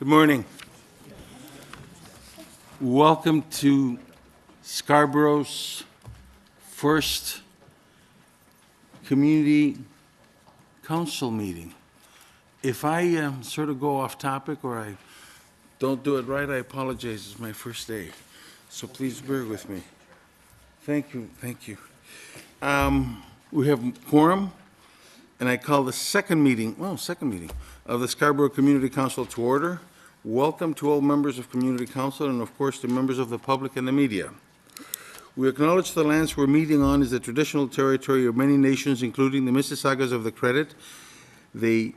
Good morning. Welcome to Scarborough's first community council meeting. If I sort of go off topic or I don't do it right, I apologize. It's my first day, so please bear with me. Thank you, thank you. We have quorum, and I call the second meeting of the Scarborough Community Council to order. Welcome to all members of Community Council and, of course, to members of the public and the media. We acknowledge the lands we're meeting on is the traditional territory of many nations, including the Mississaugas of the Credit, the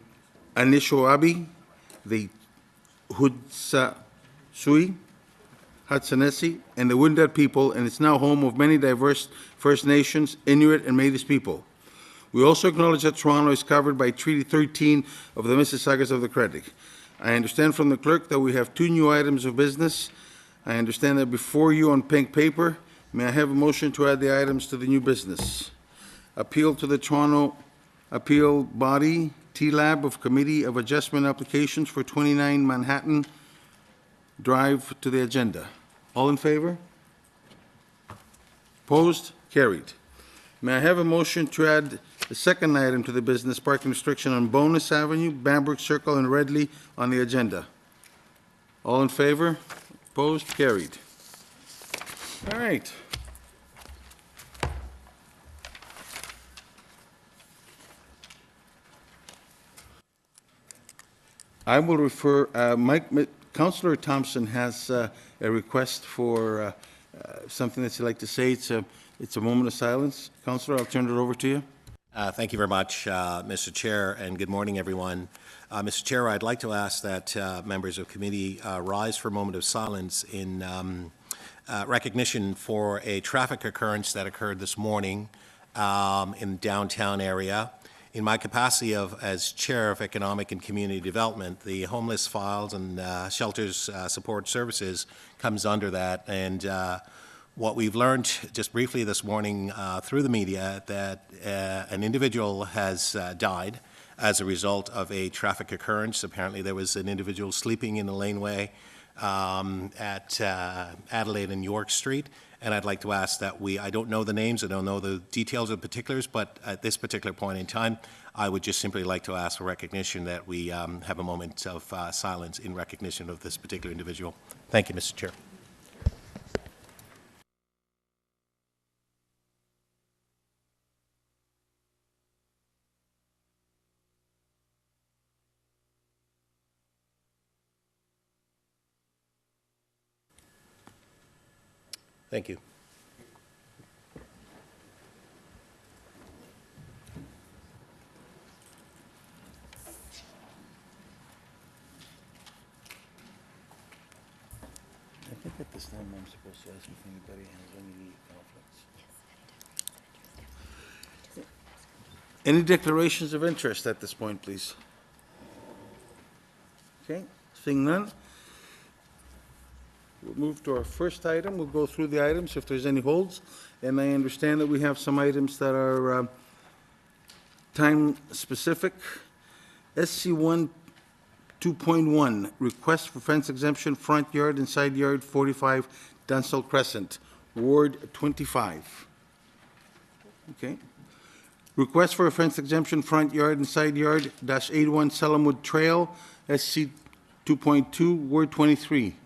Anishinaabe, the Hudsui, Hatsanesi, and the Wendat people, and it's now home of many diverse First Nations, Inuit, and Métis people. We also acknowledge that Toronto is covered by Treaty 13 of the Mississaugas of the Credit. I understand from the clerk that we have 2 new items of business. I understand that before you on pink paper. May I have a motion to add the items to the new business? Appeal to the Toronto Appeal Body, TLAB of Committee of Adjustment Applications for 29 Manhattan Drive to the agenda. All in favor? Opposed? Carried. May I have a motion to add the second item to the business, parking restriction on Bonus Avenue, Bamberg Circle, and Redley on the agenda? All in favor? Opposed? Carried. All right. I will refer, Councillor Thompson has a request for something that you'd like to say. It's a moment of silence. Councillor, I'll turn it over to you. Thank you very much, Mr. Chair, and good morning, everyone. Mr. Chair, I'd like to ask that members of committee rise for a moment of silence in recognition for a traffic occurrence that occurred this morning in the downtown area. In my capacity as Chair of Economic and Community Development, the Homeless Files and Shelters Support Services comes under that, and what we've learned just briefly this morning through the media that an individual has died as a result of a traffic occurrence. Apparently there was an individual sleeping in the laneway at Adelaide and York Street, and I'd like to ask that I don't know the names, I don't know the details of particulars, but at this particular point in time, I would just simply like to ask for recognition that we have a moment of silence in recognition of this particular individual. Thank you, Mr. Chair. Thank you. I think at this time I'm supposed to ask if anybody has any conflicts. Any declarations of interest at this point, please? Okay, seeing none. We'll move to our first item. We'll go through the items if there's any holds. And I understand that we have some items that are time specific. SC1 2.1, request for fence exemption, front yard and side yard, 45 Dunstall Crescent, Ward 25. Okay. Request for a fence exemption, front yard and side yard, -81 Shellamwood Trail, SC 2.2, Ward 23.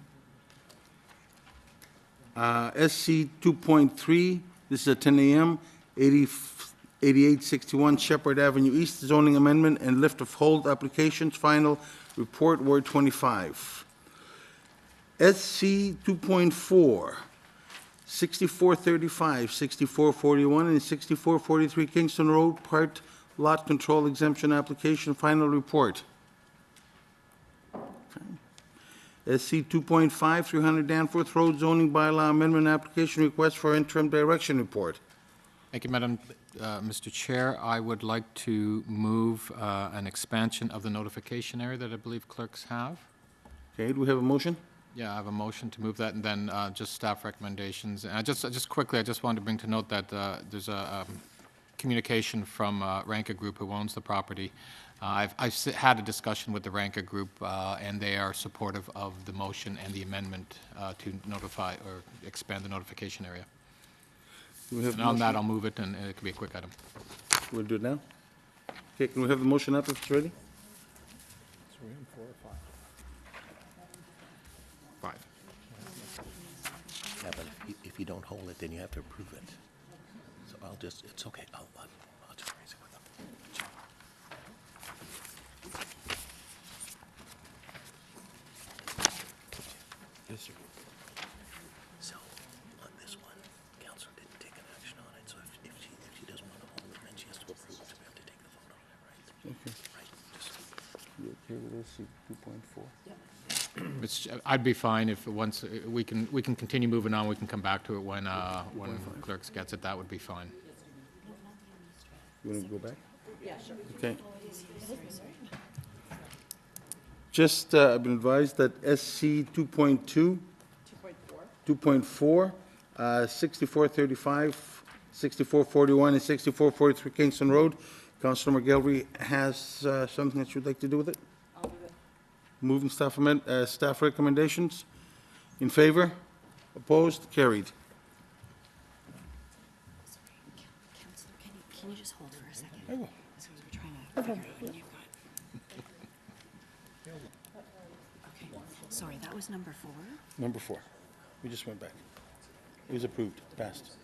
SC 2.3, this is at 10 a.m., 8861 Sheppard Avenue East, zoning amendment and lift of hold applications, final report, Ward 25. SC 2.4, 6435, 6441, and 6443 Kingston Road, part lot control exemption application, final report. SC 2.5, 300 Danforth Road, zoning bylaw amendment application, request for interim direction report. Thank you, Mr. Chair. I would like to move an expansion of the notification area that I believe clerks have. Okay, do we have a motion? Yeah, I have a motion to move that, and then just staff recommendations. And just quickly, I just wanted to bring to note that there's a communication from Ranka Group, who owns the property, I've had a discussion with the Ranker Group, and they are supportive of the motion and the amendment to notify or expand the notification area. Do we have And the on that, motion? I'll move it, and it can be a quick item. We'll do it now? Okay, can we have the motion up if it's ready? Five. Yeah, but if you don't hold it, then you have to approve it. So I'll just, it's okay, I'll just raise it with them. Yes, sir. So, on this one, Counselor didn't take an action on it, so if she doesn't want to hold it, then she has to approve it, so we have to take the vote on it, right? Okay. Right, just, You okay with SC 2.4? I'd be fine if once, we can continue moving on, we can come back to it when clerks gets it, that would be fine. You want to go back? Yeah, sure. Okay. Just, I've been advised that SC 2.2, 2.4, 6435, 6441, and 6443 Kingston Road. Councilor McGilvery has something that you'd like to do with it? I'll do it. Moving staff recommendations. In favor? Opposed? Carried. Counselor, can you just hold for a second? I will. So we're trying to figure out what you've got. Okay, sorry, that was number 4. Number 4. We just went back. It was approved, passed.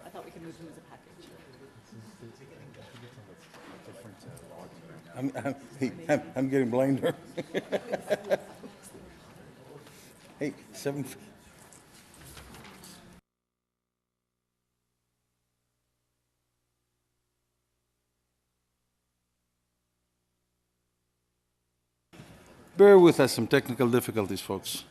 I thought we could move them as a package. I'm getting blinder. Hey, 7. Bear with us, some technical difficulties, folks.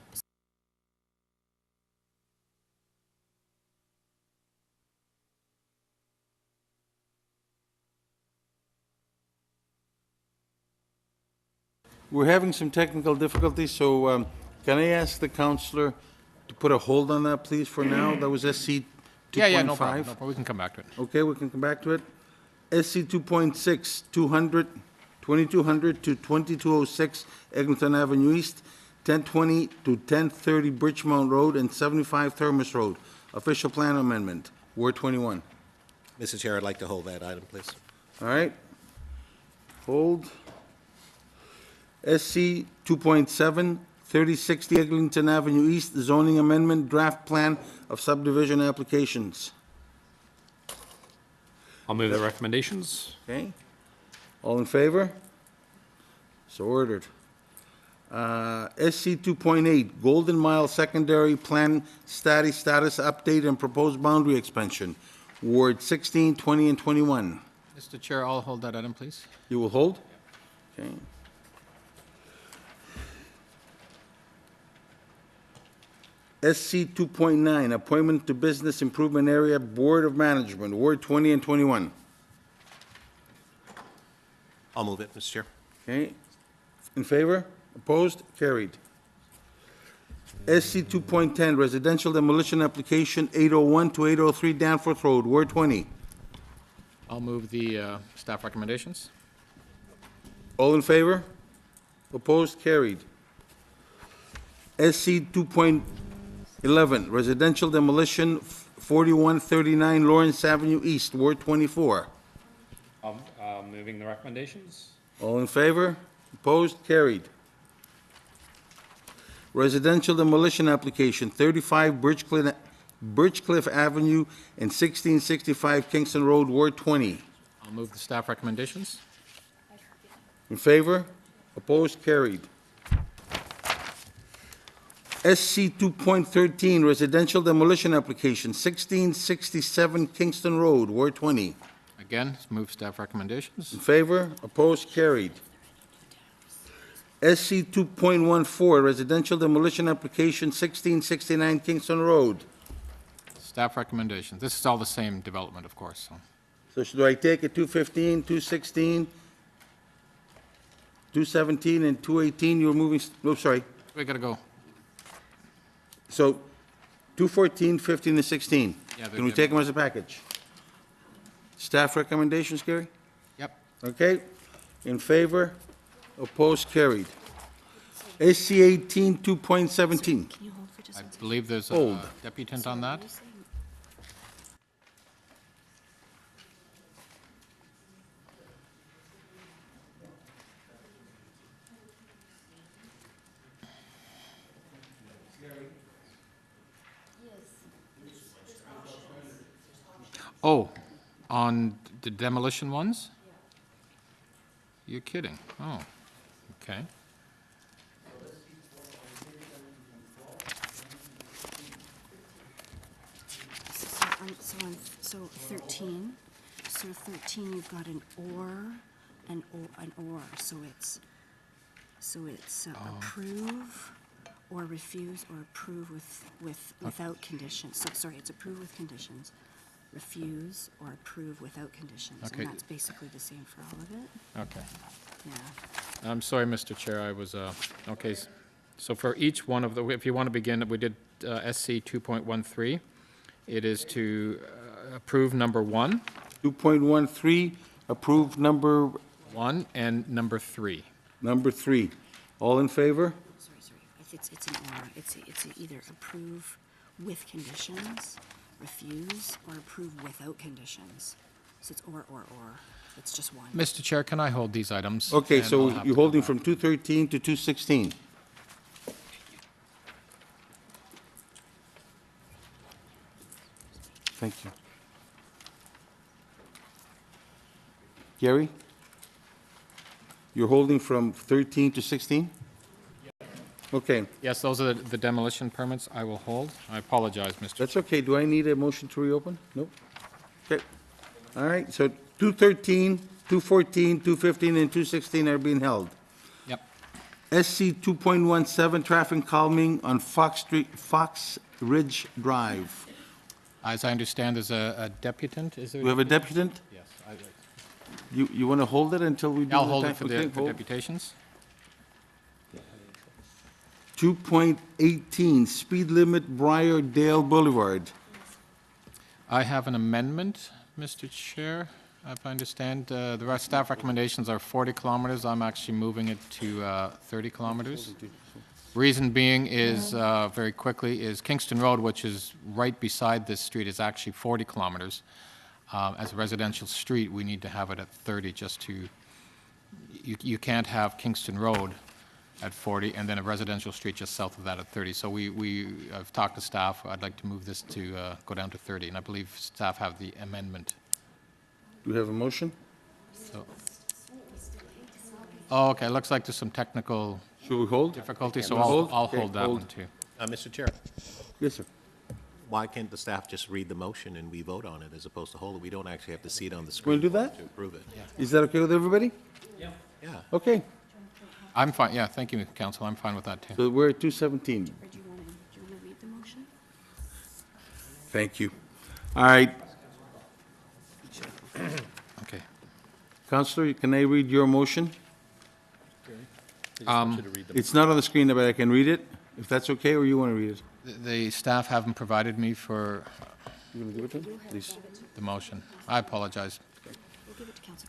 We're having some technical difficulties, so can I ask the counselor to put a hold on that, please, for now? That was SC 2.5. Yeah, no problem, we can come back to it. Okay, we can come back to it. SC 2.6, 2200 to 2206 Eglinton Avenue East, 1020 to 1030 Birchmount Road, and 75 Thermos Road. Official plan amendment, Ward 21. Mr. Chair, I'd like to hold that item, please. All right. Hold. SC 2.7, 3060 Eglinton Avenue East, zoning amendment, draft plan of subdivision applications. I'll move the recommendations. Okay? All in favor? So ordered. SC 2.8, Golden Mile Secondary Plan status update and proposed boundary expansion, Ward 16, 20, and 21. Mr. Chair, I'll hold that item, please. You will hold? Okay. SC 2.9, appointment to Business Improvement Area Board of Management, Ward 20 and 21. I'll move it, Mr. Chair. Okay. In favor? Opposed? Carried. SC 2.10, residential demolition application 801 to 803 Danforth Road, Ward 20. I'll move the staff recommendations. All in favor? Opposed? Carried. SC 2.11, residential demolition 4139 Lawrence Avenue East, Ward 24. Moving the recommendations. All in favor? Opposed? Carried. Residential demolition application 35 Birchcliff Avenue and 1665 Kingston Road, Ward 20. I'll move the staff recommendations. In favor? Opposed? Carried. SC 2.13, residential demolition application, 1667 Kingston Road, Ward 20. Again, move staff recommendations. In favor? Opposed? Carried. SC 2.14, residential demolition application, 1669 Kingston Road. Staff recommendations. This is all the same development, of course, so. So should I take it 215, 216? 217 and 218, you're moving, oh, sorry. We gotta go. So 214, 15, and 16. Yeah, they're Can we take them as a package? Staff recommendations, Gary? Yep. Okay. In favor? Opposed? Carried. SC 18, 2.17. Can you hold for just I one second? believe there's Hold. a deputant on that. Oh, on the demolition ones? You're kidding. Oh, okay. So 13, so 13, you've got an or, so it's approve or refuse or approve without conditions. So, sorry, it's approve with conditions, refuse or approve without conditions. Okay. And that's basically the same for all of it, Okay. yeah. I'm sorry, Mr. Chair, I was, okay, so for each one of the, if you want to begin, we did SC 2.13. It is to approve number 1, 2.13, approve number 1, and number 3. 3. All in favor? Sorry, it's an or, it's either approve with conditions, refuse, or approve without conditions. So it's or, it's just one. Mr. Chair, can I hold these items? Okay, And so I'll have you're to holding come from 213 to 216. Thank you. Gary? You're holding from 13 to 16? Okay, back. Yes, those are the demolition permits I will hold. I apologize, Mr. that's okay. Do I need a motion to reopen? Nope. Okay. All right, so 213, 214, 215, and 216 are being held. Yep. SC 2.17, traffic calming on Fox Ridge Drive. As I understand, there's a deputant, is there? We have a deputant? Yes. You want to hold it until we do the I'll hold time? it for Okay, the for hold. deputations. 2.18, speed limit Briardale Boulevard. I have an amendment, Mr. Chair, if I understand. The rest staff recommendations are 40 kilometers. I'm actually moving it to 30 kilometers. Reason being is, very quickly, is Kingston Road, which is right beside this street, is actually 40 kilometers. As a residential street, we need to have it at 30 just to, you can't have Kingston Road at 40 and then a residential street just south of that at 30. So I've talked to staff. I'd like to move this to go down to 30, and I believe staff have the amendment. Do we have a motion? So, oh, okay, looks like there's some technical Should we hold? difficulty, so We'll hold? I'll Okay, hold that hold. one too. Mr. Chair, Yes, sir. why can't the staff just read the motion and we vote on it as opposed to hold it? We don't actually have to see it on the We'll screen. do that? To approve it. Is that okay with everybody? Yeah. Okay, I'm fine, yeah, thank you, council, I'm fine with that too. so we're at 217. Or do you want to read the motion? Thank you. All right, Okay. Counselor, can I read your motion? It's not on the screen, but I can read it, if that's okay, or you want to read it? The staff haven't provided me for You want to give it to him? Please. the motion. I apologize. We'll give it to Council.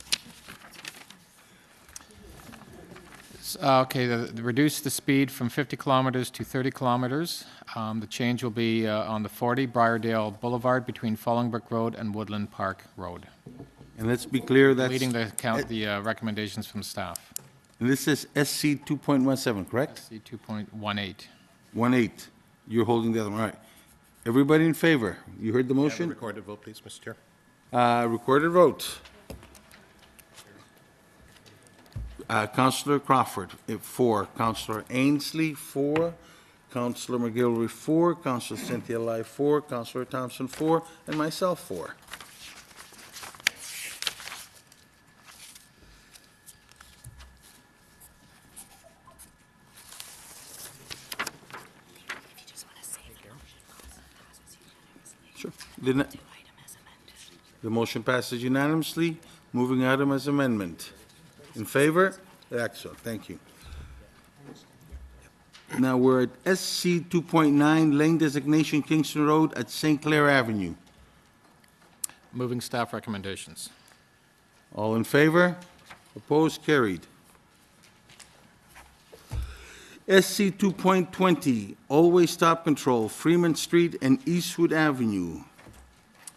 Okay, reduce the speed from 50 kilometers to 30 kilometers. The change will be on the 40 Briardale Boulevard between Fallingbrook Road and Woodland Park Road. And let's be clear, that's, Leading the recommendations from staff. and this is SC 2.17, correct? C 2.18. 18. You're holding the other one, all right. Everybody in favor? You heard the Have a motion? recorded vote, please, Mr. Chair. Recorded vote. Councillor Crawford, 4. Councillor Ainsley, 4. Councillor McGilvery, 4. Councillor Cynthia Lai, 4. Councillor Thompson, 4. And myself, 4. If you just want to say the motion passes unanimously. Sure. Item as amended. The motion passes unanimously. Moving item as amendment. In favor? Excellent, thank you. Now, we're at SC 2.9, lane designation Kingston Road at St. Clair Avenue. Moving staff recommendations. All in favor? Opposed? Carried. SC 2.20, Always Stop Control, Freeman Street and Eastwood Avenue.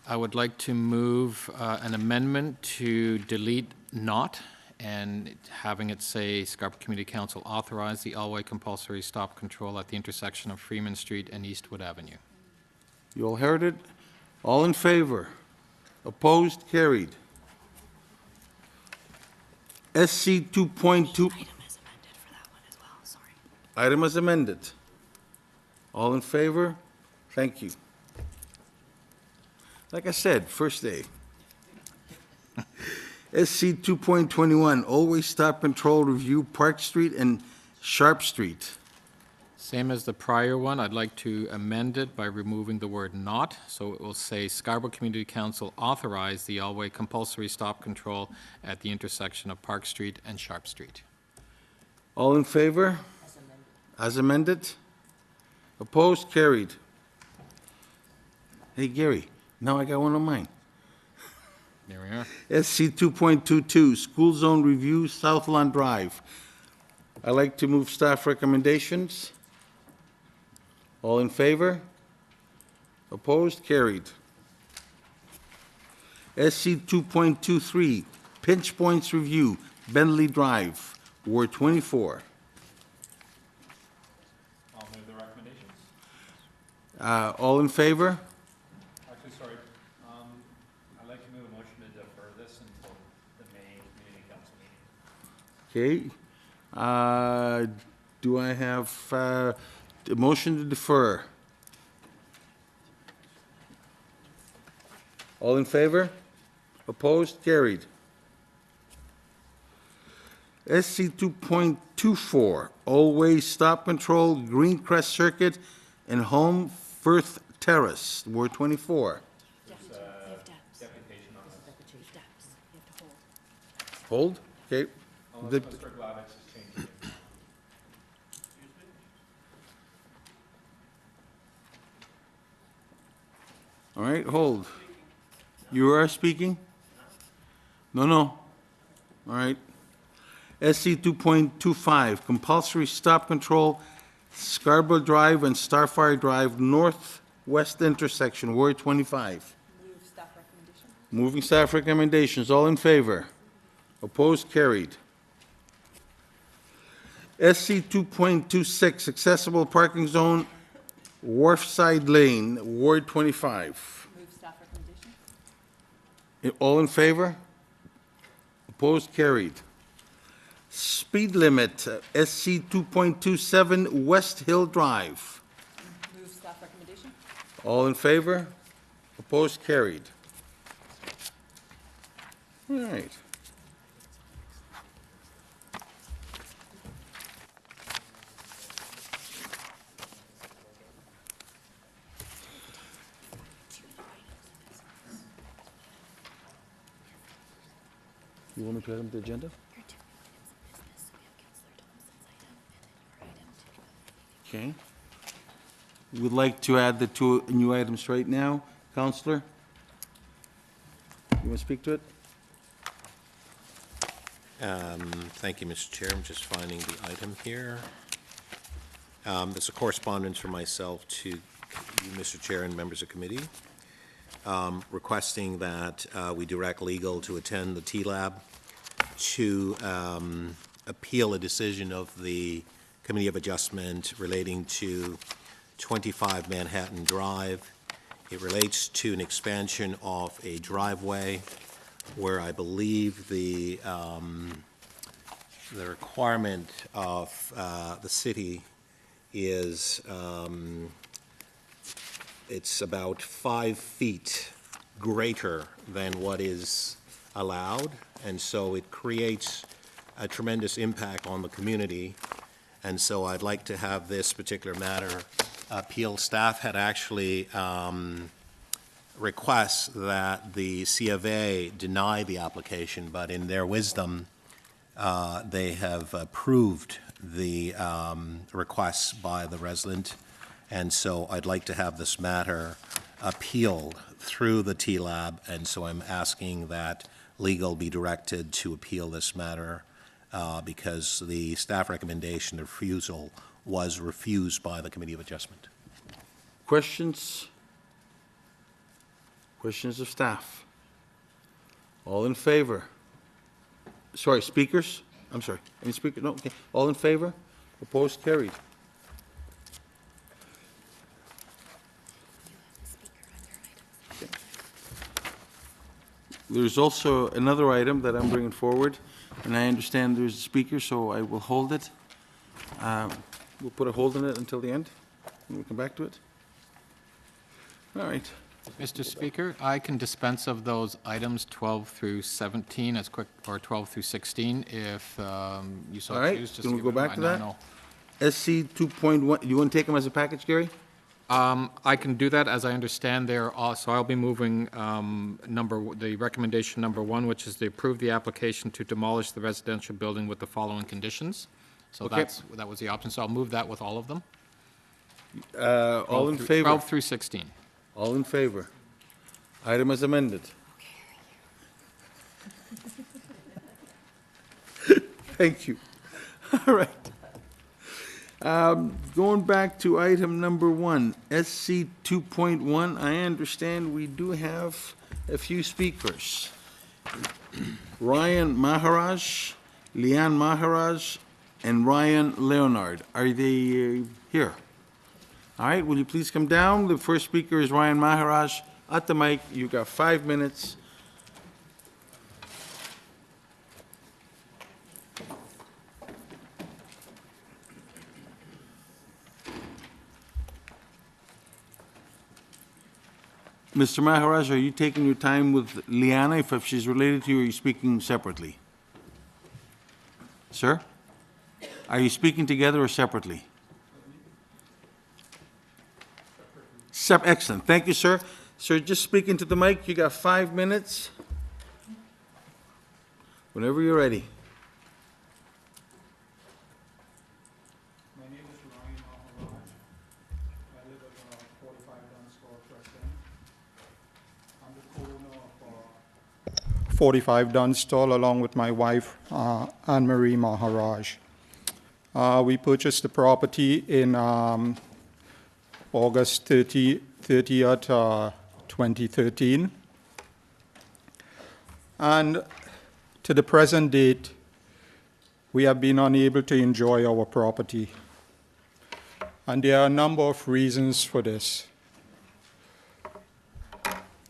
I would like to move an amendment to delete not and having it say Scarborough Community Council authorize the all-way compulsory stop control at the intersection of Freeman Street and Eastwood Avenue. You all heard it? All in favor? Opposed? Carried. SC 2.2, Item is amended for that one as well, sorry. item as amended. All in favor? Thank you. Like I said, first day. SC 2.21, Always Stop Control Review, Park Street and Sharp Street. Same as the prior one, I'd like to amend it by removing the word not, so it will say Scarborough Community Council authorize the all-way compulsory stop control at the intersection of Park Street and Sharp Street. All in favor? As amended. Opposed? Carried. Hey, Gary, now I got one of mine. There we are. SC 2.22, School Zone Review, South Lawn Drive. I'd like to move staff recommendations. All in favor? Opposed? Carried. SC 2.23, Pinch Points Review, Bentley Drive, Ward 24. I'll move the recommendations. All in favor? Actually, sorry, I'd like to move a motion to defer this until the May community council meeting. Okay. Do I have a motion to defer? All in favor? Opposed? Carried. SC 2.24, Always Stop Control, Green Crest Circuit, and Home Firth Terrace, Ward 24. Deputation on this. Deputation. You have to hold. Hold? Okay. The- Mr. Glavix has changed it. All right, hold. You are speaking? No. All right. SC 2.25, compulsory stop control, Scarborough Drive and Starfire Drive, northwest intersection, Ward 25. Move staff recommendation. Moving staff recommendations, all in favor? Opposed, carried. SC 2.26, accessible parking zone, Wharfside Lane, Ward 25. Move staff recommendation. All in favor? Opposed, carried. Speed limit, SC 2.27, West Hill Drive. Move staff recommendation. All in favor? Opposed, carried. All right. You want me to add them to the agenda? Okay. Would like to add the two new items right now. Counselor? You want to speak to it? Thank you, Mr. Chair. I'm just finding the item here. It's a correspondence from myself to you, Mr. Chair, and members of committee, requesting that we direct legal to attend the T-Lab to appeal a decision of the Committee of Adjustment relating to 25 Manhattan Drive. It relates to an expansion of a driveway where I believe the requirement of the city is it's about 5 feet greater than what is allowed, and so it creates a tremendous impact on the community. And so I'd like to have this particular matter appeal. Staff had actually requests that the C of A deny the application, but in their wisdom, they have approved the requests by the resident, and so I'd like to have this matter appealed through the TLAB, and so I'm asking that legal be directed to appeal this matter because the staff recommendation of refusal was refused by the Committee of Adjustment. Questions? Questions of staff? All in favor? Sorry, speakers? I'm sorry, any speaker? No, okay. All in favor? Opposed, carried. There's also another item that I'm bringing forward, and I understand there's a speaker, so I will hold it. We'll put a hold on it until the end, and we'll come back to it. All right. Mr. Speaker, I can dispense of those items 12 through 17 as quick, or 12 through 16, if you so All right, choose. Just can we give go it back my to that? no. SC 2.1, you want to take them as a package, Gary? I can do that, as I understand there. So I'll be moving the recommendation number 1, which is to approve the application to demolish the residential building with the following conditions. So Okay. that was the option. So I'll move that with all of them. All in favor? 12 through 16. All in favor? Item as amended. Thank you. All right. Going back to item number 1, SC 2.1, I understand we do have a few speakers. Ryan Maharaj, Leanne Maharaj, and Ryan Leonard. Are they here? All right, will you please come down? The first speaker is Ryan Maharaj. At the mic, you've got 5 minutes. Mr. Maharaj, are you taking your time with Liana, if she's related to you, or are you speaking separately? Sir? Are you speaking together or separately? Excellent. Thank you, sir. Sir, just speak into the mic. You got 5 minutes. Whenever you're ready. My name is Ryan Maharaj. I live at 45 Dunstall, Crescent. I'm the co-owner of 45 Dunstall along with my wife, Anne-Marie Maharaj. We purchased the property in August 30th, 2013. And to the present date, we have been unable to enjoy our property. And there are a number of reasons for this.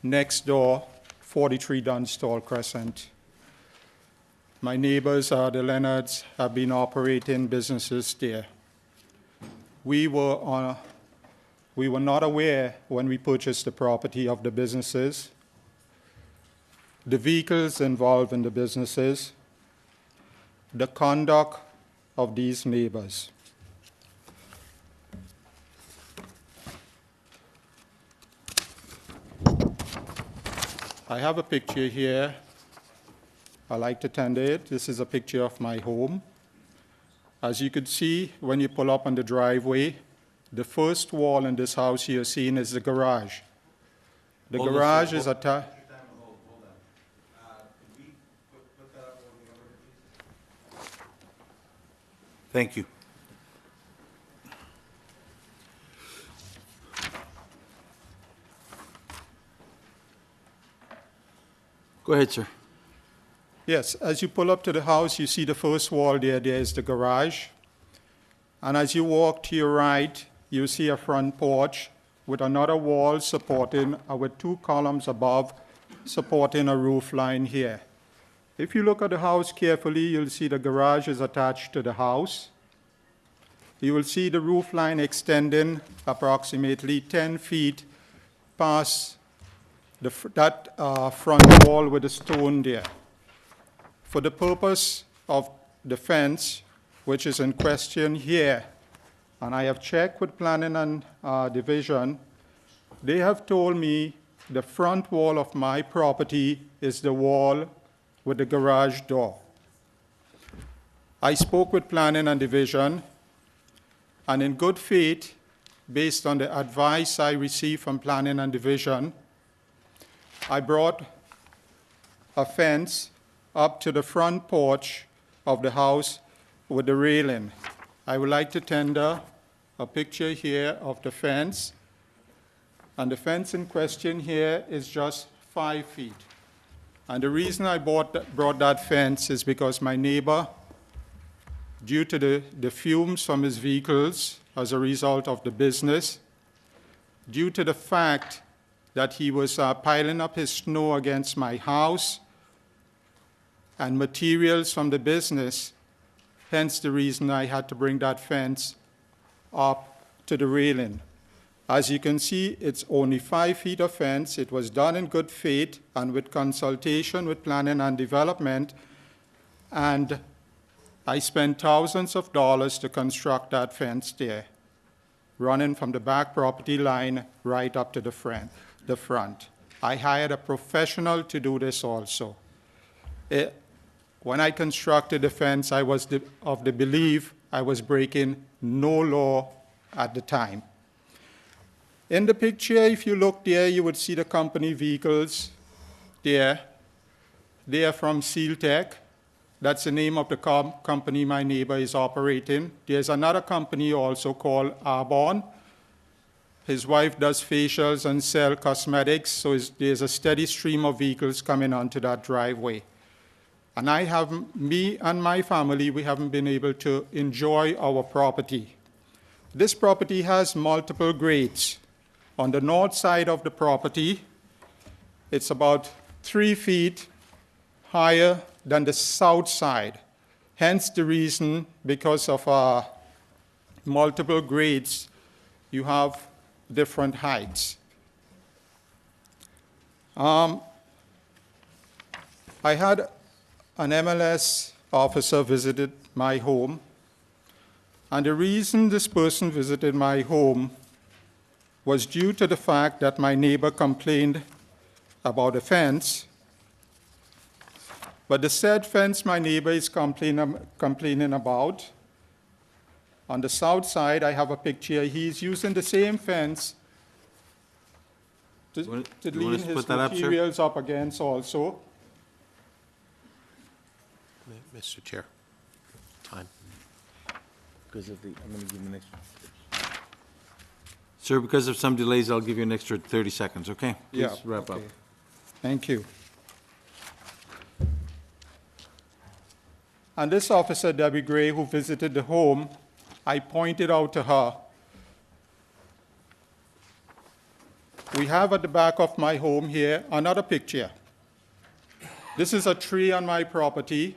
Next door, 43 Dunstall Crescent. My neighbors, the Leonards, have been operating businesses there. We were not aware when we purchased the property of the businesses, the vehicles involved in the businesses, the conduct of these neighbors. I have a picture here. I like to tender it. This is a picture of my home. As you could see, when you pull up on the driveway, the first wall in this house you're seeing is the garage. The garage is attached. Thank you. Go ahead, sir. Yes, as you pull up to the house, you see the first wall there. There is the garage. And as you walk to your right, you see a front porch with another wall supporting, with 2 columns above, supporting a roof line here. If you look at the house carefully, you'll see the garage is attached to the house. You will see the roof line extending approximately 10 feet past that front wall with the stone there. For the purpose of the fence, which is in question here, and I have checked with Planning and Division, they have told me the front wall of my property is the wall with the garage door. I spoke with Planning and Division, and in good faith, based on the advice I received from Planning and Division, I brought a fence up to the front porch of the house with the railing. I would like to tender a picture here of the fence. And the fence in question here is just 5 feet. And the reason I brought that fence is because my neighbor, due to the fumes from his vehicles as a result of the business, due to the fact that he was piling up his snow against my house and materials from the business, hence the reason I had to bring that fence up to the railing. As you can see, it's only 5 feet of fence. It was done in good faith and with consultation with Planning and Development, and I spent thousands of dollars to construct that fence there, running from the back property line right up to the front. I hired a professional to do this also. When I constructed the fence, I was of the belief I was breaking no law at the time. In the picture, if you look there, you would see the company vehicles there. They are from SealTech. That's the name of the company my neighbor is operating. There's another company also called Arbonne. His wife does facials and sell cosmetics, so there's a steady stream of vehicles coming onto that driveway. And me and my family, we haven't been able to enjoy our property. This property has multiple grades. On the north side of the property, it's about 3 feet higher than the south side. Hence the reason, because of multiple grades, you have different heights. I had an MLS officer visited my home, and the reason this person visited my home was due to the fact that my neighbor complained about a fence, but the said fence my neighbor is complaining about, on the south side, I have a picture, he's using the same fence to lean his materials up against also. Mr. Chair, time. I'm going to give you an extra. Sir, because of some delays, I'll give you an extra 30 seconds, okay? Please wrap up. Thank you. And this officer, Debbie Gray, who visited the home, I pointed out to her, we have at the back of my home here another picture. This is a tree on my property,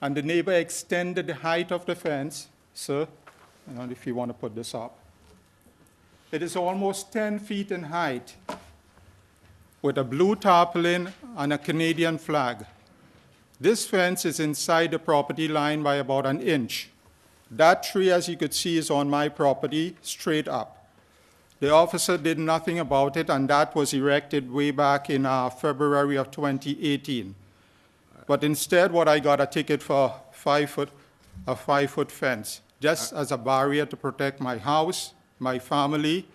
and the neighbor extended the height of the fence. Sir, I don't know if you want to put this up. It is almost 10 feet in height with a blue tarpaulin and a Canadian flag. This fence is inside the property line by about 1 inch. That tree, as you could see, is on my property, straight up. The officer did nothing about it, and that was erected way back in February of 2018. But instead, what I got a ticket for a 5-foot fence, just as a barrier to protect my house, my family.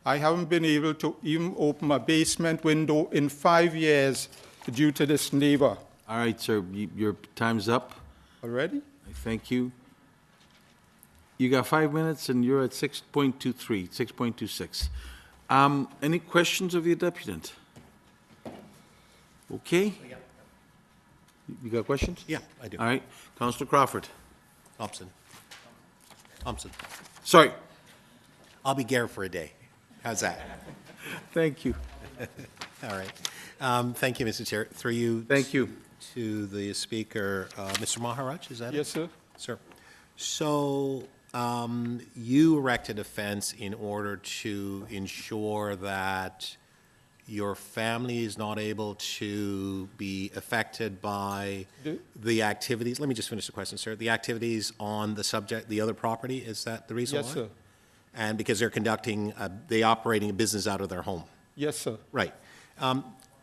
I haven't been able to even open a basement window in 5 years due to this neighbor. All right, sir, your time's up. Already? Thank you. You got 5 minutes, and you're at 6.23, 6.26. Any questions of the deputant? Okay. You got questions? Yeah, I do. All right. Councillor Crawford. Thompson. Sorry. I'll be Gare for a day. How's that? Thank you. All right. Thank you, Mr. Chair. Through you. Thank you. To the speaker, Mr. Maharaj, is that it? Yes, sir. Sir. So you erected a fence in order to ensure that your family is not able to be affected by the activities. Let me just finish the question, sir. The activities on the other property, is that the reason why? Yes, sir. And because they're they're operating a business out of their home? Yes, sir. Right.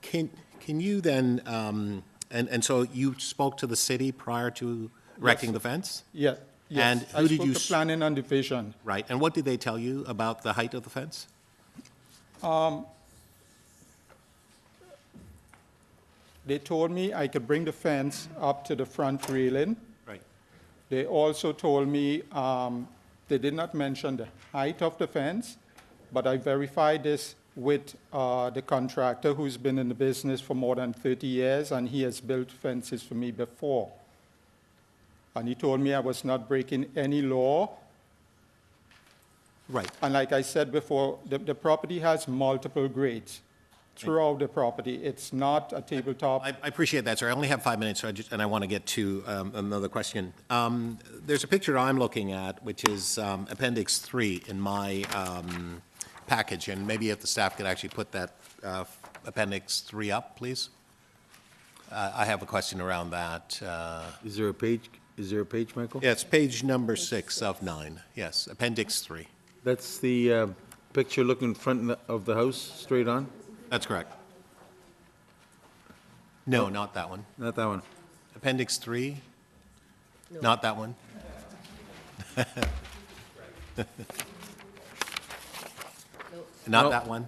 Can you then, and so you spoke to the city prior to erecting the fence? Yeah, yes. And who did you I spoke to planning and division. Right, and what did they tell you about the height of the fence? They told me I could bring the fence up to the front railing. Right. They also told me, they did not mention the height of the fence, but I verified this with the contractor who's been in the business for more than 30 years, and he has built fences for me before. And he told me I was not breaking any law. Right. And like I said before, the property has multiple grades throughout the property. It's not a tabletop. I appreciate that, sir. I only have 5 minutes, so and I want to get to another question. There's a picture I'm looking at, which is Appendix 3 in my package, and maybe if the staff could actually put that Appendix 3 up, please. I have a question around that. Is there a page, Michael? Yeah, it's page number 6 of 9. Yes, Appendix 3. That's the picture looking front of the house, straight on? That's correct. No, not that one. Not that one. Appendix 3? Not that one? Not No. that one?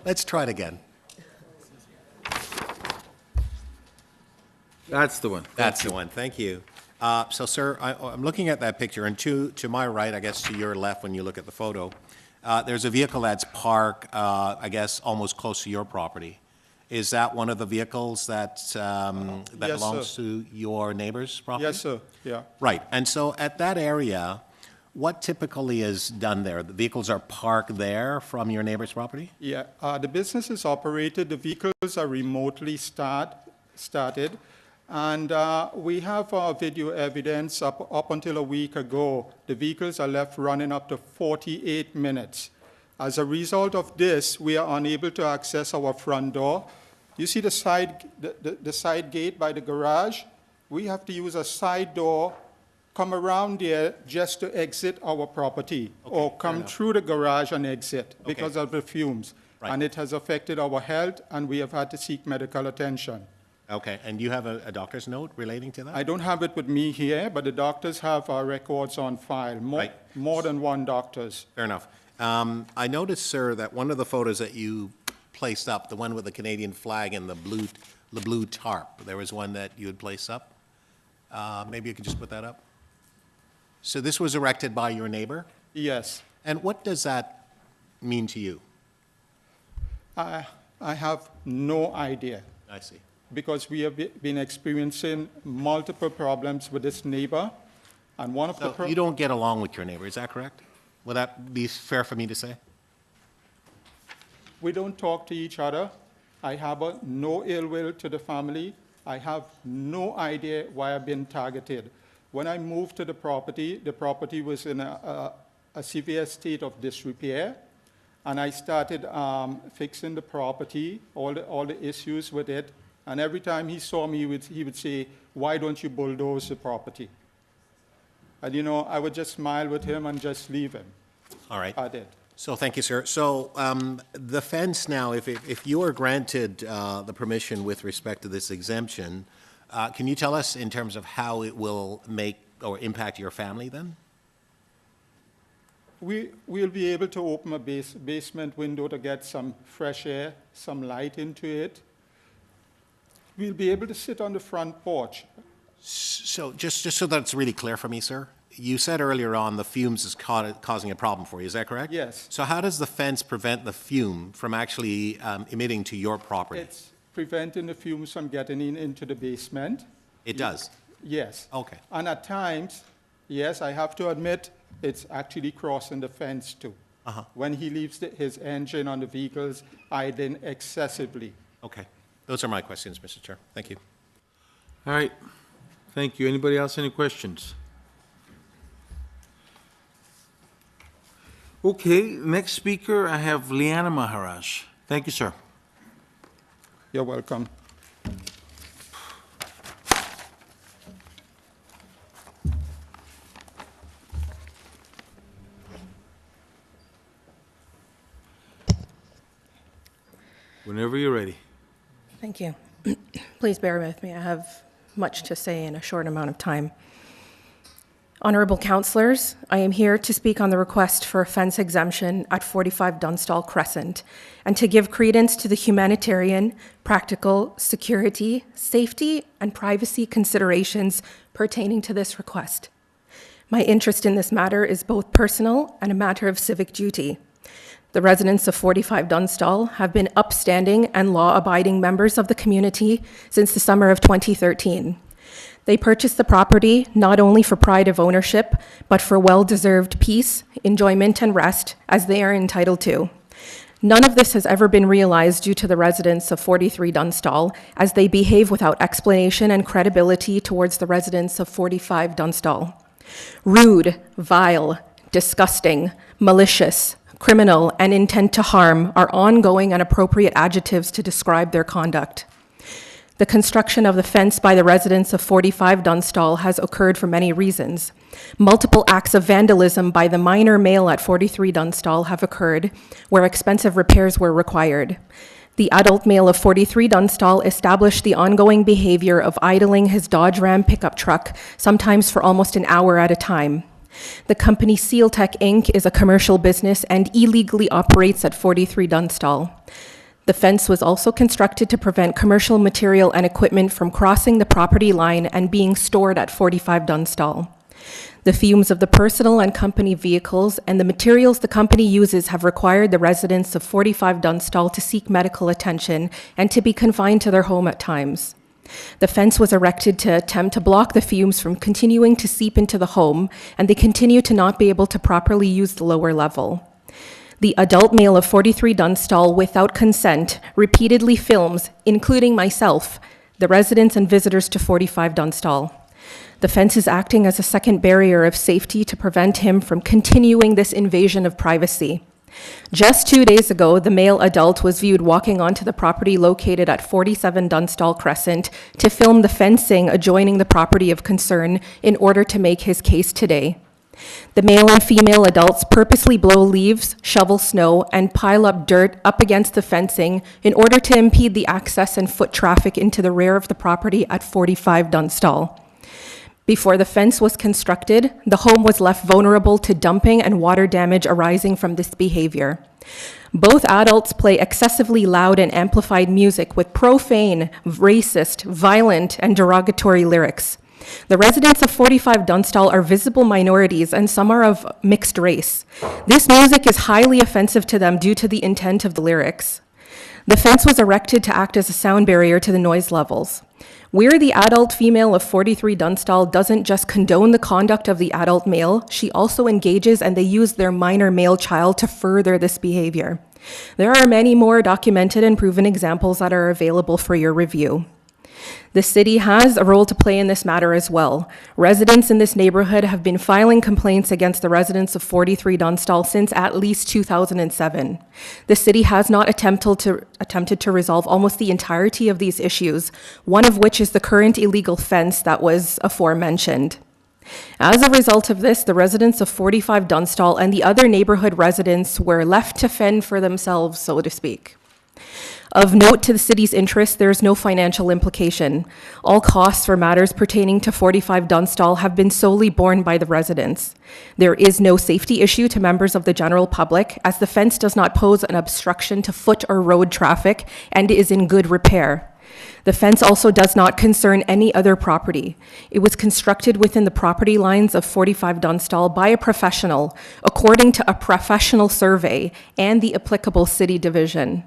Let's try it again. That's the one. That's the one, thank you. So, sir, I'm looking at that picture, and to my right, I guess to your left when you look at the photo, there's a vehicle that's parked, I guess, almost close to your property. Is that one of the vehicles that Yes, belongs sir. to your neighbor's property? Yes, sir, yeah. Right, and so at that area, what typically is done there? The vehicles are parked there from your neighbor's property? Yeah, the business is operated, the vehicles are remotely started, and we have video evidence up until a week ago. The vehicles are left running up to 48 minutes. As a result of this, we are unable to access our front door. You see the side gate by the garage? We have to use a side door, come around there just to exit our property, or come through the garage and exit because of the fumes. Right. And it has affected our health, and we have had to seek medical attention. Okay, and you have a doctor's note relating to that? I don't have it with me here, but the doctors have our records on file, Right. more than one doctor's. Fair enough. I noticed, sir, that one of the photos that you placed up, the one with the Canadian flag and the blue tarp, there was one that you had placed up. Maybe you could just put that up? So this was erected by your neighbor? Yes. And what does that mean to you? I have no idea, I see. because we have been experiencing multiple problems with this neighbor, and one of the... So you don't get along with your neighbor, is that correct? Would that be fair for me to say? We don't talk to each other. I have no ill will to the family. I have no idea why I've been targeted. When I moved to the property was in a severe state of disrepair, and I started fixing the property, all the issues with it, and every time he saw me, he would say, "Why don't you bulldoze the property?" And, I would just smile with him and just leave him. All right. I did. So thank you, sir. So the fence now, if you are granted the permission with respect to this exemption, can you tell us in terms of how it will make or impact your family then? We'll be able to open a basement window to get some fresh air, some light into it. We'll be able to sit on the front porch. So just so that it's really clear for me, sir, you said earlier on the fumes is causing a problem for you, is that correct? Yes. So how does the fence prevent the fume from actually emitting to your property? It's preventing the fumes from getting into the basement. It does? Yes. Okay. And at times, yes, I have to admit, it's actually crossing the fence too. When he leaves his engine on the vehicles idling excessively. Okay. Those are my questions, Mr. Chair. Thank you. All right. Thank you. Anybody else, any questions? Okay, next speaker, I have Liana Maharaj. Thank you, sir. You're welcome. Whenever you're ready. Thank you. Please bear with me. I have much to say in a short amount of time. Honorable councillors, I am here to speak on the request for a fence exemption at 45 Dunstall Crescent and to give credence to the humanitarian, practical, security, safety, and privacy considerations pertaining to this request. My interest in this matter is both personal and a matter of civic duty. The residents of 45 Dunstall have been upstanding and law-abiding members of the community since the summer of 2013. They purchased the property not only for pride of ownership, but for well-deserved peace, enjoyment, and rest, as they are entitled to. None of this has ever been realized due to the residents of 43 Dunstall, as they behave without explanation and credibility towards the residents of 45 Dunstall. Rude, vile, disgusting, malicious, criminal, and intent to harm are ongoing and appropriate adjectives to describe their conduct. The construction of the fence by the residents of 45 Dunstall has occurred for many reasons. Multiple acts of vandalism by the minor male at 43 Dunstall have occurred, where expensive repairs were required. The adult male of 43 Dunstall established the ongoing behavior of idling his Dodge Ram pickup truck, sometimes for almost an hour at a time. The company SealTech Inc. is a commercial business and illegally operates at 43 Dunstall. The fence was also constructed to prevent commercial material and equipment from crossing the property line and being stored at 45 Dunstall. The fumes of the personal and company vehicles and the materials the company uses have required the residents of 45 Dunstall to seek medical attention and to be confined to their home at times. The fence was erected to attempt to block the fumes from continuing to seep into the home, and they continue to not be able to properly use the lower level. The adult male of 43 Dunstall, without consent, repeatedly films, including myself, the residents and visitors to 45 Dunstall. The fence is acting as a second barrier of safety to prevent him from continuing this invasion of privacy. Just 2 days ago, the male adult was viewed walking onto the property located at 47 Dunstall Crescent to film the fencing adjoining the property of concern in order to make his case today. The male and female adults purposely blow leaves, shovel snow, and pile up dirt up against the fencing in order to impede the access and foot traffic into the rear of the property at 45 Dunstall. Before the fence was constructed, the home was left vulnerable to dumping and water damage arising from this behavior. Both adults play excessively loud and amplified music with profane, racist, violent, and derogatory lyrics. The residents of 45 Dunstall are visible minorities, and some are of mixed race. This music is highly offensive to them due to the intent of the lyrics. The fence was erected to act as a sound barrier to the noise levels. Where the adult female of 43 Dunstall doesn't just condone the conduct of the adult male, she also engages and they use their minor male child to further this behavior. There are many more documented and proven examples that are available for your review. The city has a role to play in this matter as well. Residents in this neighborhood have been filing complaints against the residents of 43 Dunstall since at least 2007. The city has not attempted to resolve almost the entirety of these issues, one of which is the current illegal fence that was aforementioned. As a result of this, the residents of 45 Dunstall and the other neighborhood residents were left to fend for themselves, so to speak. Of note to the city's interest, there is no financial implication. All costs for matters pertaining to 45 Dunstall have been solely borne by the residents. There is no safety issue to members of the general public, as the fence does not pose an obstruction to foot or road traffic and is in good repair. The fence also does not concern any other property. It was constructed within the property lines of 45 Dunstall by a professional, according to a professional survey and the applicable city division.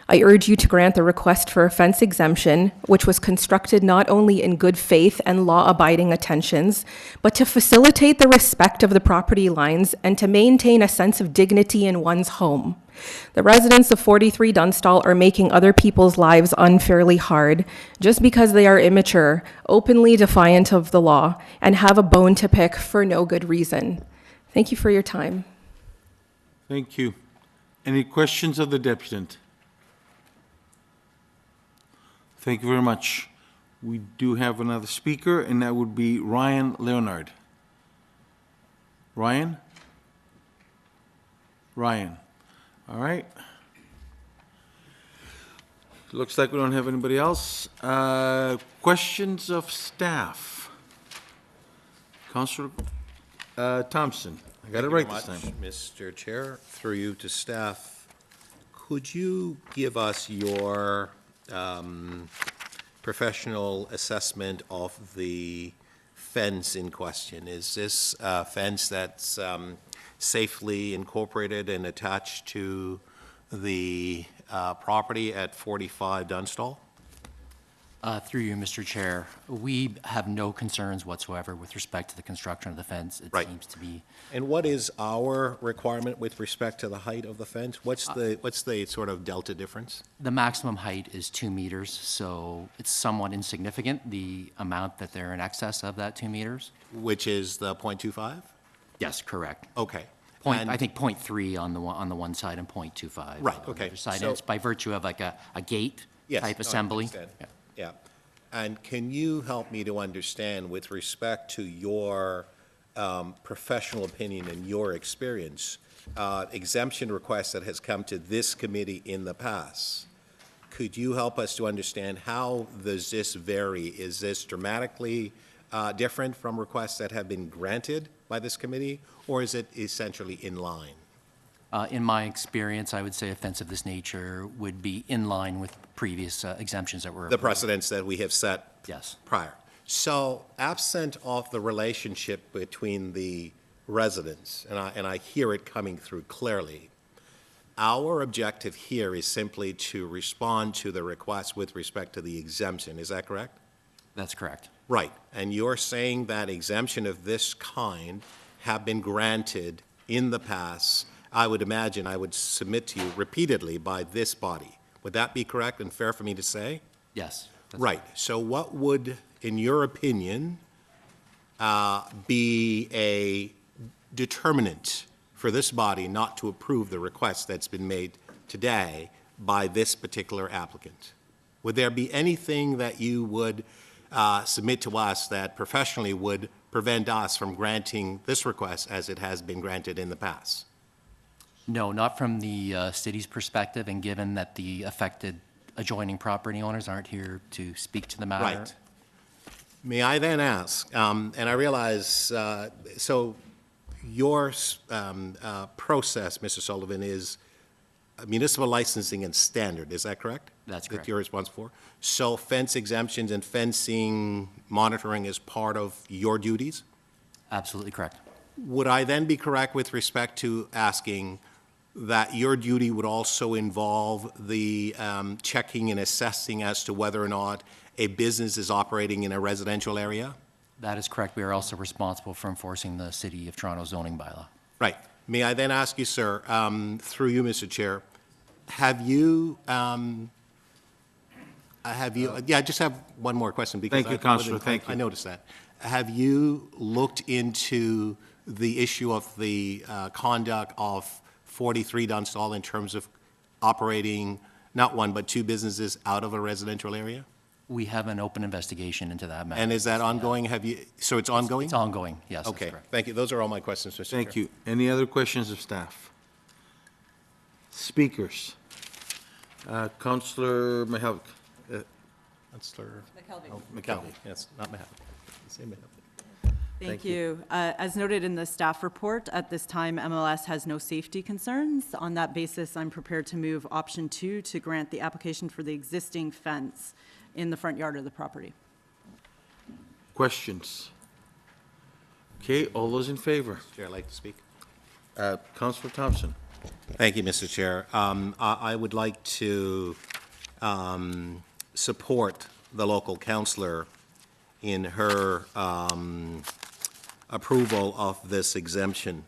I urge you to grant the request for a fence exemption, which was constructed not only in good faith and law-abiding intentions, but to facilitate the respect of the property lines and to maintain a sense of dignity in one's home. The residents of 43 Dunstall are making other people's lives unfairly hard just because they are immature, openly defiant of the law, and have a bone to pick for no good reason. Thank you for your time. Thank you. Any questions of the deputant? Thank you very much. We do have another speaker, and that would be Ryan Leonard. Ryan? Ryan. All right. Looks like we don't have anybody else. Questions of staff? Councillor Thompson, I got it right this time. Thank you very much, Mr. Chair. Through you to staff, could you give us your professional assessment of the fence in question? Is this a fence that's safely incorporated and attached to the property at 45 Dunstall? Through you, Mr. Chair, we have no concerns whatsoever with respect to the construction of the fence. It Right. seems to be, And what is our requirement with respect to the height of the fence? What's the sort of delta difference? the maximum height is 2 meters, so it's somewhat insignificant, the amount that they're in excess of that 2 meters. Which is the .25? Yes, correct. Okay. I think .3 on the one side and .25 Right, on the okay. other side. So- And it's by virtue of like a gate Yes, type no, I assembly. understand. Yeah. Yeah. And can you help me to understand, with respect to your professional opinion and your experience, exemption requests that has come to this committee in the past, could you help us to understand how does this vary? Is this dramatically different from requests that have been granted by this committee, or is it essentially in line? In my experience, I would say a fence of this nature would be in line with previous exemptions that were The approved. precedents that we have set Yes. prior. So absent of the relationship between the residents, and I hear it coming through clearly, our objective here is simply to respond to the request with respect to the exemption. Is that correct? That's correct. Right. And you're saying that exemption of this kind have been granted in the past, I would imagine, I would submit to you repeatedly by this body. Would that be correct and fair for me to say? Yes. that's Right. So what would, in your opinion, be a determinant for this body not to approve the request that's been made today by this particular applicant? Would there be anything that you would submit to us that professionally would prevent us from granting this request as it has been granted in the past? No, not from the city's perspective, and given that the affected adjoining property owners aren't here to speak to the matter. Right. May I then ask, and I realize, so your process, Mr. Sullivan, is municipal licensing and standard, is that correct? That's correct. That you're responsible for? So fence exemptions and fencing monitoring is part of your duties? Absolutely correct. Would I then be correct with respect to asking that your duty would also involve the checking and assessing as to whether or not a business is operating in a residential area? That is correct. We are also responsible for enforcing the City of Toronto zoning bylaw. Right. May I then ask you, sir, through you, Mr. Chair, have you, yeah, I just have one more question because Thank you, Councillor. Thank you. I noticed that. Have you looked into the issue of the conduct of 43 Dunstall in terms of operating not one but two businesses out of a residential area? We have an open investigation into that matter. And is that ongoing? Have you, so it's ongoing? It's ongoing, yes, that's Okay, correct. thank you. Those are all my questions, Mr. Chair. Thank you. Any other questions of staff? Speakers? Councillor Mihalik. Councillor McKelvey. McKelvey, yes, not Mahalik. Say Mahalik. Thank you. As noted in the staff report, at this time, MLS has no safety concerns. On that basis, I'm prepared to move option 2 to grant the application for the existing fence in the front yard of the property. Questions? Okay, all those in favor? Chair, I'd like to speak. Councillor Thompson. Thank you, Mr. Chair. I would like to support the local councillor in her approval of this exemption.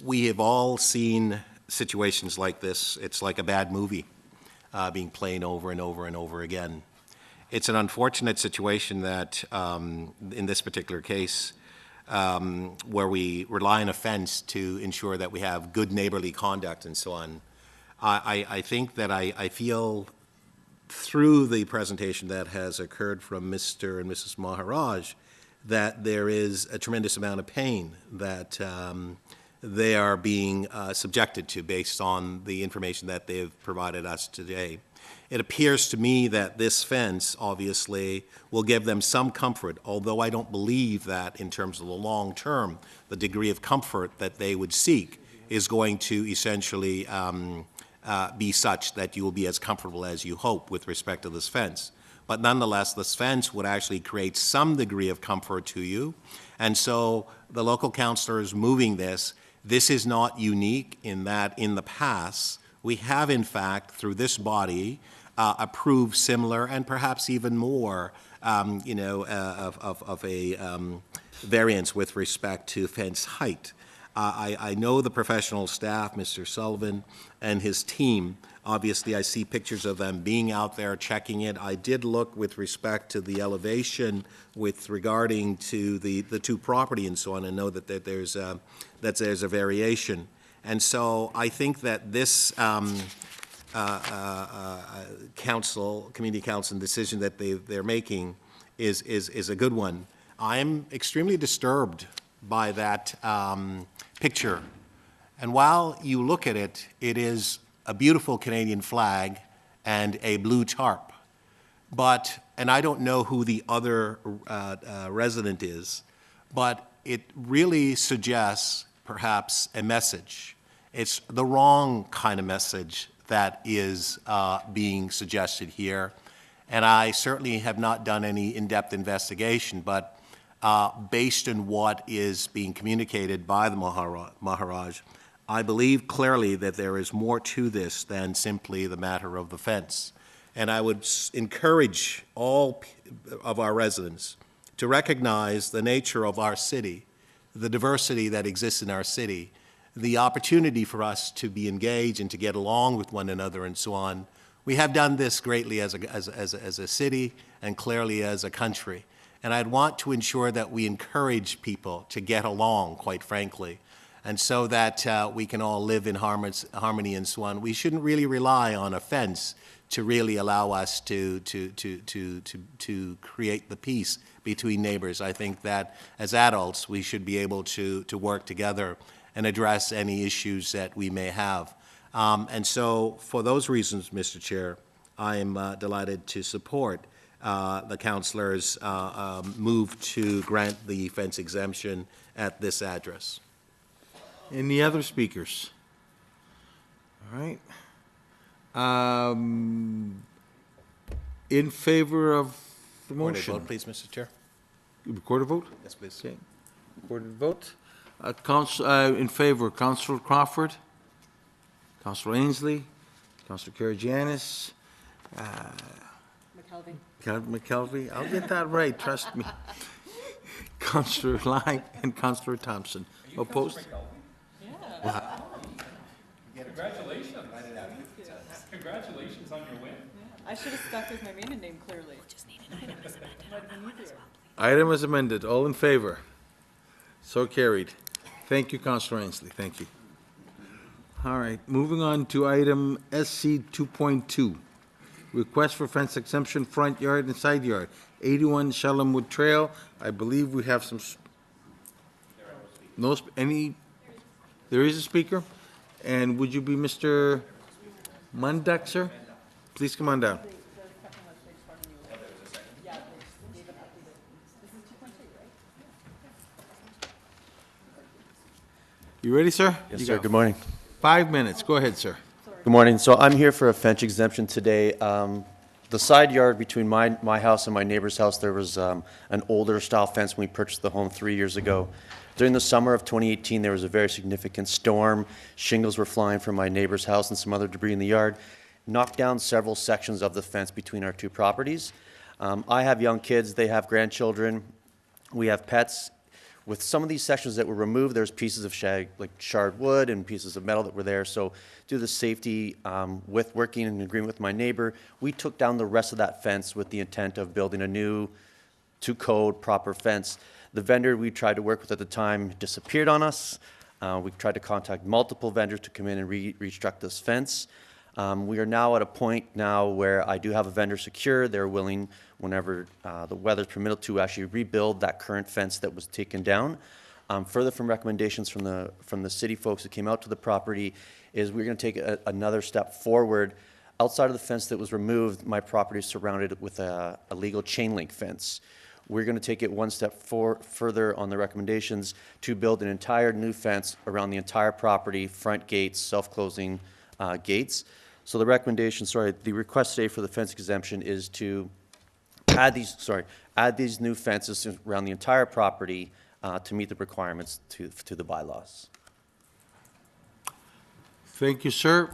We have all seen situations like this. It's like a bad movie being played over and over and over again. It's an unfortunate situation that, in this particular case, where we rely on a fence to ensure that we have good neighborly conduct and so on. I think that I feel through the presentation that has occurred from Mr. and Mrs. Maharaj that there is a tremendous amount of pain that they are being subjected to based on the information that they've provided us today. It appears to me that this fence, obviously, will give them some comfort, although I don't believe that in terms of the long term, the degree of comfort that they would seek is going to essentially be such that you will be as comfortable as you hope with respect to this fence. But nonetheless, this fence would actually create some degree of comfort to you. And so the local councillor is moving this. This is not unique in that in the past, we have in fact, through this body, approved similar and perhaps even more, of a variance with respect to fence height. I know the professional staff, Mr. Sullivan and his team. Obviously, I see pictures of them being out there checking it. I did look with respect to the elevation with regarding to the two property and so on, and know that there's a variation. And so I think that this community council decision that they're making is a good one. I'm extremely disturbed by that picture. And while you look at it, it is a beautiful Canadian flag and a blue tarp. And I don't know who the other resident is, but it really suggests perhaps a message. It's the wrong kind of message that is being suggested here. And I certainly have not done any in-depth investigation, but based on what is being communicated by the Maharaj, I believe clearly that there is more to this than simply the matter of the fence. And I would encourage all of our residents to recognize the nature of our city, the diversity that exists in our city, the opportunity for us to be engaged and to get along with one another and so on. We have done this greatly as a city and clearly as a country. And I'd want to ensure that we encourage people to get along, quite frankly, and so that we can all live in harmony and so on. We shouldn't really rely on a fence to really allow us to create the peace between neighbors. I think that as adults, we should be able to work together and address any issues that we may have. And so for those reasons, Mr. Chair, I am delighted to support the councillor's move to grant the fence exemption at this address. Any other speakers? All right. In favor of the Recorded motion? vote, please, Mr. Chair. Recorded vote? Yes, please. Okay. Recorded vote. In favor, Councillor Crawford, Councillor Ainsley, Councillor Karygiannis, McKelvey. I'll get that right, trust me. Councillor Lai and Councillor Thompson. Opposed? Congratulations. Congratulations on your win. I should have stuck with my maiden name clearly. Just need an item as amended on that as well, please. Item is amended. All in favor? So carried. Thank you, Councillor Ainsley. Thank you. All right, moving on to item SC 2.2. Request for fence exemption front yard and side yard, 81 Shellamwood Trail. I believe we have some, there is a speaker? And would you be Mr. Mundak, sir? Please come on down. You ready, sir? Yes, You sir. got Good morning. 5 minutes. Go ahead, sir. Good morning. So I'm here for a fence exemption today. The side yard between my house and my neighbor's house, there was an older style fence when we purchased the home 3 years ago. During the summer of 2018, there was a very significant storm. Shingles were flying from my neighbor's house and some other debris in the yard, knocked down several sections of the fence between our two properties. I have young kids. They have grandchildren. We have pets. With some of these sections that were removed, there's pieces of charred wood and pieces of metal that were there. So due to the safety, with working in agreement with my neighbor, we took down the rest of that fence with the intent of building a new, to-code, proper fence. The vendor we tried to work with at the time disappeared on us. We tried to contact multiple vendors to come in and reconstruct this fence. We are now at a point now where I do have a vendor secure. They're willing, whenever the weather's permitted, to actually rebuild that current fence that was taken down. Further from recommendations from the city folks that came out to the property is we're going to take another step forward. Outside of the fence that was removed, my property is surrounded with a legal chain link fence. We're going to take it one step further on the recommendations to build an entire new fence around the entire property, front gates, self-closing gates. So the the request today for the fence exemption is to add these new fences around the entire property to meet the requirements to the bylaws. Thank you, sir.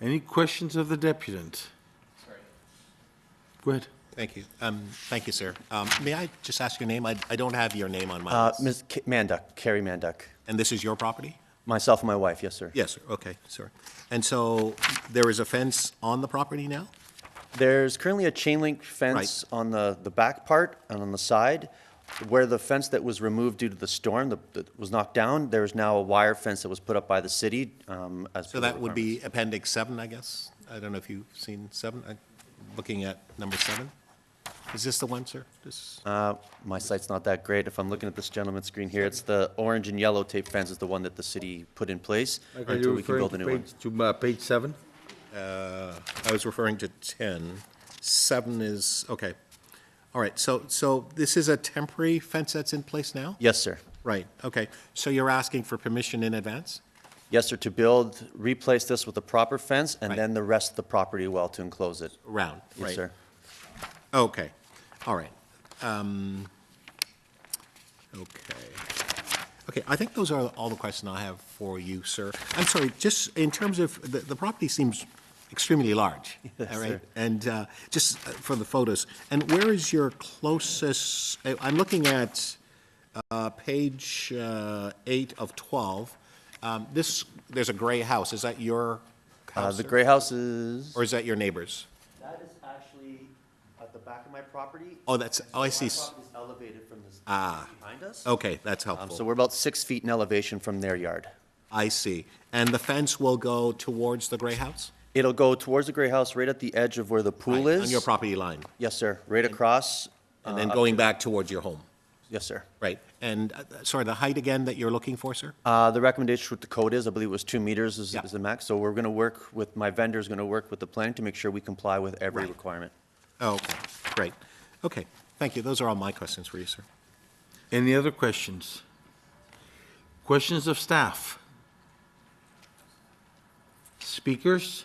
Any questions of the deputant? Sorry. Go ahead. Thank you. Thank you, sir. May I just ask your name? I don't have your name on my list. Ms. Manduck, Carrie Manduck. And this is your property? Myself and my wife, yes, sir. Yes, sir. Okay, sorry. And so there is a fence on the property now? There's currently a chain link fence on the back part and on the side. Where the fence that was removed due to the storm that was knocked down, there's now a wire fence that was put up by the city. So that would be Appendix 7, I guess? I don't know if you've seen 7. I'm looking at number 7. Is this the one, sir? My sight's not that great. If I'm looking at this gentleman's screen here, it's the orange and yellow tape fence is the one that the city put in place until we can build a new one. To page 7? I was referring to 10. 7 is, okay. All right, so this is a temporary fence that's in place now? Yes, sir. Right, okay. So you're asking for permission in advance? Yes, sir, to replace this with a proper fence and then the rest of the property well to enclose it. Around, right? Yes, sir. Okay, all right. Okay, I think those are all the questions I have for you, sir. I'm sorry, just in terms of, the property seems extremely large, Yes, all right? sir. And just for the photos, and where is your closest, I'm looking at page 8 of 12. There's a gray house, is that your house? The sir? gray house is... Or is that your neighbor's? That is actually at the back of my property. Oh, that's, oh, I see. My property is elevated from this behind us. Okay, that's helpful. So we're about 6 feet in elevation from their yard. I see. And the fence will go towards the gray house? It'll go towards the gray house, right at the edge of where the pool Right, is. on your property line? Yes, sir. Right across. And then going back towards your home? Yes, sir. Right. And, sorry, the height again that you're looking for, sir? The recommendation with the code is, I believe it was 2 meters is Yeah. the max. So we're going to work with, my vendor's going to work with the planning to make sure we comply with every Right. requirement. Oh, okay, great. Okay, thank you. Those are all my questions for you, sir. Any other questions? Questions of staff? Speakers?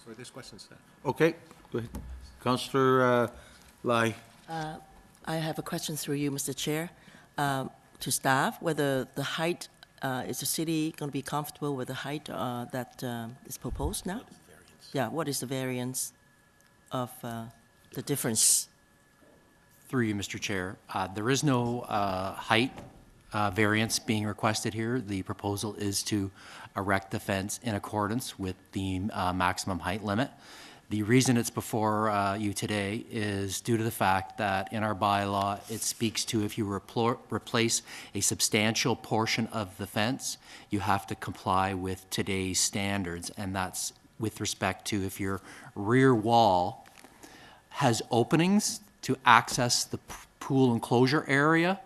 Sorry, there's questions there. Okay, go ahead. Councillor Lai. I have a question through you, Mr. Chair, to staff, whether the height, is the city going to be comfortable with the height that is proposed now? Yeah, what is the variance of the difference? Through you, Mr. Chair, there is no height variance being requested here. The proposal is to erect the fence in accordance with the maximum height limit. The reason it's before you today is due to the fact that in our bylaw, it speaks to if you replace a substantial portion of the fence, you have to comply with today's standards, and that's with respect to if your rear wall has openings to access the pool enclosure area,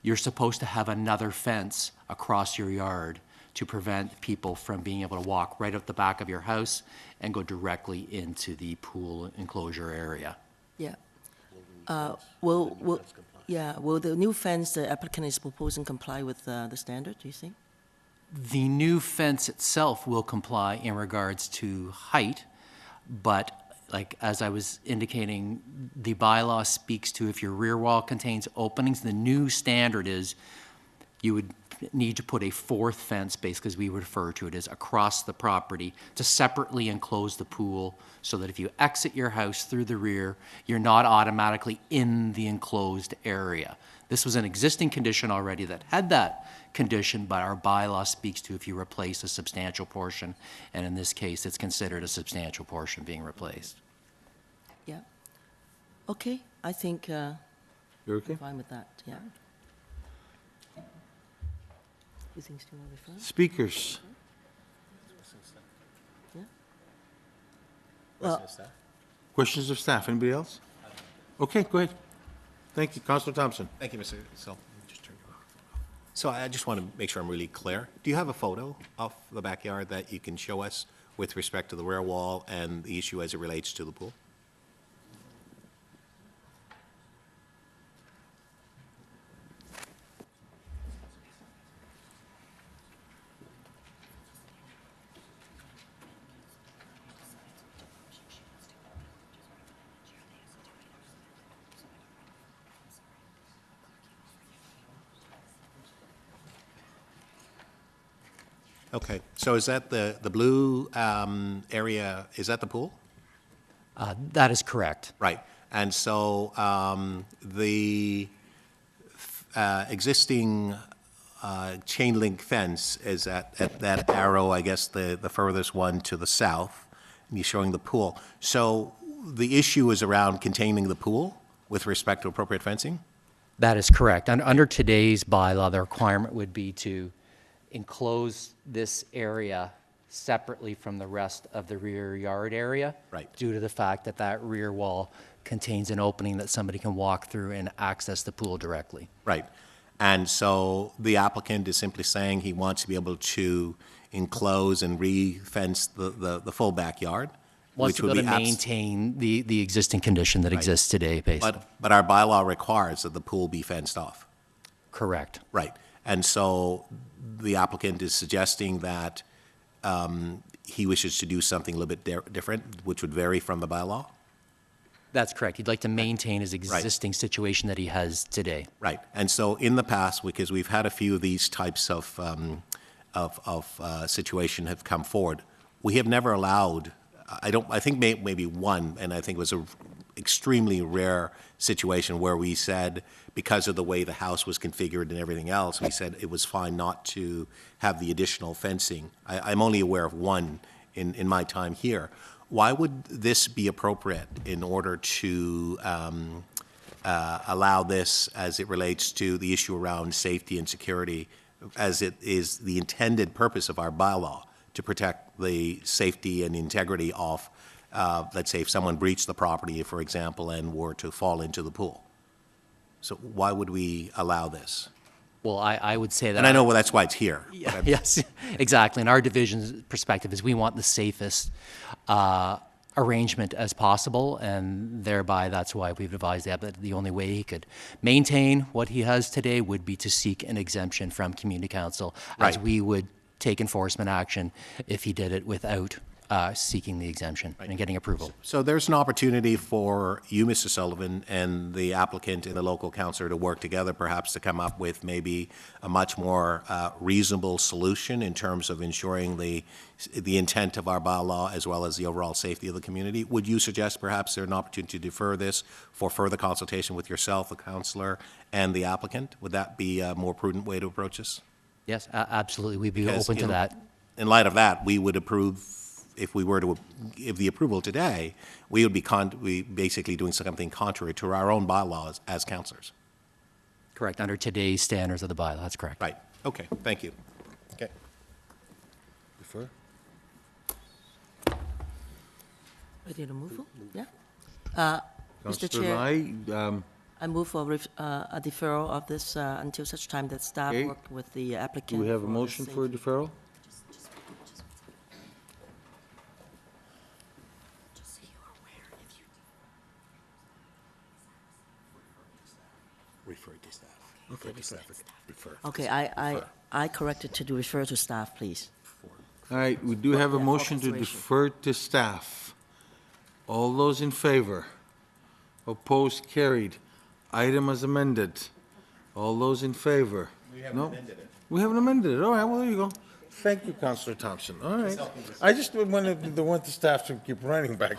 you're supposed to have another fence across your yard to prevent people from being able to walk right out the back of your house and go directly into the pool enclosure area. Yeah. Will the new fence the applicant is proposing comply with the standard, do you think? The new fence itself will comply in regards to height, but like as I was indicating, the bylaw speaks to if your rear wall contains openings, the new standard is you would need to put a fourth fence, basically as we refer to it as across the property, to separately enclose the pool so that if you exit your house through the rear, you're not automatically in the enclosed area. This was an existing condition already that had that condition, but our bylaw speaks to if you replace a substantial portion, and in this case, it's considered a substantial portion being replaced. Yeah. Okay, I think You're okay? I'm fine with that, yeah. You think still want to refer? Speakers? Yeah. Well, Questions of staff? Anybody else? Okay, go ahead. Thank you. Councillor Thompson. Thank you, Mr. So, just turn you off. So I just want to make sure I'm really clear. Do you have a photo of the backyard that you can show us with respect to the rear wall and the issue as it relates to the pool? Okay, so is that the blue area, is that the pool? That is correct. Right, and so the existing chain link fence is at that arrow, I guess, the furthest one to the south, and you're showing the pool. So the issue is around containing the pool with respect to appropriate fencing? That is correct. Under today's bylaw, the requirement would be to enclose this area separately from the rest of the rear yard area. Right. Due to the fact that that rear wall contains an opening that somebody can walk through and access the pool directly. Right. And so the applicant is simply saying he wants to be able to enclose and re-fence the full backyard? Wants to be able to maintain the existing condition that exists today, basically. But our bylaw requires that the pool be fenced off. Correct. Right. And so the applicant is suggesting that he wishes to do something a little bit different, which would vary from the bylaw? That's correct. He'd like to maintain his existing situation that he has today. Right. And so in the past, because we've had a few of these types of situation have come forward, we have never allowed, I think maybe one, and I think it was an extremely rare situation where we said, because of the way the house was configured and everything else, we said it was fine not to have the additional fencing. I'm only aware of one in my time here. Why would this be appropriate in order to allow this as it relates to the issue around safety and security, as it is the intended purpose of our bylaw, to protect the safety and integrity of, let's say, if someone breached the property, for example, and were to fall into the pool? So why would we allow this? Well, I would say that. And I know that's why it's here. Yeah, yes, exactly. And our division's perspective is we want the safest arrangement as possible, and thereby that's why we've advised that the only way he could maintain what he has today would be to seek an exemption from Community Council, as we would take enforcement action if he did it without seeking the exemption and getting approval. So there's an opportunity for you, Mr. Sullivan, and the applicant and the local councillor to work together, perhaps to come up with maybe a much more reasonable solution in terms of ensuring the intent of our bylaw as well as the overall safety of the community. Would you suggest perhaps there's an opportunity to defer this for further consultation with yourself, the councillor, and the applicant? Would that be a more prudent way to approach this? Yes, absolutely. We'd be open to that. In light of that, we would approve. If we were to give the approval today, we would be basically doing something contrary to our own bylaws as councillors. Correct. Under today's standards of the bylaw, that's correct. Right. Okay. Thank you. Okay. Defer? Ready to move? Yeah. Mr. Councillor Chair, Lai, I move for a deferral of this until such time that staff Okay. work with the applicant. do we have a for the motion for a safety. deferral? Just so you are aware, if you Refer to staff. Okay. Refer. Okay, I corrected to refer to staff, please. All right, we do have a Yeah, for motion to consideration. defer to staff. All those in favor? Opposed, carried. Item as amended. All those in favor? We haven't amended it. We haven't amended it. All right, well, there you go. Thank you, Councillor Thompson. All right. I just wanted the staff to keep running back.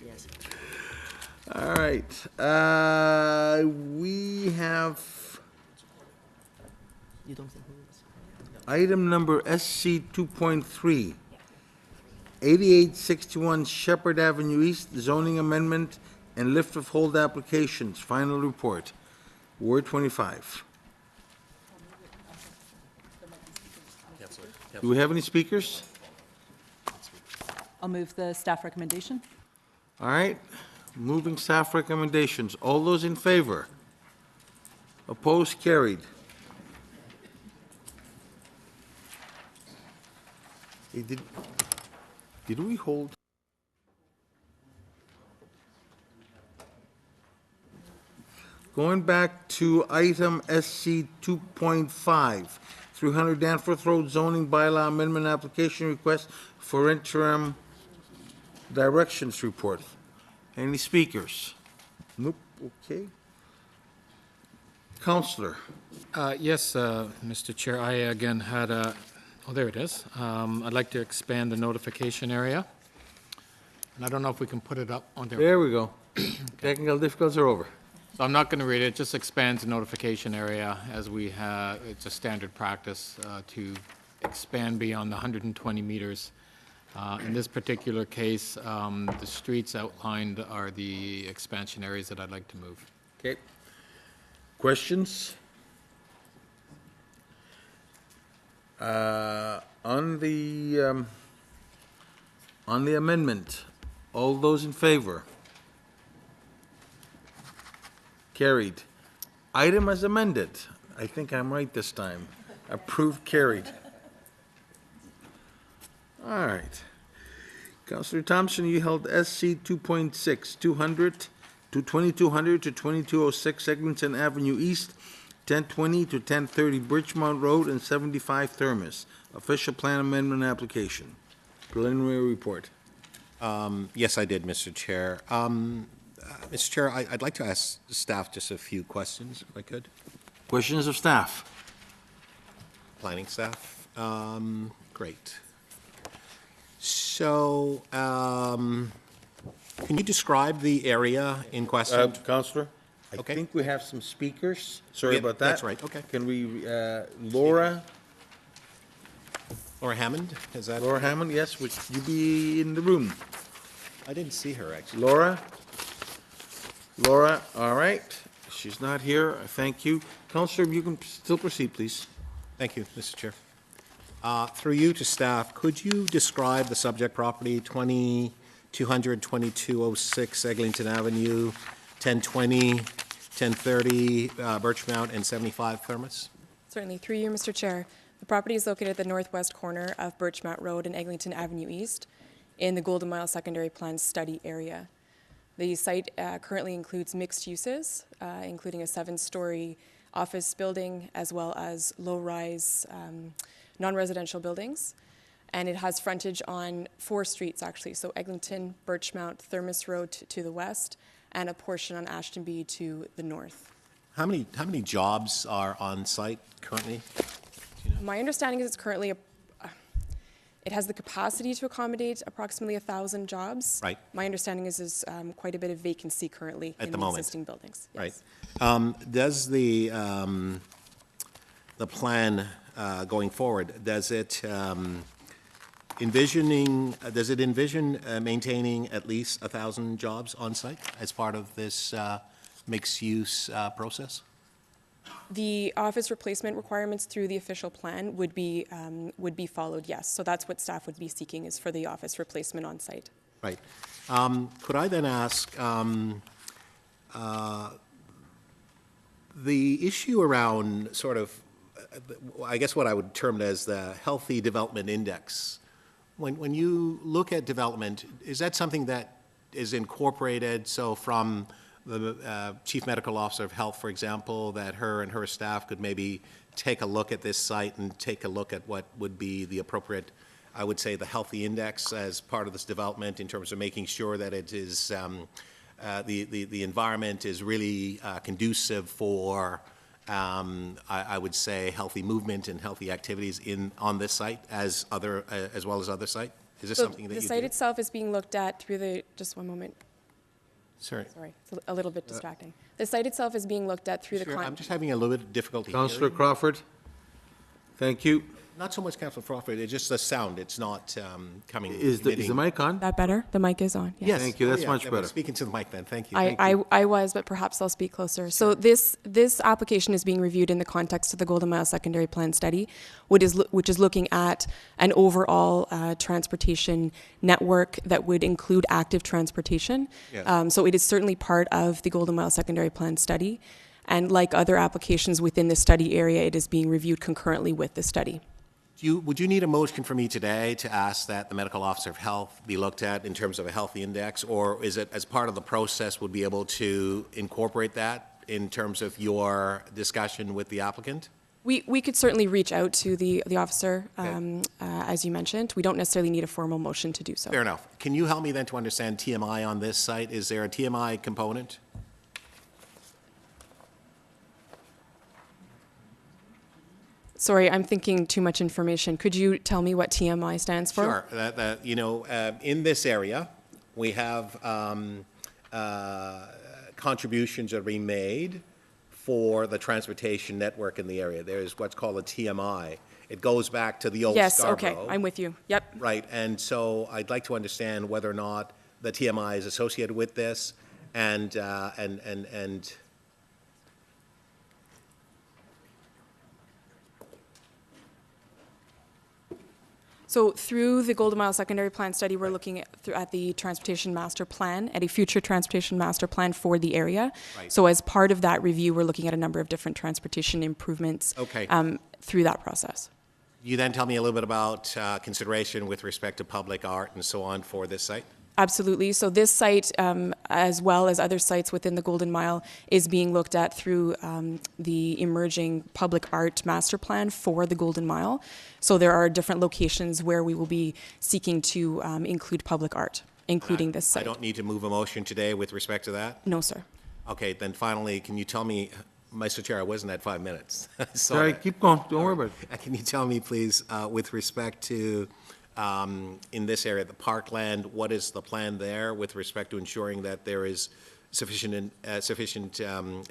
Yes. All right, we have You don't think who is? item number SC 2.3, 8861 Sheppard Avenue East, zoning amendment and lift of hold applications, final report, Ward 25. Do we have any speakers? I'll move the staff recommendation. All right, moving staff recommendations. All those in favor? Opposed? Carried. Hey, did we hold? Going back to item SC 2.5, 300 Danforth Road zoning bylaw amendment application request for interim directions report. Any speakers? Nope, okay. Counselor, Yes, Mr. Chair, I again had a, oh, there it is. I'd like to expand the notification area. And I don't know if we can put it up on there. there we go. Technical difficulties are over. So I'm not going to read it, it just expands the notification area as we have, it's a standard practice to expand beyond the 120 meters. In this particular case, the streets outlined are the expansion areas that I'd like to move. Okay. Questions? On the amendment, all those in favor? Carried. Item as amended. I think I'm right this time. Approved, carried. All right. Councillor Thompson, you held SC 2.6, 200 to 2200 to 2206 Eglinton Avenue East, 1020 to 1030 Birchmount Road, and 75 Thermos. Official plan amendment application. Preliminary report. Yes, I did, Mr. Chair. Mr. Chair, I'd like to ask staff just a few questions, if I could. Questions of staff? Planning staff. Great. So, can you describe the area in question? Councillor? I Okay. think we have some speakers. Sorry Yeah, about that. that's right, okay. Can we, Laura? Laura Hammond, is that? Laura Hammond, yes, would you be in the room? I didn't see her, actually. Laura? Laura, all right. She's not here. Thank you. Councillor, you can still proceed, please. Thank you, Mr. Chair. Through you to staff, could you describe the subject property, 2200, 2206 Eglinton Avenue, 1020, 1030 Birchmount, and 75 Thermos? Certainly. Through you, Mr. Chair. The property is located at the northwest corner of Birchmount Road and Eglinton Avenue East in the Golden Mile Secondary Plan Study area. The site currently includes mixed uses, including a 7-story office building as well as low-rise non-residential buildings. And it has frontage on 4 streets, actually. So Eglinton, Birchmount, Thermos Road to the west, and a portion on Ashtonby to the north. How many jobs are on site currently? My understanding is it's currently it has the capacity to accommodate approximately 1,000 jobs. Right. My understanding is quite a bit of vacancy currently At in the the moment. existing buildings. Right. Yes. Does the plan going forward, does it envision maintaining at least 1,000 jobs on site as part of this mixed-use process? The office replacement requirements through the official plan would be followed, yes. So that's what staff would be seeking, is for the office replacement on site. Right. Could I then ask, the issue around sort of, I guess what I would term it as the healthy development index, when you look at development, is that something that is incorporated, so from the Chief Medical Officer of Health, for example, that her and her staff could maybe take a look at this site and take a look at what would be the appropriate, I would say, the healthy index as part of this development in terms of making sure that it is, the environment is really conducive for, I would say, healthy movement and healthy activities on this site as well as other sites? Is this something that you do? The site itself is being looked at through the, just one moment. Sorry. Sorry, it's a little bit distracting. The site itself is being looked at through the. I'm just having a little bit of difficulty hearing. Councillor Crawford? Thank you. Not so much Councillor Crawford, it's just the sound, it's not coming. Is the mic on? That better? The mic is on. Yes. Thank you, that's Oh, yeah, much then better. Speaking to the mic then, thank you. I was, but perhaps I'll speak closer. So this application is being reviewed in the context of the Golden Mile Secondary Plan Study, which is looking at an overall transportation network that would include active transportation. Yes. So it is certainly part of the Golden Mile Secondary Plan Study. And like other applications within the study area, it is being reviewed concurrently with the study. Would you need a motion from me today to ask that the medical officer of health be looked at in terms of a healthy index, or is it as part of the process would be able to incorporate that in terms of your discussion with the applicant? We could certainly reach out to the officer, as you mentioned. We don't necessarily need a formal motion to do so. Fair enough. Can you help me then to understand TMI on this site? Is there a TMI component? Sorry, I'm thinking too much information. Could you tell me what TMI stands for? Sure. In this area, we have contributions that are being made for the transportation network in the area. There's what's called a TMI. It goes back to the old Scarborough. Yes, okay, I'm with you. Yep. Right, and so I'd like to understand whether or not the TMI is associated with this, and So through the Golden Mile Secondary Plan study, we're looking at the Transportation Master Plan, at a future Transportation Master Plan for the area. Right. So as part of that review, we're looking at a number of different transportation improvements through that process. you then tell me a little bit about consideration with respect to public art and so on for this site? Absolutely. So this site, as well as other sites within the Golden Mile, is being looked at through the emerging public art master plan for the Golden Mile. So there are different locations where we will be seeking to include public art, including this site. I don't need to move a motion today with respect to that? No, sir. Okay, then finally, can you tell me, Mr. Chair, I wasn't at 5 minutes. Sorry, keep going, don't worry about it. Can you tell me, please, with respect to, in this area, the parkland, what is the plan there with respect to ensuring that there is sufficient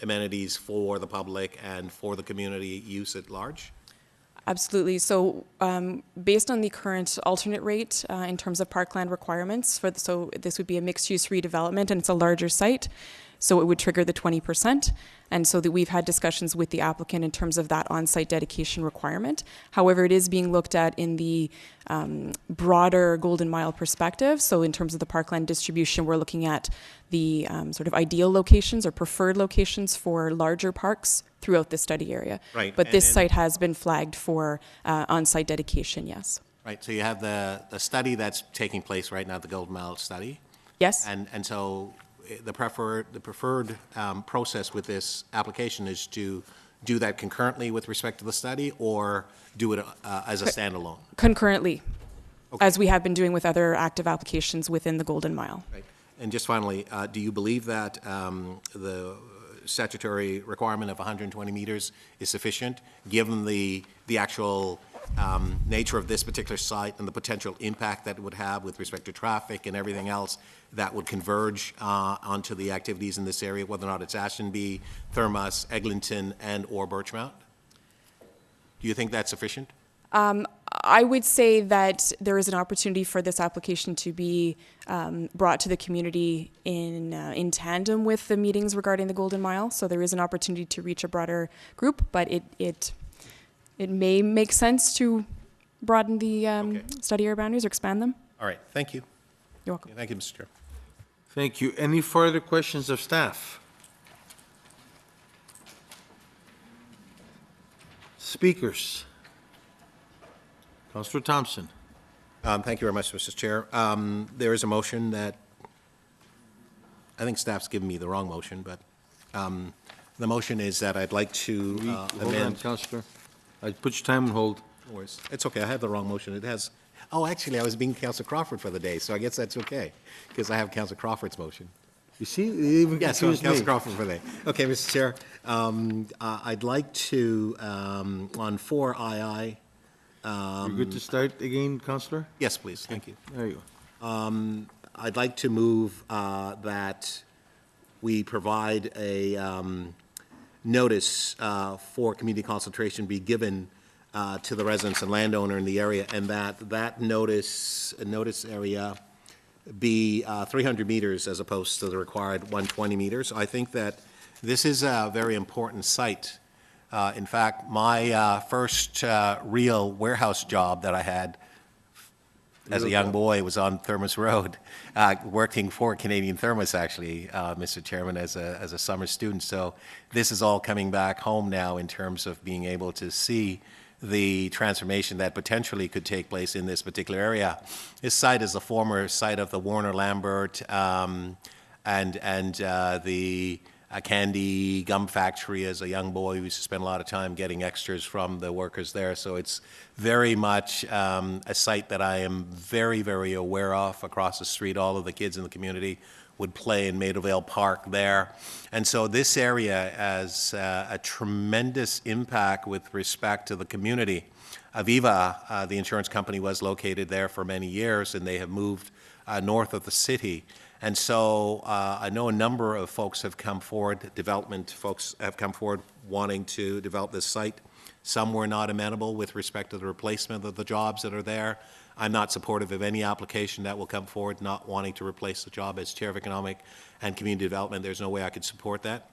amenities for the public and for the community use at large? Absolutely. So based on the current alternate rate in terms of parkland requirements, so this would be a mixed-use redevelopment, and it's a larger site, so it would trigger the 20%. And so that we've had discussions with the applicant in terms of that on-site dedication requirement. However, it is being looked at in the broader Golden Mile perspective. So in terms of the parkland distribution, we're looking at the sort of ideal locations or preferred locations for larger parks throughout the study area. Right. But this site has been flagged for on-site dedication, yes. Right, so you have the study that's taking place right now, the Golden Mile study. Yes. And so the preferred process with this application is to do that concurrently with respect to the study, or do it as a standalone? Concurrently, Okay. as we have been doing with other active applications within the Golden Mile. Right. And just finally, do you believe that the statutory requirement of 120 meters is sufficient, given the actual nature of this particular site and the potential impact that it would have with respect to traffic and everything else that would converge onto the activities in this area, whether or not it's Ashtonby, Thermos, Eglinton, and or Birchmount? Do you think that's sufficient? I would say that there is an opportunity for this application to be brought to the community in tandem with the meetings regarding the Golden Mile. So there is an opportunity to reach a broader group, but it may make sense to broaden the study area boundaries or expand them. All right, thank you. You're welcome. Thank you, Mr. Chair. Thank you. Any further questions of staff? Speakers? Councillor Thompson. Thank you very much, Mr. Chair. There is a motion that, I think staff's given me the wrong motion, but the motion is that I'd like to Hold on, amend. Councillor. I put your time on hold. It's okay, I have the wrong motion. It has, oh, actually, I was being Councillor Crawford for the day, so I guess that's okay, because I have Councillor Crawford's motion. You see, it even Yes, so confused me. Councillor Crawford for the day. Okay, Mr. Chair, I'd like to, on 4II. You're good to start again, Councillor? Yes, please, thank you. There you go. I'd like to move that we provide a notice for community consultation be given to the residents and landowner in the area, and that notice area be 300 meters as opposed to the required 120 meters. I think that this is a very important site. In fact, my first real warehouse job that I had as a young boy, was on Thermos Road, working for Canadian Thermos, actually, Mr. Chairman, as a summer student. So this is all coming back home now in terms of being able to see the transformation that potentially could take place in this particular area. This site is the former site of the Warner Lambert and the candy gum factory. As a young boy, we used to spend a lot of time getting extras from the workers there. So it's very much a site that I am very, very aware of. Across the street, all of the kids in the community would play in Maidavale Park there. And so this area has a tremendous impact with respect to the community. Aviva, the insurance company, was located there for many years, and they have moved north of the city. And so I know a number of folks have come forward, development folks have come forward wanting to develop this site. Some were not amenable with respect to the replacement of the jobs that are there. I'm not supportive of any application that will come forward not wanting to replace the job. As Chair of Economic and Community Development, there's no way I could support that.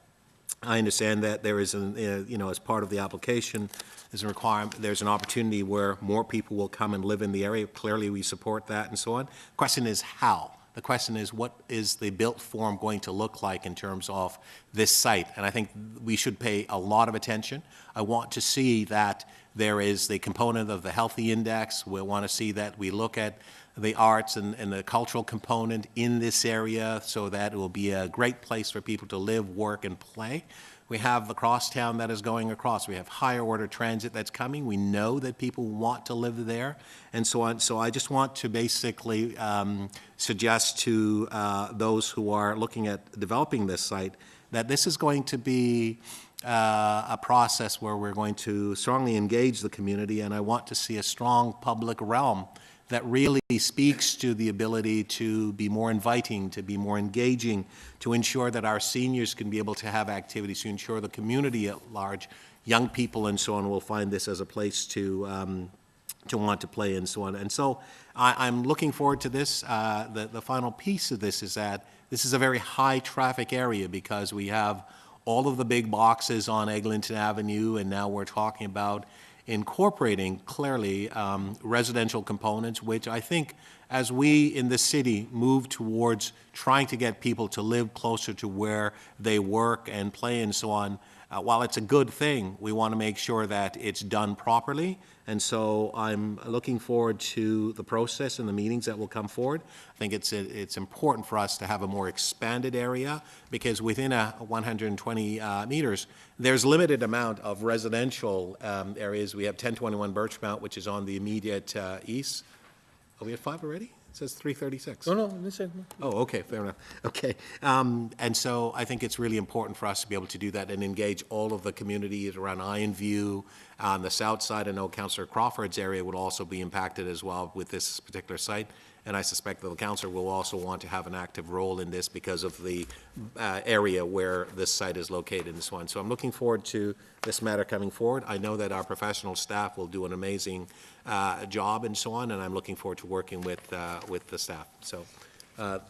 I understand that there is, as part of the application, there's a requirement, there's an opportunity where more people will come and live in the area. Clearly, we support that and so on. The question is how. The question is, what is the built form going to look like in terms of this site? And I think we should pay a lot of attention. I want to see that there is the component of the healthy index. We want to see that we look at the arts and the cultural component in this area so that it will be a great place for people to live, work, and play. We have the crosstown that is going across. We have higher order transit that's coming. We know that people want to live there and so on. So I just want to basically suggest to those who are looking at developing this site that this is going to be a process where we're going to strongly engage the community, and I want to see a strong public realm that really speaks to the ability to be more inviting, to be more engaging, to ensure that our seniors can be able to have activities, to ensure the community at large, young people and so on, will find this as a place to want to play and so on. And so I'm looking forward to this. The final piece of this is that this is a very high traffic area because we have all of the big boxes on Eglinton Avenue, and now we're talking about incorporating clearly residential components, which I think as we in the city move towards trying to get people to live closer to where they work and play and so on, while it's a good thing, we want to make sure that it's done properly. And so I'm looking forward to the process and the meetings that will come forward. I think it's important for us to have a more expanded area because within a 120 meters, there's limited amount of residential areas. We have 1021 Birchmount, which is on the immediate east. Are we at 5 already? It says 336. No, listen. Oh, okay, fair enough. Okay, and so I think it's really important for us to be able to do that and engage all of the communities around Iron View. On the south side, I know Councillor Crawford's area would also be impacted as well with this particular site. And I suspect that the councillor will also want to have an active role in this because of the area where this site is located and so on. So I'm looking forward to this matter coming forward. I know that our professional staff will do an amazing job and so on, and I'm looking forward to working with the staff. So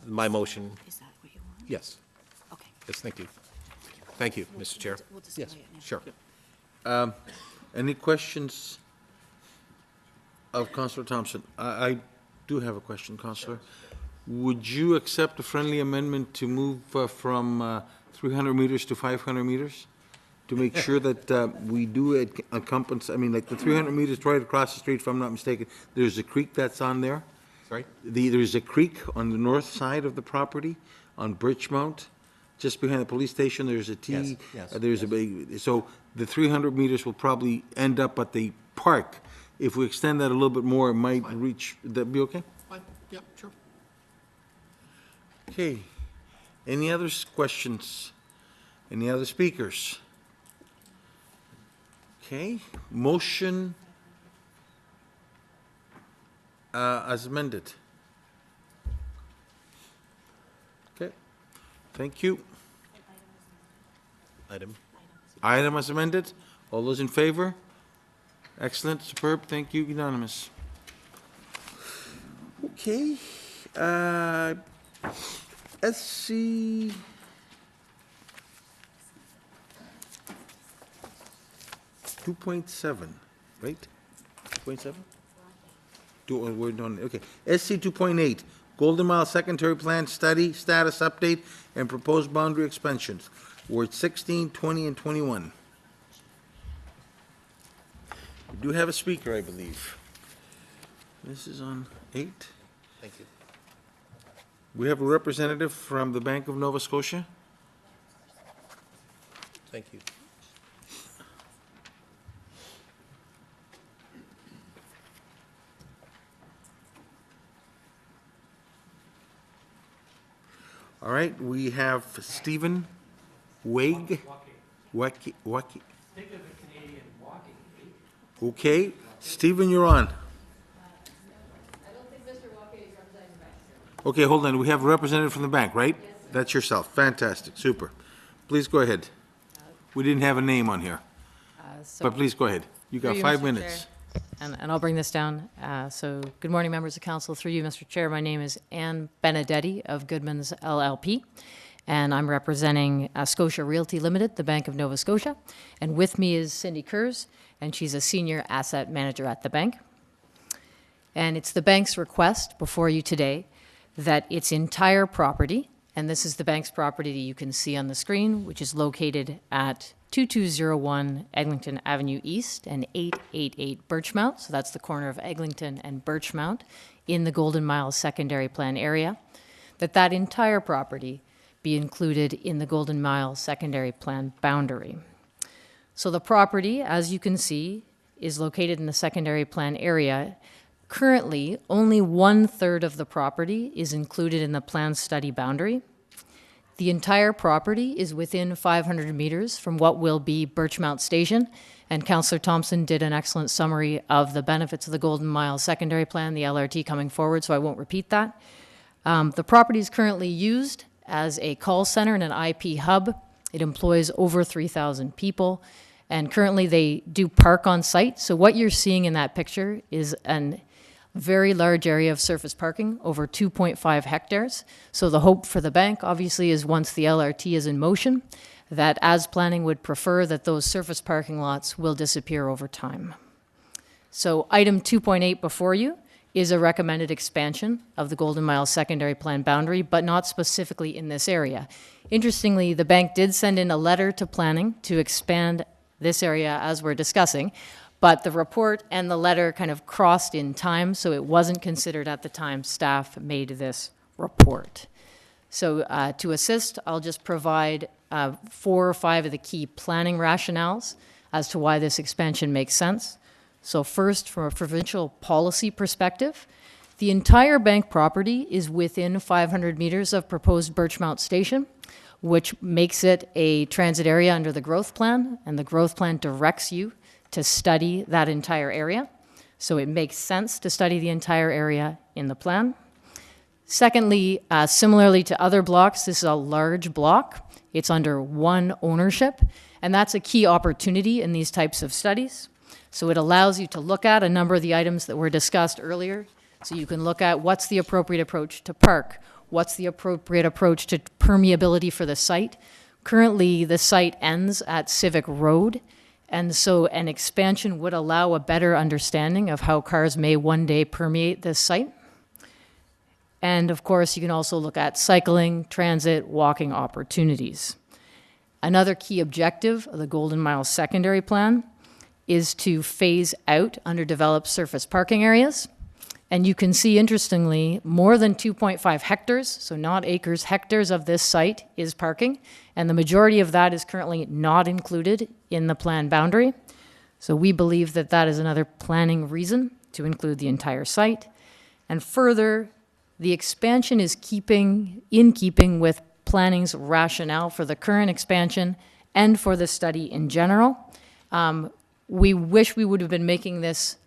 my motion. Is that what you want? Yes. Okay. Yes, thank you. Thank you, Mr. Chair. We'll display Yes, it now. sure. Any questions of Councillor Thompson? I do have a question, Councillor. Would you accept a friendly amendment to move from 300 meters to 500 meters? To make sure that we do encompass, I mean, like the 300 meters right across the street, if I'm not mistaken, there's a creek that's on there? Sorry? There's a creek on the north side of the property on Birchmount, just behind the police station. There's a T. Yes, There's a big, so the 300 meters will probably end up at the park. If we extend that a little bit more, it might reach, would that be okay? Fine, yeah, sure. Okay. Any other questions? Any other speakers? Okay, motion as amended. Okay, thank you. Item as amended. All those in favor? Excellent, superb, thank you, unanimous. Okay, let's see. .7, right? 2.7? We're doing, okay. SC 2.8, Golden Mile Secondary Plan Study, Status Update, and Proposed Boundary Expansions. Ward 16, 20, and 21. We do have a speaker, I believe. This is on 8. Thank you. We have a representative from the Bank of Nova Scotia. Thank you. All right, we have Stephen Wague. Wacky. Think of a Canadian walking. Okay, Stephen, you're on. Okay, hold on. We have a representative from the bank, right? That's yourself. Fantastic. Super. Please go ahead. We didn't have a name on here, but please go ahead. You got Through you, 5 Mr. minutes. Chair. And I'll bring this down. So, good morning, members of council. Through you, Mr. Chair, my name is Ann Benedetti of Goodman's LLP, and I'm representing Scotia Realty Limited, the Bank of Nova Scotia. And with me is Cindy Kurz, and she's a senior asset manager at the bank. And it's the bank's request before you today that its entire property, and this is the bank's property that you can see on the screen, which is located at 2201 Eglinton Avenue East and 888 Birchmount, so that's the corner of Eglinton and Birchmount in the Golden Mile Secondary Plan area, that entire property be included in the Golden Mile Secondary Plan boundary. So the property, as you can see, is located in the Secondary Plan area. Currently, only 1/3 of the property is included in the plan study boundary. The entire property is within 500 meters from what will be Birchmount Station, and Councillor Thompson did an excellent summary of the benefits of the Golden Mile Secondary Plan, the LRT coming forward, so I won't repeat that. The property is currently used as a call center and an IP hub. It employs over 3,000 people, and currently they do park on site. So what you're seeing in that picture is an very large area of surface parking, over 2.5 hectares. So the hope for the bank, obviously, is once the LRT is in motion, that as planning would prefer that those surface parking lots will disappear over time. So item 2.8 before you is a recommended expansion of the Golden Mile Secondary Plan boundary, but not specifically in this area. Interestingly, the bank did send in a letter to planning to expand this area as we're discussing, but the report and the letter kind of crossed in time, so it wasn't considered at the time staff made this report. So to assist, I'll just provide 4 or 5 of the key planning rationales as to why this expansion makes sense. So first, from a provincial policy perspective, the entire bank property is within 500 meters of proposed Birchmount Station, which makes it a transit area under the growth plan, and the growth plan directs you to study that entire area. So it makes sense to study the entire area in the plan. Secondly, similarly to other blocks, this is a large block. It's under one ownership, and that's a key opportunity in these types of studies. So it allows you to look at a number of the items that were discussed earlier. So you can look at what's the appropriate approach to park, what's the appropriate approach to permeability for the site. Currently, the site ends at Civic Road, and so an expansion would allow a better understanding of how cars may one day permeate this site. And of course, you can also look at cycling, transit, walking opportunities. Another key objective of the Golden Mile Secondary Plan is to phase out underdeveloped surface parking areas. And you can see, interestingly, more than 2.5 hectares, so not acres, hectares of this site is parking, and the majority of that is currently not included in the plan boundary. So we believe that that is another planning reason to include the entire site. And further, the expansion is in keeping with planning's rationale for the current expansion and for the study in general. We wish we would have been making this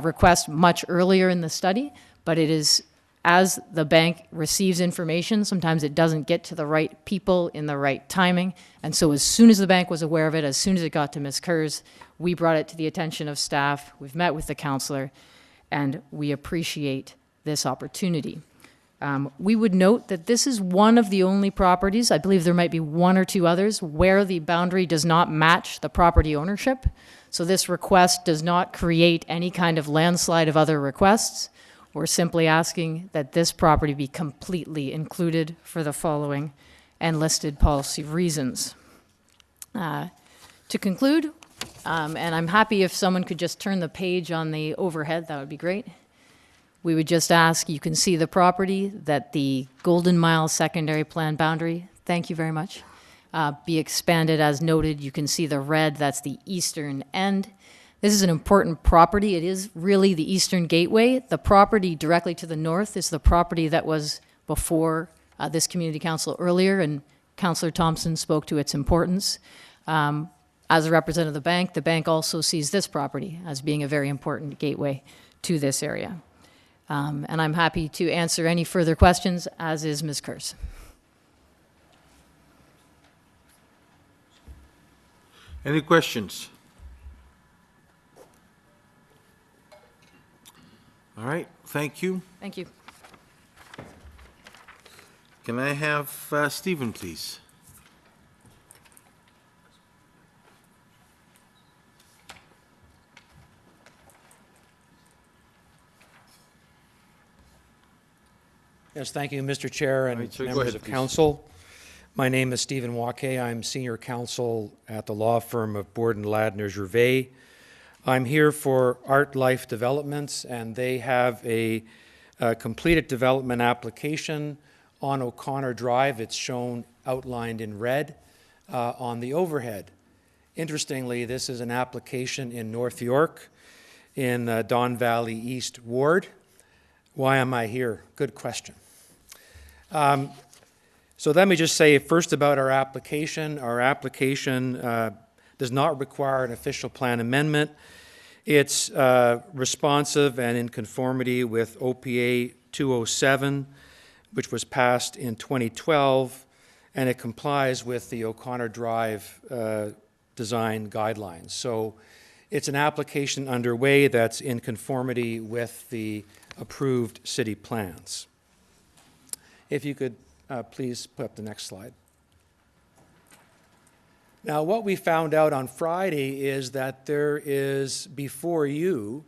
request much earlier in the study, but it is, as the bank receives information, sometimes it doesn't get to the right people in the right timing. And so as soon as the bank was aware of it, as soon as it got to Ms. Kurz, we brought it to the attention of staff. We've met with the councillor, and we appreciate this opportunity. We would note that this is one of the only properties, I believe there might be 1 or 2 others, where the boundary does not match the property ownership. So this request does not create any kind of landslide of other requests. We're simply asking that this property be completely included for the following and listed policy reasons. To conclude, and I'm happy if someone could just turn the page on the overhead, that would be great. We would just ask, you can see the property, that the Golden Mile secondary plan boundary, thank you very much, be expanded as noted. You can see the red, that's the eastern end. This is an important property. It is really the eastern gateway. The property directly to the north is the property that was before this community council earlier, and Councillor Thompson spoke to its importance. As a representative of the bank also sees this property as being a very important gateway to this area. And I'm happy to answer any further questions, as is Ms. Kurz. Any questions? All right, thank you. Thank you. Can I have Stephen, please? Yes, thank you, Mr. Chair and Right, so go members ahead, of please. council. My name is Stephen Wake. I'm senior counsel at the law firm of Borden Ladner Gervais. I'm here for Art Life Developments, and they have a completed development application on O'Connor Drive. It's shown outlined in red on the overhead. Interestingly, this is an application in North York in Don Valley East Ward. Why am I here? Good question. So let me just say first about our application. Our application does not require an official plan amendment. It's responsive and in conformity with OPA 207, which was passed in 2012, and it complies with the O'Connor Drive design guidelines. So it's an application underway that's in conformity with the approved city plans. If you could please put up the next slide. Now, what we found out on Friday is that there is before you,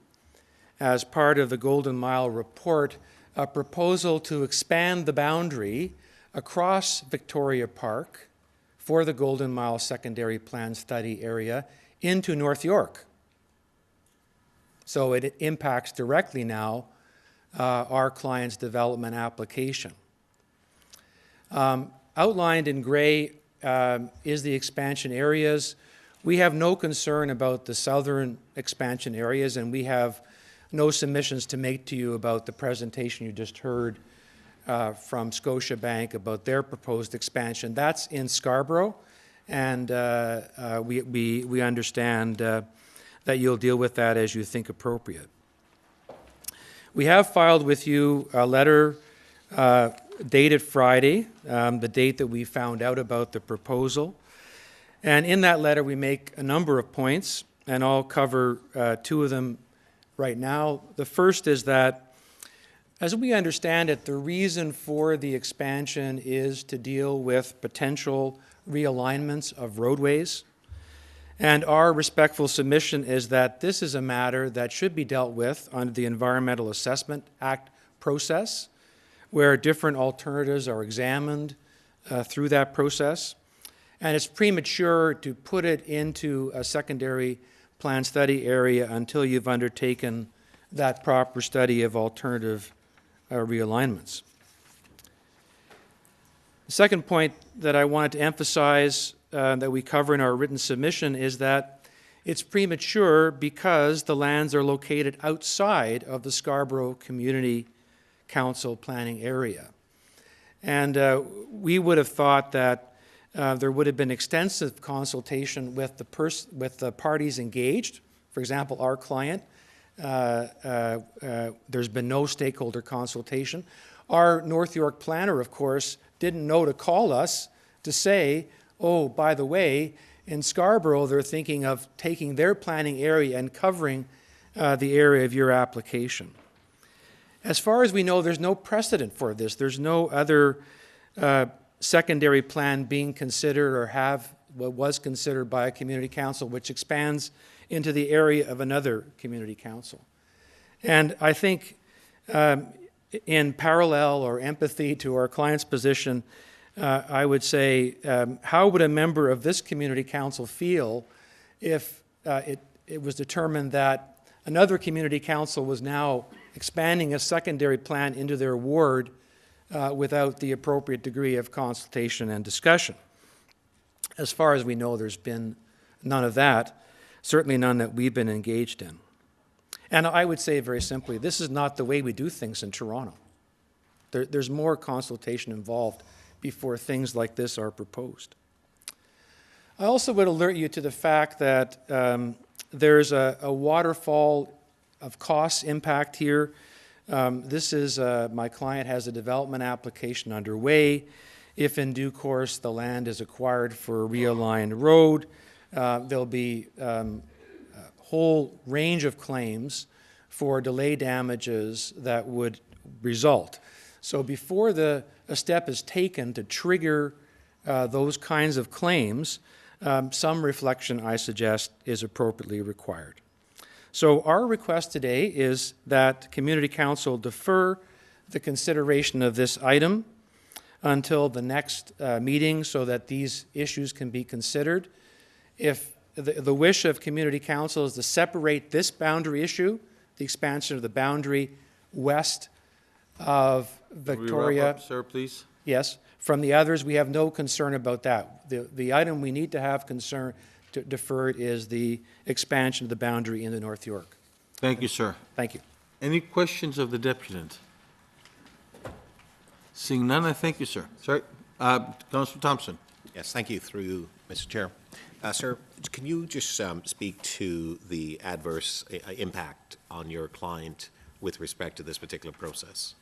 as part of the Golden Mile report, a proposal to expand the boundary across Victoria Park for the Golden Mile secondary plan study area into North York. So it impacts directly now our client's development application. Outlined in gray is the expansion areas. We have no concern about the southern expansion areas, and we have no submissions to make to you about the presentation you just heard from Scotiabank about their proposed expansion. That's in Scarborough, and we understand that you'll deal with that as you think appropriate. We have filed with you a letter dated Friday, the date that we found out about the proposal. And in that letter, we make a number of points, and I'll cover two of them right now. The first is that, as we understand it, the reason for the expansion is to deal with potential realignments of roadways. And our respectful submission is that this is a matter that should be dealt with under the Environmental Assessment Act process, where different alternatives are examined through that process. And it's premature to put it into a secondary plan study area until you've undertaken that proper study of alternative realignments. The second point that I wanted to emphasize that we cover in our written submission is that it's premature because the lands are located outside of the Scarborough Community Council planning area. And we would have thought that there would have been extensive consultation with the parties engaged. For example, our client, there's been no stakeholder consultation. Our North York planner, of course, didn't know to call us to say, oh, by the way, in Scarborough, they're thinking of taking their planning area and covering the area of your application. As far as we know, there's no precedent for this. There's no other secondary plan being considered or what was considered by a community council which expands into the area of another community council. And I think In parallel or empathy to our client's position, I would say, how would a member of this community council feel if it was determined that another community council was now expanding a secondary plan into their ward without the appropriate degree of consultation and discussion? As far as we know, there's been none of that, certainly none that we've been engaged in. And I would say very simply, this is not the way we do things in Toronto. There's more consultation involved before things like this are proposed. I also would alert you to the fact that there's a waterfall of cost impact here. This is, my client has a development application underway. If in due course the land is acquired for a realigned road, there'll be whole range of claims for delay damages that would result. So before a step is taken to trigger those kinds of claims, some reflection, I suggest, is appropriately required. So our request today is that Community Council defer the consideration of this item until the next meeting so that these issues can be considered. If the wish of Community Council is to separate this boundary issue, the expansion of the boundary west of Victoria. Wrap up, sir, please. Yes, from the others, we have no concern about that. The item we need to have concern to deferred is the expansion of the boundary into North York. Thank you, sir. Thank you. Any questions of the deputant? Seeing none, I thank you, sir. Sorry, Councillor Thompson. Yes, thank you, through you, Mr. Chair. Sir, can you just speak to the adverse impact on your client with respect to this particular process?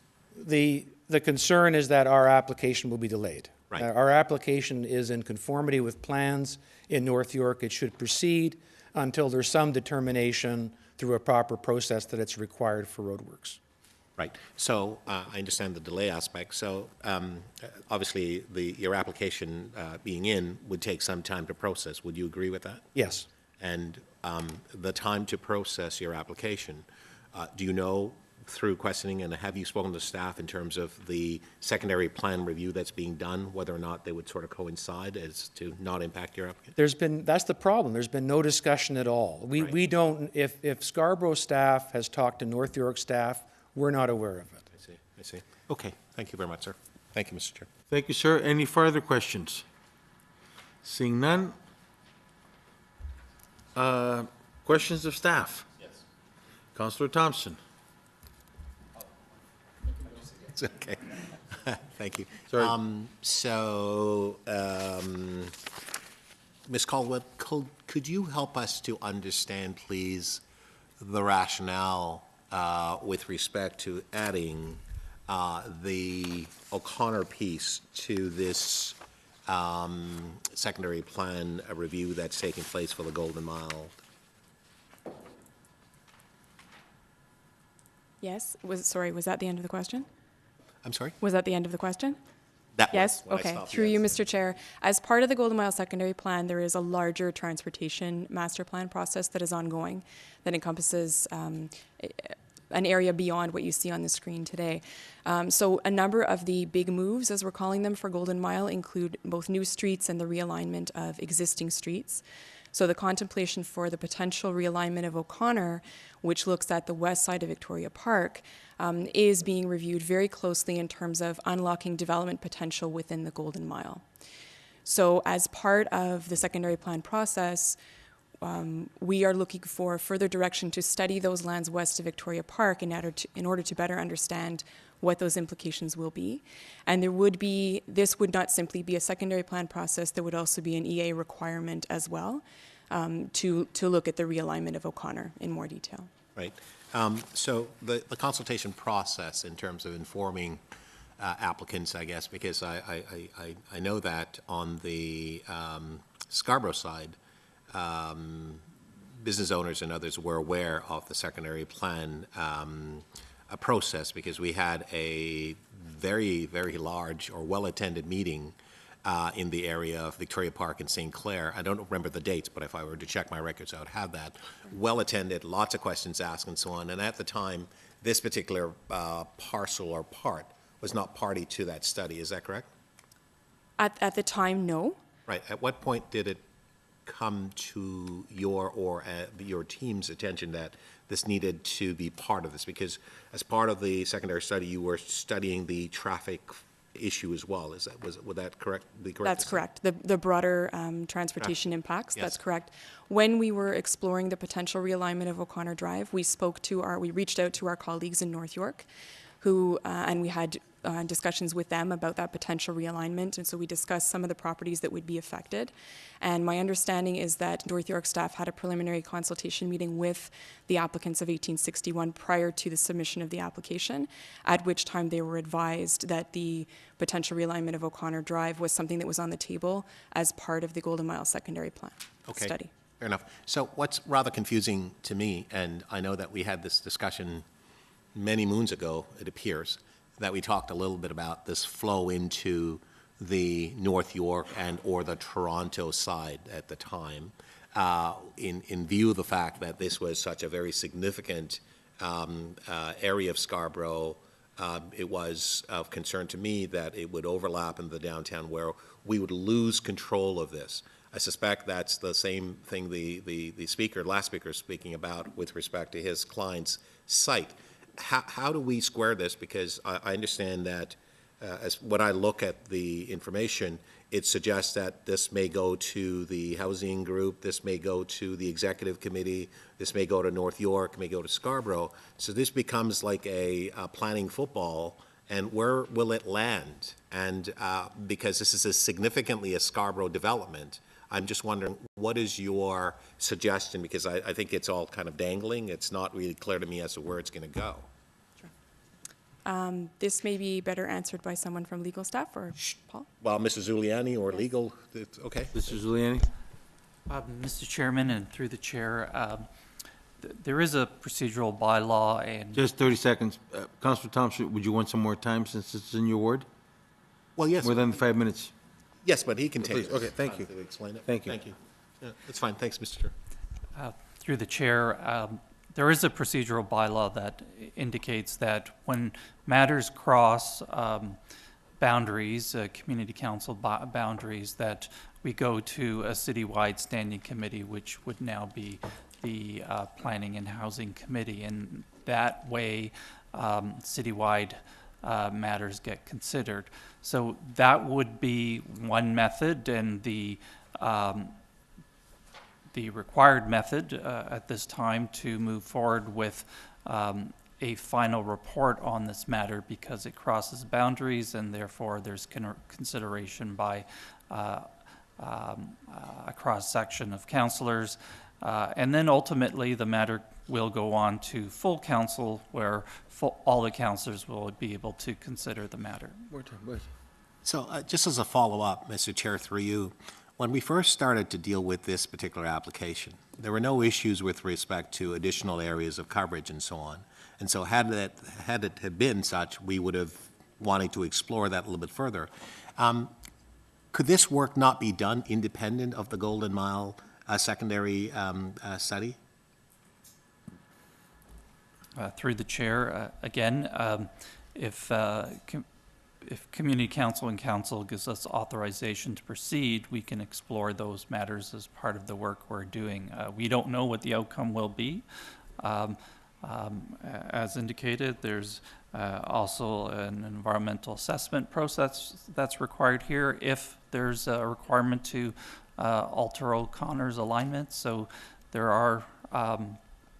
The concern is that our application will be delayed. Right. Our application is in conformity with plans in North York. It should proceed until there's some determination through a proper process that it's required for roadworks. Right. So I understand the delay aspect. So obviously your application being in would take some time to process. Would you agree with that? Yes. And the time to process your application, do you know through questioning, and have you spoken to staff in terms of the secondary plan review that's being done, whether or not they would sort of coincide as to not impact your application? That's the problem. There's been no discussion at all. We don't, if Scarborough staff has talked to North York staff, we're not aware of it. I see. Okay. Thank you very much, sir. Thank you, Mr. Chair. Thank you, sir. Any further questions? Seeing none. Questions of staff? Yes. Councillor Thompson. It's okay. Thank you. Sorry. Ms. Caldwell, could you help us to understand, please, the rationale with respect to adding the O'Connor piece to this secondary plan review that's taking place for the Golden Mile? Yes, was that the end of the question? I'm sorry? Was that the end of the question? That Yes, was when I okay. stopped, Through you, yes. Mr. Chair. As part of the Golden Mile Secondary Plan, there is a larger transportation master plan process that is ongoing that encompasses an area beyond what you see on the screen today. So a number of the big moves, as we're calling them, for Golden Mile include both new streets and the realignment of existing streets. So the contemplation for the potential realignment of O'Connor, which looks at the west side of Victoria Park, is being reviewed very closely in terms of unlocking development potential within the Golden Mile. So as part of the secondary plan process, we are looking for further direction to study those lands west of Victoria Park in order to better understand what those implications will be. And this would not simply be a secondary plan process, there would also be an EA requirement as well to look at the realignment of O'Connor in more detail. Right. So the consultation process in terms of informing applicants, I guess, because I know that on the Scarborough side, business owners and others were aware of the secondary plan process because we had a very, very large or well-attended meeting in the area of Victoria Park and St. Clair. I don't remember the dates, but if I were to check my records, I would have that. Well-attended, lots of questions asked and so on. And at the time, this particular parcel or part was not party to that study. Is that correct? At the time, no. Right. At what point did it come to your or your team's attention that this needed to be part of this? Because as part of the secondary study, you were studying the traffic issue as well. Would that correct? Be correct? That's correct. The broader transportation impacts. Yes. That's correct. When we were exploring the potential realignment of O'Connor Drive, we reached out to our colleagues in North York, who and we had discussions with them about that potential realignment, and so we discussed some of the properties that would be affected. And my understanding is that North York staff had a preliminary consultation meeting with the applicants of 1861 prior to the submission of the application, at which time they were advised that the potential realignment of O'Connor Drive was something that was on the table as part of the Golden Mile Secondary Plan study. Fair enough. So what's rather confusing to me, and I know that we had this discussion many moons ago, it appears, that we talked a little bit about this flow into the North York and or the Toronto side at the time, in view of the fact that this was such a very significant area of Scarborough. It was of concern to me that it would overlap in the downtown where we would lose control of this. I suspect that's the same thing the last speaker is speaking about with respect to his client's site. How do we square this? Because I understand that as when I look at the information, it suggests that this may go to the housing group, this may go to the executive committee, this may go to North York, may go to Scarborough. So this becomes like a planning football, and where will it land? And because this is significantly a Scarborough development, I'm just wondering, what is your suggestion? Because I think it's all kind of dangling. It's not really clear to me as to where it's going to go. Sure. This may be better answered by someone from legal staff, or Paul? Well, Mrs. Zuliani or legal, okay. Mr. Zuliani? Mr. Chairman, and through the chair, there is a procedural bylaw and... Just 30 seconds. Councilor Thompson, would you want some more time since it's in your ward? Well, yes. More than 5 minutes. Yes, but he can take it. Okay, thank you. To explain it. Thank you. Thank you. Yeah, that's fine. Thanks, Mr. Chair. Through the chair, there is a procedural bylaw that indicates that when matters cross boundaries, community council boundaries, that we go to a citywide standing committee, which would now be the Planning and Housing Committee. And that way, citywide matters get considered. So that would be one method, and the required method at this time to move forward with a final report on this matter, because it crosses boundaries and therefore there's consideration by a cross-section of councillors. And then ultimately the matter will go on to full council, where all the councillors will be able to consider the matter. So just as a follow-up, Mr. Chair, through you, when we first started to deal with this particular application, there were no issues with respect to additional areas of coverage and so on. And so had it have been such, we would have wanted to explore that a little bit further. Could this work not be done independent of the Golden Mile secondary study? Through the chair, again, if community council and council gives us authorization to proceed, we can explore those matters as part of the work we're doing. We don't know what the outcome will be. As indicated, there's also an environmental assessment process that's required here if there's a requirement to alter O'Connor's alignment. So there are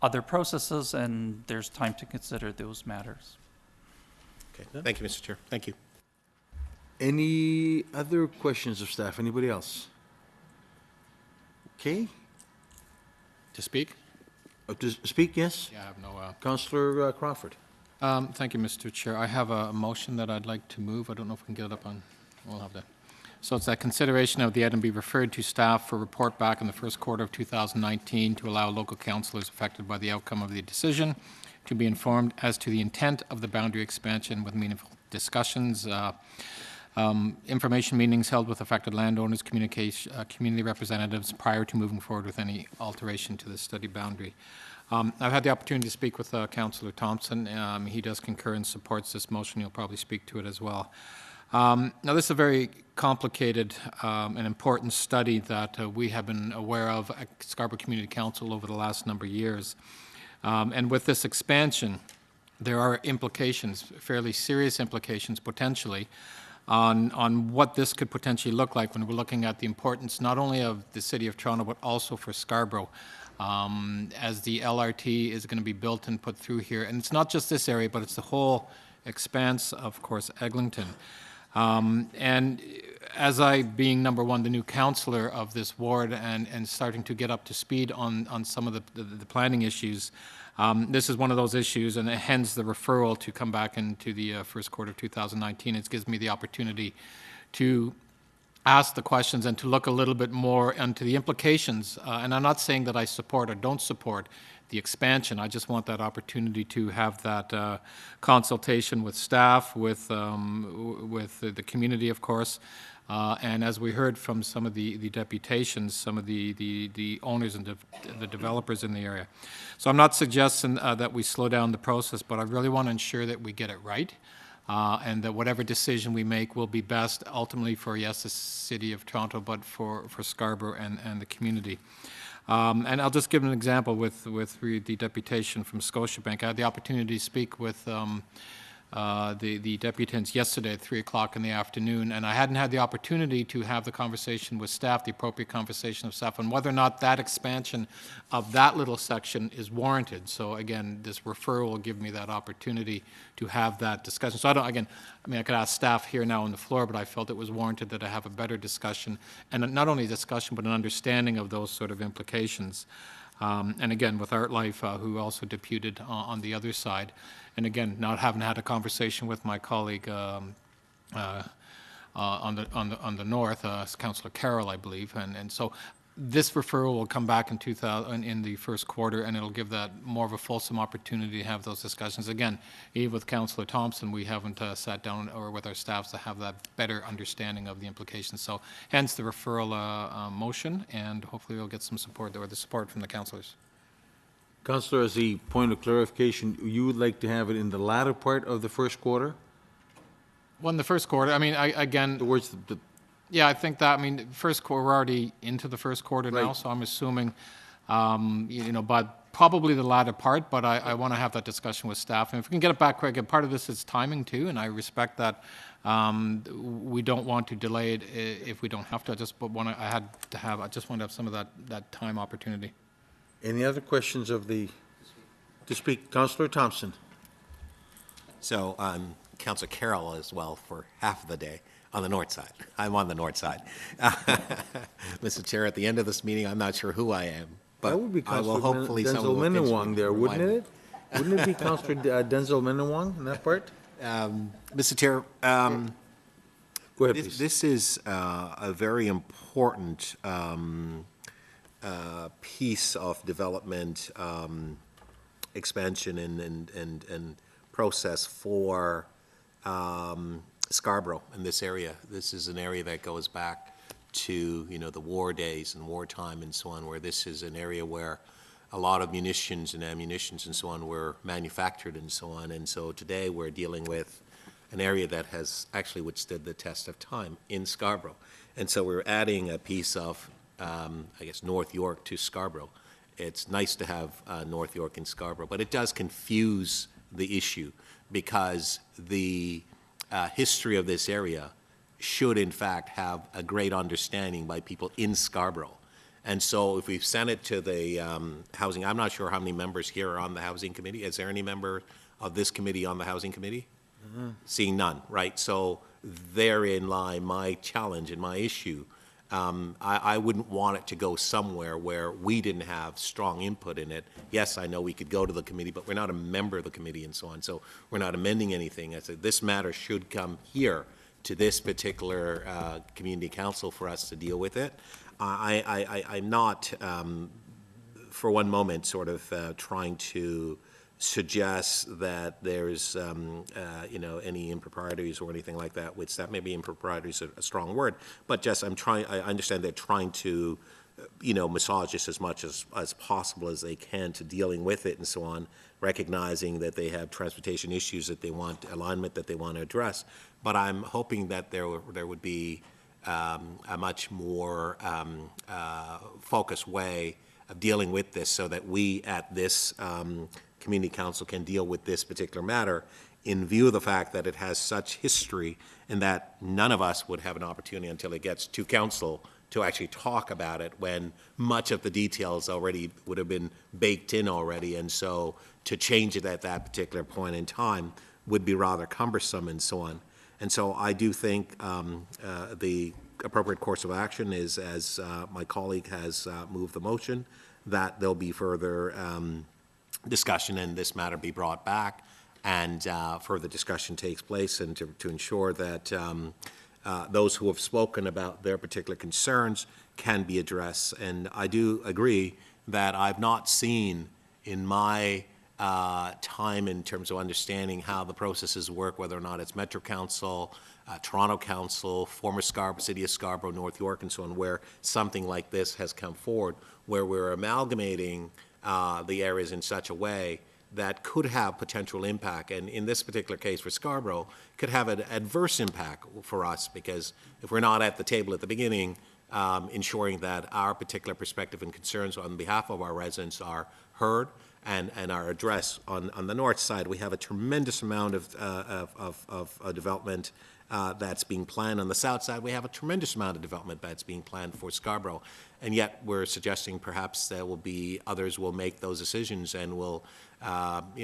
other processes, and there's time to consider those matters. Okay. Thank you, Mr. Chair. Thank you. Any other questions of staff? Anybody else? Okay. To speak? To speak, yes? Yeah, I have no... Councillor Crawford. Thank you, Mr. Chair. I have a motion that I'd like to move. I don't know if we can get it up on... We'll have that. So it's that consideration of the item be referred to staff for report back in the first quarter of 2019 to allow local councillors affected by the outcome of the decision to be informed as to the intent of the boundary expansion with meaningful discussions. information meetings held with affected landowners, community representatives prior to moving forward with any alteration to the study boundary. I've had the opportunity to speak with Councillor Thompson. He does concur and supports this motion. He'll probably speak to it as well. Now, this is a very complicated and important study that we have been aware of at Scarborough Community Council over the last number of years. And with this expansion, there are implications, fairly serious implications potentially, on what this could potentially look like when we're looking at the importance not only of the City of Toronto, but also for Scarborough, as the LRT is going to be built and put through here. And it's not just this area, but it's the whole expanse, of course, Eglinton. And as I, being number one, the new councillor of this ward and starting to get up to speed on some of the planning issues, this is one of those issues, and hence the referral to come back into the first quarter of 2019. It gives me the opportunity to ask the questions and to look a little bit more into the implications. And I'm not saying that I support or don't support the expansion. I just want that opportunity to have that consultation with staff, with the community, of course, and as we heard from some of the deputations, some of the owners and the developers in the area. So I'm not suggesting that we slow down the process, but I really want to ensure that we get it right, and that whatever decision we make will be best ultimately for, yes, the City of Toronto, but for Scarborough and the community. And I'll just give an example with the deputation from Scotiabank. I had the opportunity to speak with the deputants yesterday at 3 o'clock in the afternoon, and I hadn't had the opportunity to have the conversation with staff, the appropriate conversation of staff, on whether or not that expansion of that little section is warranted. So again, this referral will give me that opportunity to have that discussion. So I could ask staff here now on the floor, but I felt it was warranted that I have a better discussion, and not only a discussion, but an understanding of those sort of implications. And again, with ArtLife, who also deputed on the other side. And again, not having had a conversation with my colleague on the north, Councillor Carroll, I believe. And so this referral will come back in the first quarter, and it'll give that more of a fulsome opportunity to have those discussions. Again, even with Councillor Thompson, we haven't sat down or with our staffs to have that better understanding of the implications. So hence the referral motion, and hopefully we'll get some support, or the support from the councillors. Councillor, as a point of clarification, you would like to have it in the latter part of the first quarter? Well, in the first quarter, I mean, again... Towards yeah, I think that, I mean, first quarter, we're already into the first quarter now, so I'm assuming, but probably the latter part, but I want to have that discussion with staff. And if we can get it back quick, and part of this is timing too, and I respect that we don't want to delay it if we don't have to. I just want to have some of that time opportunity. Any other questions to speak? Councillor Thompson. So Councillor Carroll as well for half of the day on the north side. I'm on the north side. Mr. Chair, at the end of this meeting, I'm not sure who I am, but that would be I will hopefully Denzel Minawong there, wouldn't it? Wouldn't it be Councillor Denzel Minawong in that part? Mr. Chair, go ahead, please. This is a very important piece of development expansion and process for Scarborough in this area. This is an area that goes back to, the war days and wartime and so on, where this is an area where a lot of munitions and ammunitions and so on were manufactured and so on. And so today we're dealing with an area that has actually withstood the test of time in Scarborough. And so we're adding a piece of North York to Scarborough. It's nice to have North York in Scarborough, but it does confuse the issue because the history of this area should, in fact, have a great understanding by people in Scarborough. And so if we've sent it to the housing, I'm not sure how many members here are on the Housing Committee. Is there any member of this committee on the Housing Committee? Mm-hmm. Seeing none, right? So therein lie my challenge and my issue. I wouldn't want it to go somewhere where we didn't have strong input in it. Yes, I know we could go to the committee, but we're not a member of the committee and so on, so we're not amending anything. I said this matter should come here to this particular community council for us to deal with it. I'm not, for one moment, sort of trying to suggests that there's, any improprieties or anything like that, which that may be improprieties a strong word, but just I understand they're trying to, massage this as much as possible as they can to dealing with it and so on, recognizing that they have transportation issues that they want, alignment that they want to address. But I'm hoping that there would be a much more focused way of dealing with this so that we at this community council can deal with this particular matter in view of the fact that it has such history and that none of us would have an opportunity until it gets to council to actually talk about it when much of the details already would have been baked in already. And so to change it at that particular point in time would be rather cumbersome and so on. And so I do think the appropriate course of action is, as my colleague has moved the motion, that there'll be further discussion and this matter be brought back and further discussion takes place, and to ensure that those who have spoken about their particular concerns can be addressed. And I do agree that I've not seen in my time in terms of understanding how the processes work, whether or not it's Metro Council, Toronto Council, former City of Scarborough, North York, and so on, where something like this has come forward, where we're amalgamating the areas in such a way that could have potential impact, and in this particular case for Scarborough, could have an adverse impact for us, because if we're not at the table at the beginning, ensuring that our particular perspective and concerns on behalf of our residents are heard and are addressed. On the north side, we have a tremendous amount of development that's being planned. On the south side, we have a tremendous amount of development that's being planned for Scarborough. And yet we're suggesting perhaps there will be, others will make those decisions and will,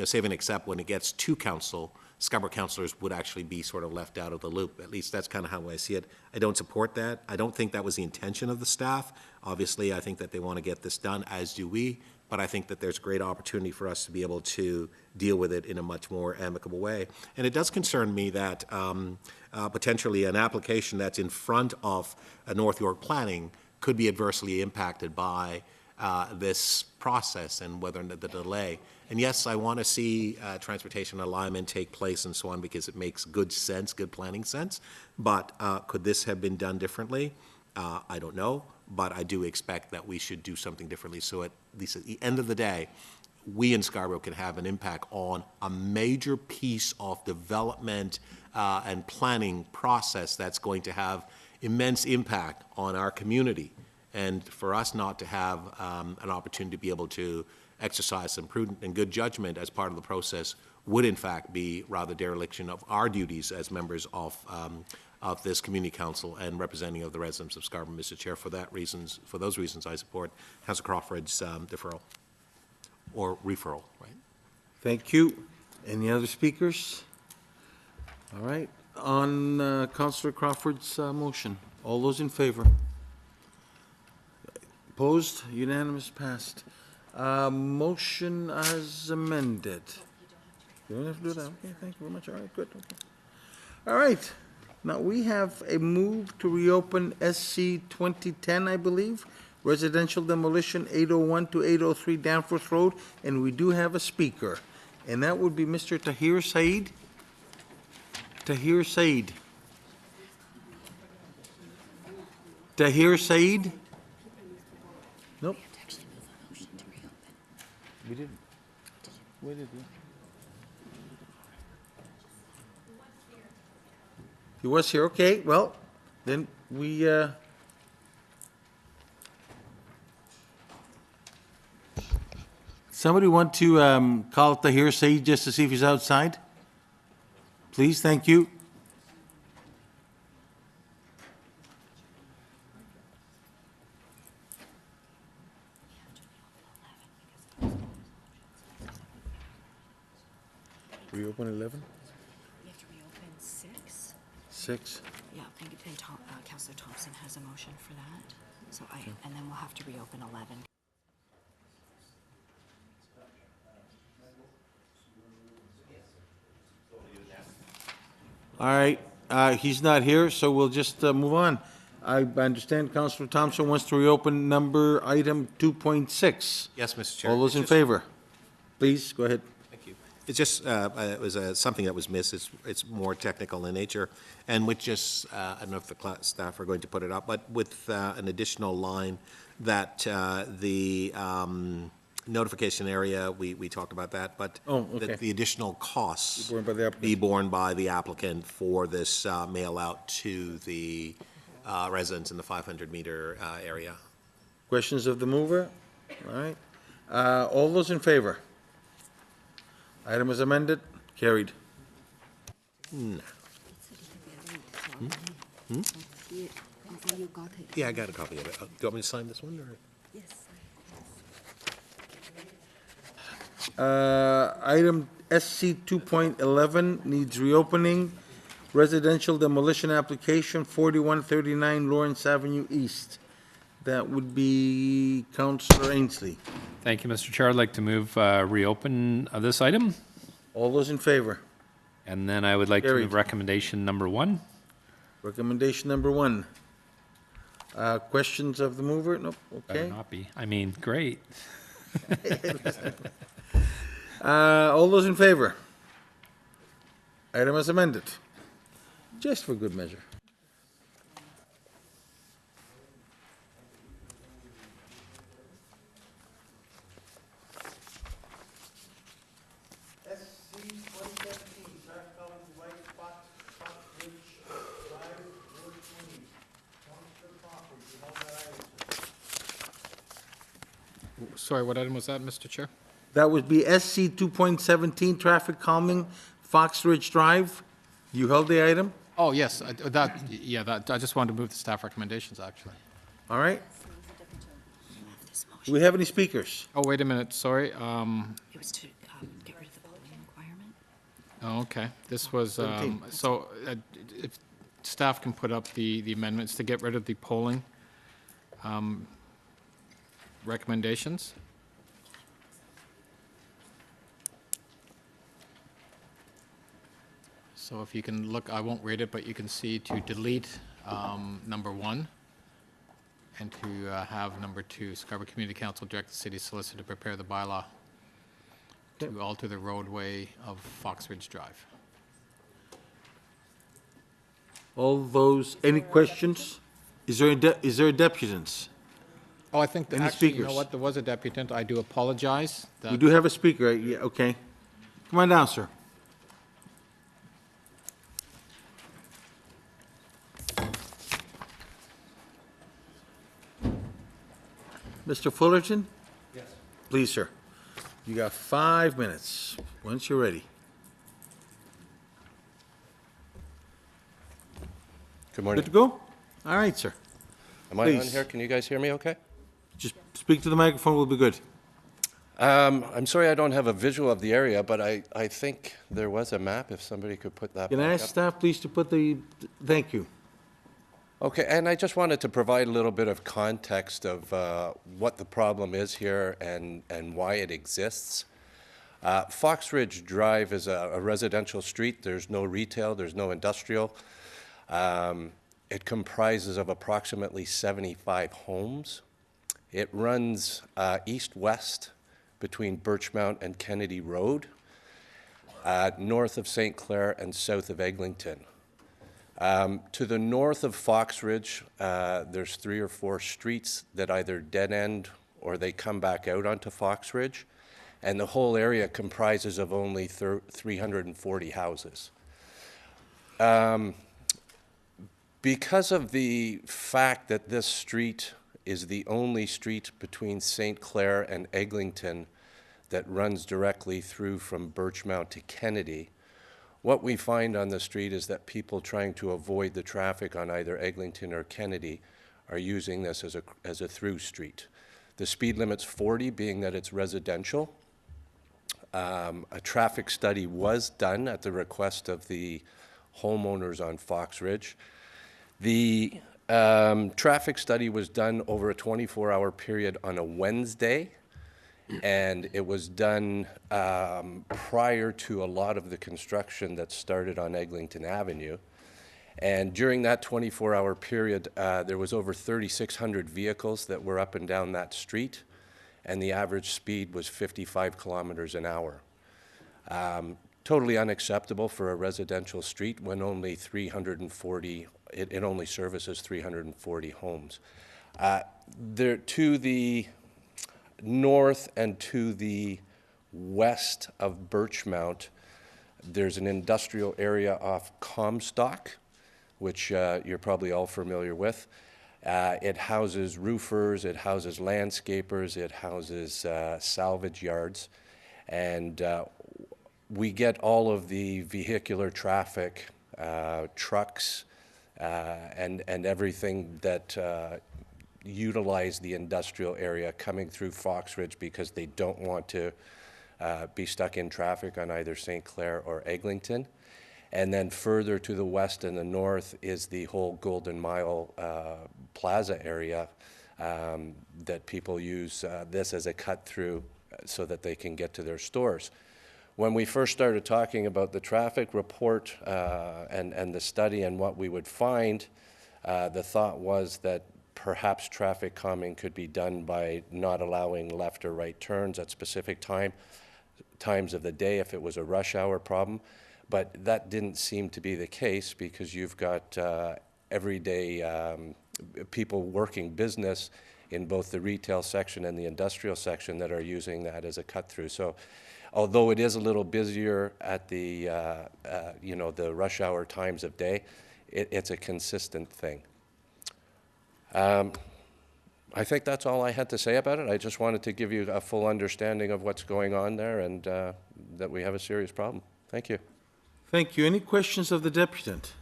save and accept when it gets to council, Scarborough councillors would actually be sort of left out of the loop. At least that's kind of how I see it. I don't support that. I don't think that was the intention of the staff. Obviously, I think that they want to get this done, as do we. But I think that there's great opportunity for us to be able to deal with it in a much more amicable way. And it does concern me that potentially an application that's in front of North York Planning could be adversely impacted by this process and whether the delay. And yes, I want to see transportation alignment take place and so on, because it makes good sense, good planning sense. But could this have been done differently? I don't know. But I do expect that we should do something differently, so at least at the end of the day, we in Scarborough can have an impact on a major piece of development and planning process that's going to have immense impact on our community. And for us not to have an opportunity to be able to exercise some prudent and good judgment as part of the process would in fact be rather dereliction of our duties as members of this community council and representing of the residents of Scarborough. Mr. Chair, for those reasons, I support Councillor Crawford's deferral or referral. Right. Thank you. Any other speakers? All right. On Councillor Crawford's motion, all those in favor? Opposed? Unanimous. Passed. Motion as amended. You don't have to do that. Okay. Thank you very much. All right. Good. Okay. All right. Now, we have a move to reopen SC 2010, I believe, residential demolition 801 to 803 Danforth Road, and we do have a speaker, and that would be Mr. Tahir Said. Tahir Said. Tahir Said? Nope. We didn't. Where did we? He was here, okay, well, then we, somebody want to call Tahir Said just to see if he's outside? Please, thank you. Reopen 11? You have to reopen 6. 6? Yeah, and Councillor Thompson has a motion for that. So and then we'll have to reopen 11. All right, he's not here, so we'll just move on. I understand Councillor Thompson wants to reopen item 2.6. Yes, Mr. Chair. All those in favor? Please, go ahead. Thank It's just, it was something that was missed. It's more technical in nature. And with just, I don't know if the staff are going to put it up, but with an additional line that the notification area, we talked about that, but Oh, okay. that the additional costs Be borne by the applicant. be borne by the applicant for this mail out to the residents in the 500-meter area. Questions of the mover? All right. All those in favor? Item is amended, carried. You got it. Yeah, I got a copy of it. Do you want me to sign this one, or? Item SC 2.11 needs reopening. Residential demolition application, 4139 Lawrence Avenue East. That would be Councillor Ainsley. Thank you, Mr. Chair. I'd like to move reopen of this item. All those in favor? And then I would like to Carried. move recommendation number 1. Recommendation number 1. Questions of the mover? Nope, Better okay. not be. I mean, great. All those in favor? Item is amended. Just for good measure. Sorry, what item was that, Mr. Chair? That would be SC 2.17, traffic calming, Fox Ridge Drive. You held the item? Oh, yes, I just wanted to move the staff recommendations, actually. All right. Do we have any speakers? Oh, wait a minute, sorry. It was to get rid of the polling requirement. Oh, okay. This was, if staff can put up the amendments to get rid of the polling recommendations. So if you can look, I won't read it, but you can see to delete number 1 and to have number 2, Scarborough Community Council direct the city solicitor to prepare the bylaw to alter the roadway of Fox Ridge Drive. All those, any questions? Is there a deputants? Oh, I think, Any actually, you know speakers? what, there was a deputant. I do apologize. We do have a speaker, yeah, okay. Come on down, sir. Mr. Fullerton? Yes. Please, sir. You got 5 minutes, once you're ready. Good morning. Good to go? All right, sir. Am I on Please. here? Can you guys hear me okay? Just speak to the microphone, will be good. I'm sorry I don't have a visual of the area, but I think there was a map, if somebody could put that Can I back ask up. staff, please, to put the, thank you. Okay, and I just wanted to provide a little bit of context of what the problem is here and why it exists. Fox Ridge Drive is a residential street. There's no retail, there's no industrial. It comprises of approximately 75 homes. It runs east-west between Birchmount and Kennedy Road, north of St. Clair and south of Eglinton. To the north of Fox Ridge, there's 3 or 4 streets that either dead end or they come back out onto Fox Ridge, and the whole area comprises of only 340 houses. Because of the fact that this street is the only street between St. Clair and Eglinton that runs directly through from Birchmount to Kennedy, what we find on the street is that people trying to avoid the traffic on either Eglinton or Kennedy are using this as a through street. The speed limit's 40, being that it's residential. A traffic study was done at the request of the homeowners on Fox Ridge. The traffic study was done over a 24-hour period on a Wednesday, and it was done prior to a lot of the construction that started on Eglinton Avenue. And during that 24-hour period, there was over 3,600 vehicles that were up and down that street, and the average speed was 55 kilometers an hour. Totally unacceptable for a residential street when only 340, it only services 340 homes. There, to the north and to the west of Birchmount, there's an industrial area off Comstock, which you're probably all familiar with. It houses roofers, it houses landscapers, it houses salvage yards, and we get all of the vehicular traffic, trucks, and everything that utilize the industrial area coming through Foxridge because they don't want to be stuck in traffic on either St. Clair or Eglinton. And then further to the west and the north is the whole Golden Mile Plaza area that people use this as a cut through so that they can get to their stores. When we first started talking about the traffic report and the study and what we would find, the thought was that perhaps traffic calming could be done by not allowing left or right turns at specific times of the day if it was a rush hour problem. But that didn't seem to be the case because you've got everyday people working business in both the retail section and the industrial section that are using that as a cut through. So although it is a little busier at the, you know, the rush hour times of day, it's a consistent thing. I think that's all I had to say about it. I just wanted to give you a full understanding of what's going on there and that we have a serious problem. Thank you. Thank you. Any questions of the deputant?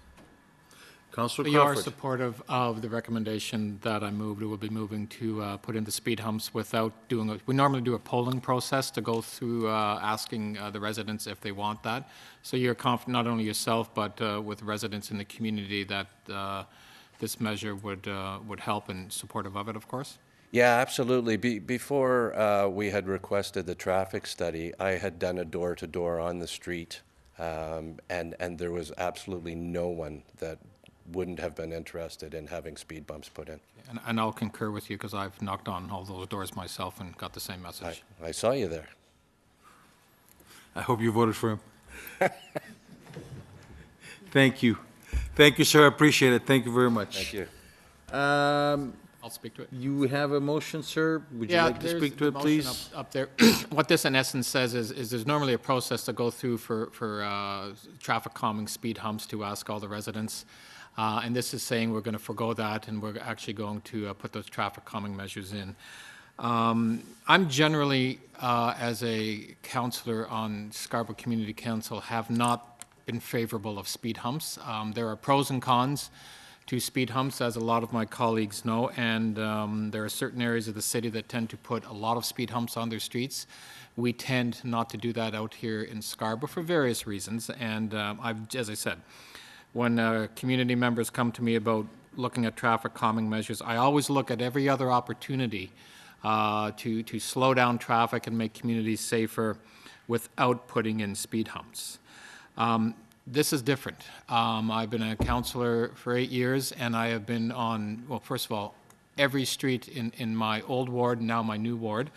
Councillor You are Crawford. supportive of the recommendation that I moved. It will be moving to put in the speed humps without doing we normally do a polling process to go through asking the residents if they want that. So you're confident, not only yourself, but with residents in the community that this measure would help and supportive of it, of course? Yeah, absolutely. Before we had requested the traffic study, I had done a door-to-door on the street, and there was absolutely no one that wouldn't have been interested in having speed bumps put in. And I'll concur with you because I've knocked on all those doors myself and got the same message. I saw you there. I hope you voted for him. Thank you. Thank you, sir. I appreciate it. Thank you very much. Thank you. I'll speak to it. You have a motion, sir? Would you like to speak to it, motion please? Up there. What this in essence says is there's normally a process to go through for traffic calming speed humps to ask all the residents. And this is saying we're going to forego that and we're actually going to put those traffic calming measures in. I'm generally, as a councillor on Scarborough Community Council, have not been favorable of speed humps. There are pros and cons to speed humps, as a lot of my colleagues know, and there are certain areas of the city that tend to put a lot of speed humps on their streets. We tend not to do that out here in Scarborough for various reasons, and as I said, when community members come to me about looking at traffic calming measures, I always look at every other opportunity to slow down traffic and make communities safer without putting in speed humps. This is different. I've been a councillor for 8 years, and I have been on, well, first of all, every street in my old ward, now my new ward.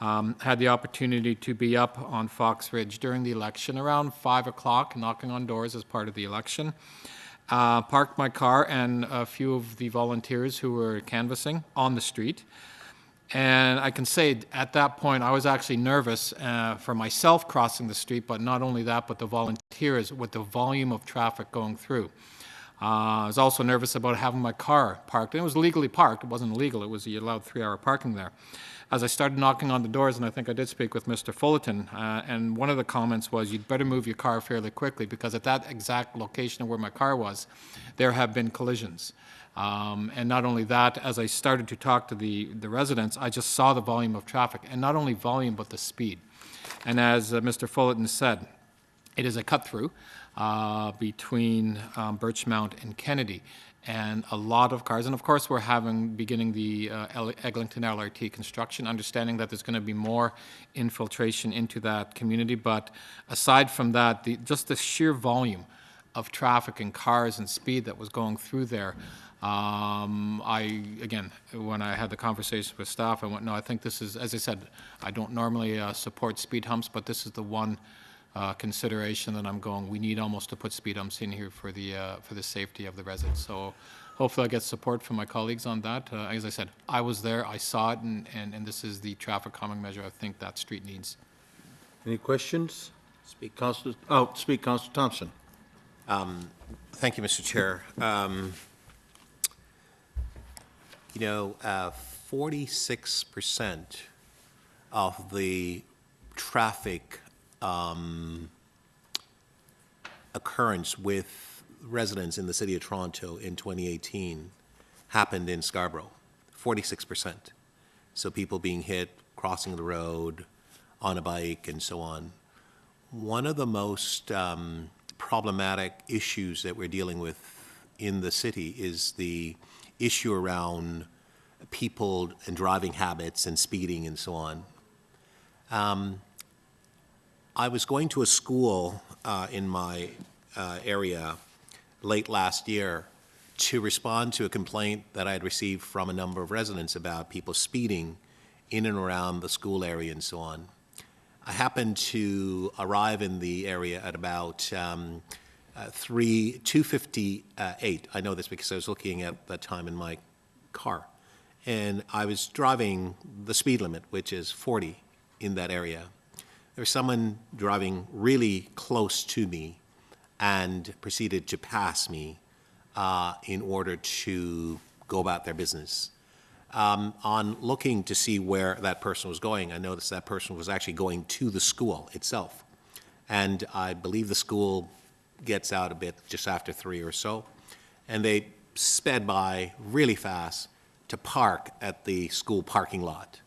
Had the opportunity to be up on Fox Ridge during the election around 5 o'clock, knocking on doors as part of the election. Parked my car and a few of the volunteers who were canvassing on the street. And I can say at that point I was actually nervous for myself crossing the street, but not only that, but the volunteers with the volume of traffic going through. I was also nervous about having my car parked. And it was legally parked. It wasn't illegal. It was you allowed 3-hour parking there. As I started knocking on the doors, and I think I did speak with Mr. Fullerton, and one of the comments was you'd better move your car fairly quickly because at that exact location where my car was, there have been collisions. And not only that, as I started to talk to the residents, I just saw the volume of traffic, and not only volume, but the speed. And as Mr. Fullerton said, it is a cut-through between Birchmount and Kennedy, and a lot of cars. And of course, we're beginning the Eglinton LRT construction, understanding that there's going to be more infiltration into that community. But aside from that, just the sheer volume of traffic and cars and speed that was going through there, again, when I had the conversation with staff, I went, no, I think this is, as I said, I don't normally support speed humps, but this is the one consideration, and I'm going, we need almost to put speed bumps in here for the safety of the residents. So hopefully I get support from my colleagues on that. As I said, I was there, I saw it, and this is the traffic calming measure I think that street needs. Any questions? Speak, Councillor Thompson. Thank you, Mr. Chair. 46% of the traffic occurrence with residents in the City of Toronto in 2018 happened in Scarborough, 46%. So people being hit, crossing the road, on a bike, and so on. One of the most problematic issues that we're dealing with in the city is the issue around people and driving habits and speeding and so on. I was going to a school in my area late last year to respond to a complaint that I had received from a number of residents about people speeding in and around the school area and so on. I happened to arrive in the area at about 2:58. I know this because I was looking at that time in my car. And I was driving the speed limit, which is 40 in that area. There was someone driving really close to me and proceeded to pass me in order to go about their business. On looking to see where that person was going, I noticed that person was actually going to the school itself. And I believe the school gets out a bit just after 3 or so. And they sped by really fast to park at the school parking lot.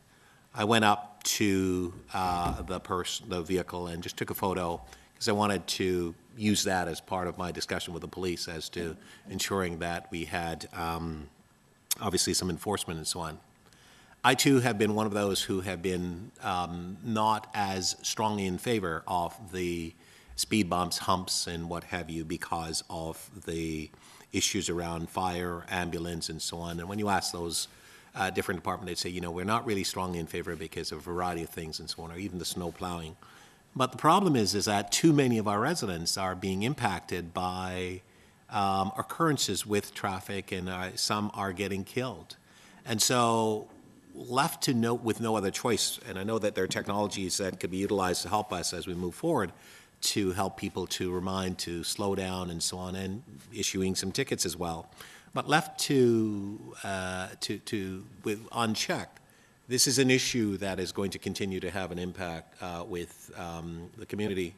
I went up to the vehicle and just took a photo because I wanted to use that as part of my discussion with the police as to ensuring that we had obviously some enforcement and so on. I too have been one of those who have been not as strongly in favor of the speed bumps, humps, and what have you because of the issues around fire, ambulance, and so on. And when you ask those different departments, they'd say, we're not really strongly in favor because of a variety of things and so on, or even the snow plowing. But the problem is that too many of our residents are being impacted by occurrences with traffic, and some are getting killed. And so left to note with no other choice, and I know that there are technologies that could be utilized to help us as we move forward to help people to remind to slow down and so on, and issuing some tickets as well. But left with unchecked, this is an issue that is going to continue to have an impact with the community.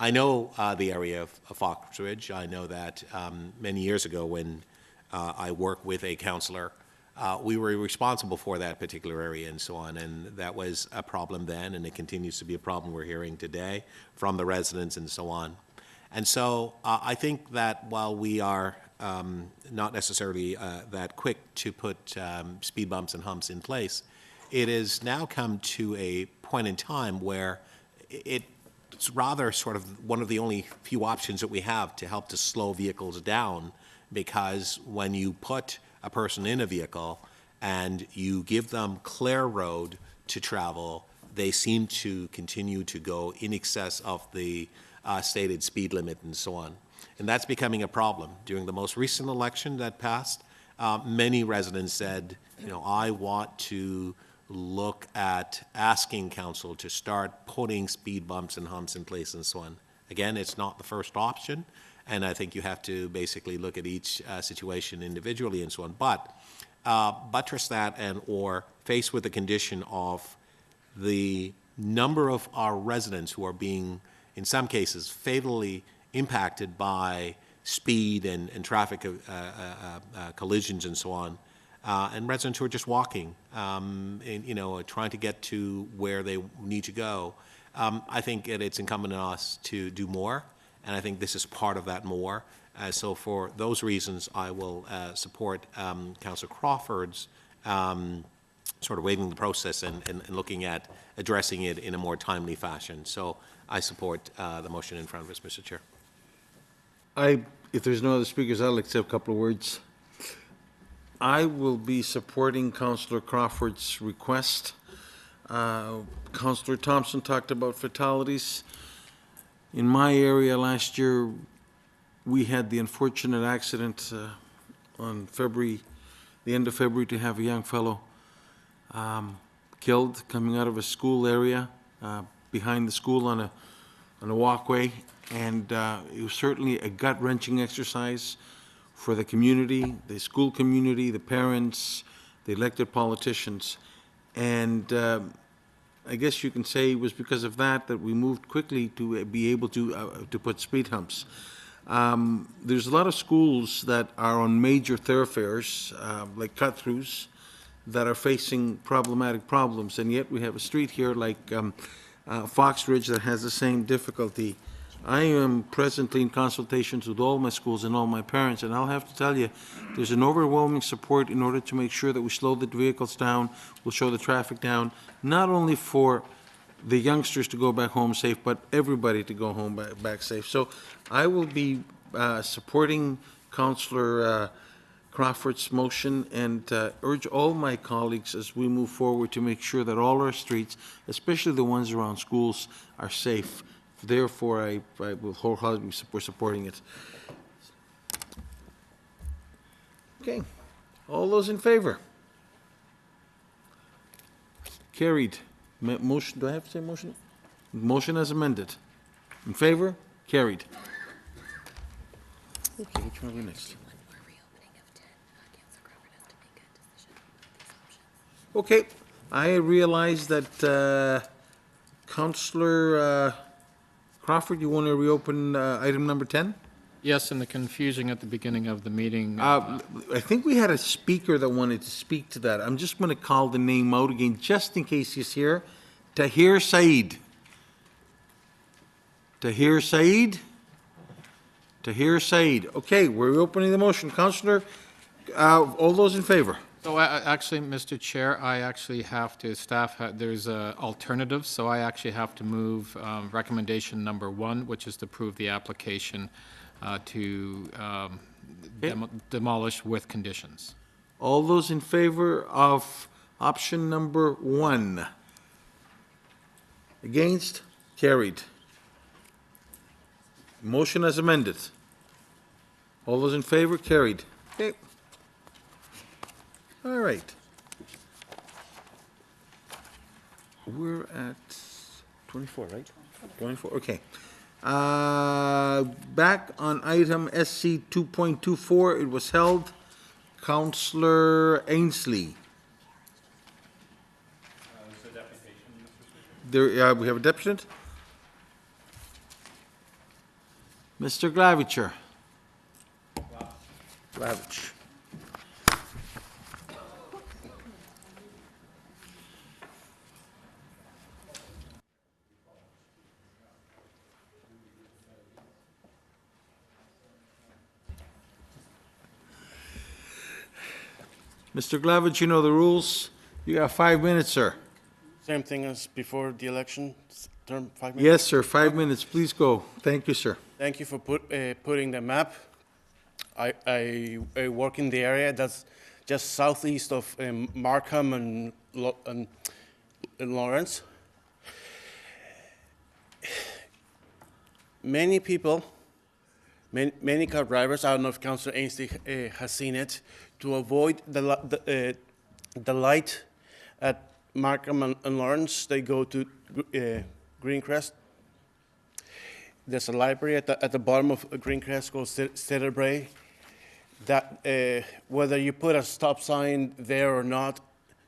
I know the area of Foxridge. I know that many years ago when I worked with a councillor, we were responsible for that particular area and so on, and that was a problem then, and it continues to be a problem we're hearing today from the residents and so on. And so I think that while we are not necessarily that quick to put speed bumps and humps in place, it has now come to a point in time where it's rather sort of one of the only few options that we have to help to slow vehicles down, because when you put a person in a vehicle and you give them clear road to travel, they seem to continue to go in excess of the stated speed limit and so on. And that's becoming a problem. During the most recent election that passed, many residents said, I want to look at asking council to start putting speed bumps and humps in place and so on. Again, it's not the first option, and I think you have to basically look at each situation individually and so on. But buttress that or faced with the condition of the number of our residents who are being, in some cases, fatally impacted by speed and traffic collisions and so on, and residents who are just walking and trying to get to where they need to go. I think it's incumbent on us to do more, and I think this is part of that more. So for those reasons, I will support Councillor Crawford's sort of waiving the process and looking at addressing it in a more timely fashion. So I support the motion in front of us, Mr. Chair. If there's no other speakers, I'd like to say a couple of words. I will be supporting Councillor Crawford's request. Councillor Thompson talked about fatalities. In my area last year, we had the unfortunate accident on the end of February, to have a young fellow killed coming out of a school area behind the school on a walkway. And it was certainly a gut-wrenching exercise for the community, the school community, the parents, the elected politicians. And I guess you can say it was because of that we moved quickly to be able to put speed humps. There's a lot of schools that are on major thoroughfares, like cut-throughs, that are facing problematic problems, and yet we have a street here like Fox Ridge that has the same difficulty. I am presently in consultations with all my schools and all my parents, and I'll have to tell you, there's an overwhelming support in order to make sure that we slow the vehicles down, we'll slow the traffic down, not only for the youngsters to go back home safe, but everybody to go home back safe. So I will be supporting Councillor Crawford's motion and urge all my colleagues as we move forward to make sure that all our streets, especially the ones around schools, are safe. Therefore, I will wholeheartedly support supporting it. Okay. All those in favor? Carried. Motion, do I have to say motion? Motion as amended. In favor? Carried. Okay, which one are we next? Okay, I realize that Councillor Crawford, you want to reopen item number 10? Yes, and the confusion at the beginning of the meeting. I think we had a speaker that wanted to speak to that. I'm just going to call the name out again, just in case he's here. Tahir Said. Tahir Said? Tahir Said. Okay, we're reopening the motion. Councillor, all those in favor? So actually, Mr. Chair, I actually have to, there's alternatives, so I actually have to move recommendation number 1, which is to approve the application to demolish with conditions. All those in favor of option number 1? Against? Carried. Motion as amended. All those in favor? Carried. Okay. All right. We're at 24, right? 24, okay. Back on item SC 2.24, it was held. Councillor Ainsley. There, we have a deputant. Mr. Glavicher. Glavich. Mr. Glavich, you know the rules. You got 5 minutes, sir. Same thing as before the election, term 5 minutes? Yes, sir, 5 minutes. Please go. Thank you, sir. Thank you for putting the map. I work in the area that's just southeast of Markham and Lawrence. Many people, many car drivers, I don't know if Councillor Ainsley has seen it, to avoid the light at Markham and Lawrence, they go to Greencrest. There's a library at the bottom of Greencrest called Cedarbray. That whether you put a stop sign there or not,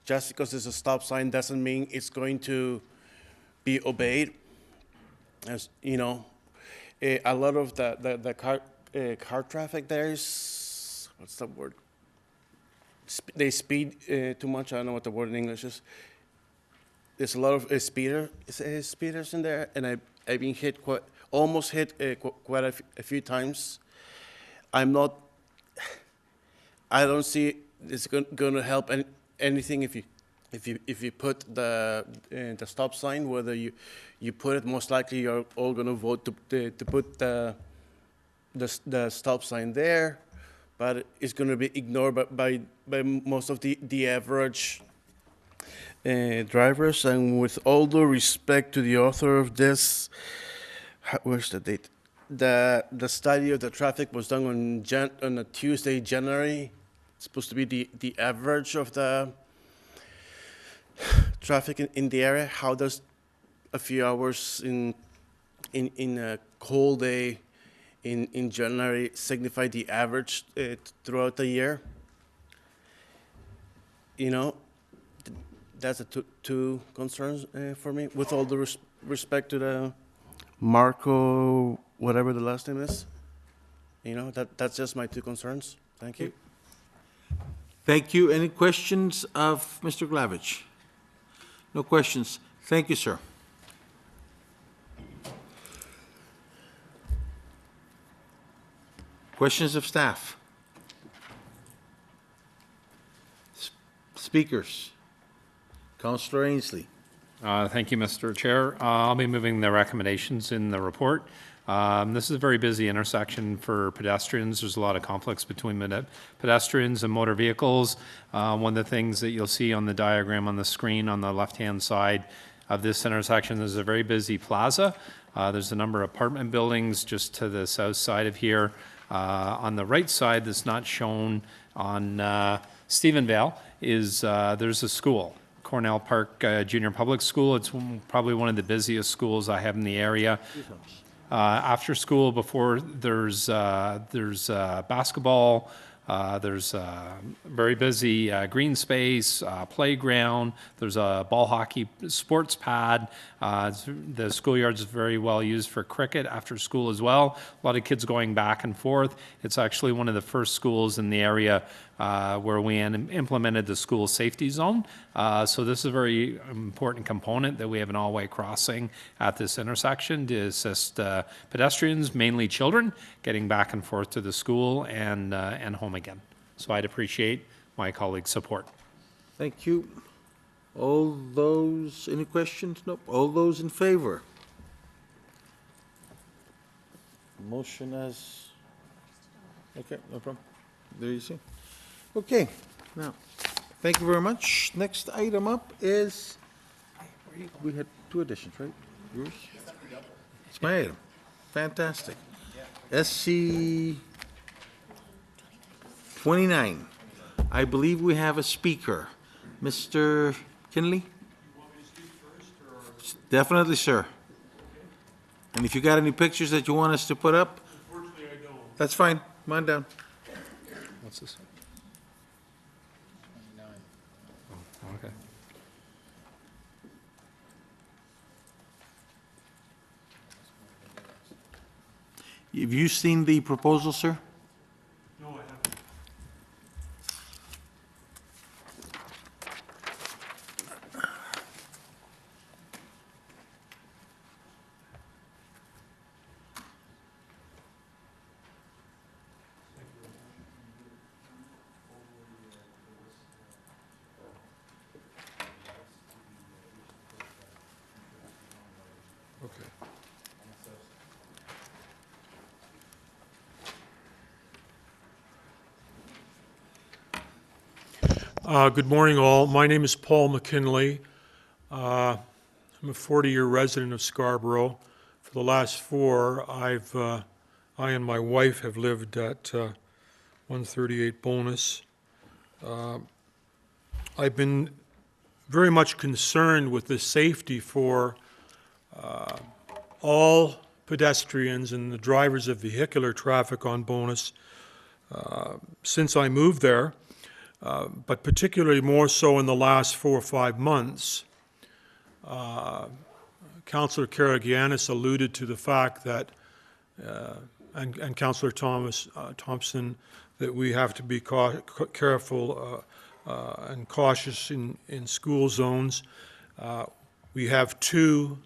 just because there's a stop sign doesn't mean it's going to be obeyed. As you know, a lot of the car traffic there is, what's the word? They speed too much. I don't know what the word in English is. There's a lot of speeders in there, and I've been almost hit quite a few times. I don't see it's going to help anything if you put the stop sign. Whether you put it, most likely you're all going to vote to put the stop sign there, but it's going to be ignored by most of the average drivers. And with all due respect to the author of this, Where's the date? The study of the traffic was done on a Tuesday, January. It's supposed to be the average of the traffic in the area. How does a few hours in a cold day in January signify the average throughout the year? You know, that's the two concerns for me. With all the respect to the Marco, whatever the last name is, you know, that's just my two concerns. Thank you. Thank you. Any questions of Mr. Glavich? No questions. Thank you, sir. Questions of staff? Speakers? Councillor Ainsley. Thank you, Mr. Chair. I'll be moving the recommendations in the report. This is a very busy intersection for pedestrians. There's a lot of conflicts between pedestrians and motor vehicles. One of the things that you'll see on the diagram on the screen on the left-hand side of this intersection is a very busy plaza. There's a number of apartment buildings just to the south side of here. On the right side that's not shown on Stephenvale is there's a school. Cornell Park Junior Public School. It's probably one of the busiest schools I have in the area. After school, before there's basketball, there's very busy green space, playground. There's a ball hockey sports pad. The schoolyard is very well used for cricket after school as well. A lot of kids going back and forth. It's actually one of the first schools in the area where we implemented the school safety zone. So this is a very important component that we have an all-way crossing at this intersection to assist pedestrians, mainly children, getting back and forth to the school and home again. So I'd appreciate my colleagues' support. Thank you. All those, any questions? Nope. All those in favor? Motion as, okay, no problem. There you see. Okay, now, thank you very much. Next item up is, we had two additions, right? Yours? It's my item. Fantastic. SC 29. I believe we have a speaker. Mr. Kinley? You want me to speak first, or? Definitely, sir. And if you got any pictures that you want us to put up? Unfortunately, I don't. That's fine. Come on down. What's this? Oh, okay. Have you seen the proposal, sir? No, I haven't. Good morning, all. My name is Paul McKinley. I'm a 40-year resident of Scarborough. For the last 4, I and my wife have lived at 138 Bonus. I've been very much concerned with the safety for all pedestrians and the drivers of vehicular traffic on Bonus since I moved there. But particularly more so in the last 4 or 5 months. Councillor Karagianis alluded to the fact that, and Councillor Thompson, that we have to be careful and cautious in school zones. We have 2,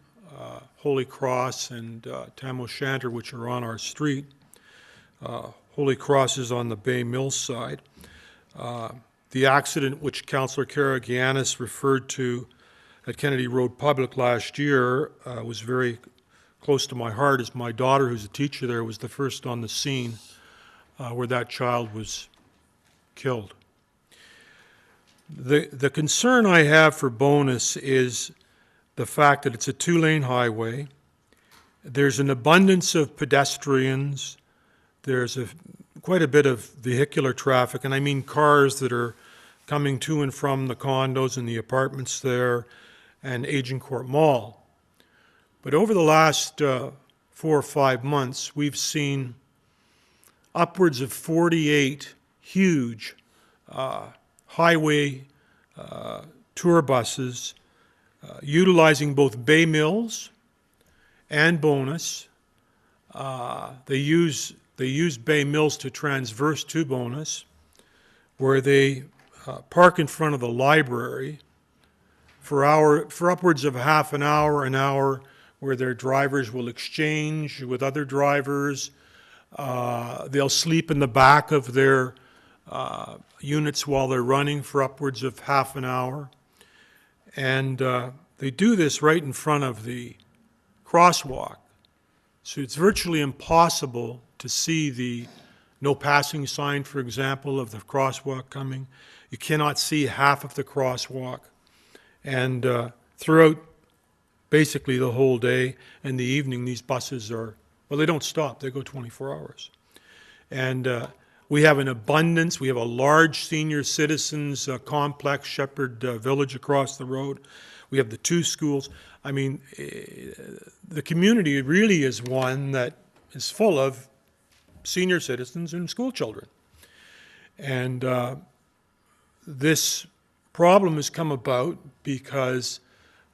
Holy Cross and Tam O'Shanter, which are on our street. Holy Cross is on the Bay Mills side. The accident which Councillor Karagianis referred to at Kennedy Road Public last year was very close to my heart, as my daughter, who's a teacher there, was the first on the scene where that child was killed. The concern I have for Bonus is the fact that it's a 2-lane highway. There's an abundance of pedestrians. There's quite a bit of vehicular traffic, and I mean cars that are coming to and from the condos and the apartments there and Agincourt Mall. But over the last 4 or 5 months, we've seen upwards of 48 huge highway tour buses utilizing both Bay Mills and Bonus. They use Bay Mills to transverse to Bonus, where they park in front of the library for upwards of half an hour, where their drivers will exchange with other drivers. They'll sleep in the back of their units while they're running for upwards of half an hour. And they do this right in front of the crosswalk. So it's virtually impossible to see the no passing sign, for example, of the crosswalk coming. You cannot see half of the crosswalk. And throughout basically the whole day and the evening, these buses well, they don't stop. They go 24 hours. And we have an abundance. We have a large senior citizens complex, Sheppard Village across the road. We have the 2 schools. I mean, the community really is one that is full of senior citizens and school children. And this problem has come about because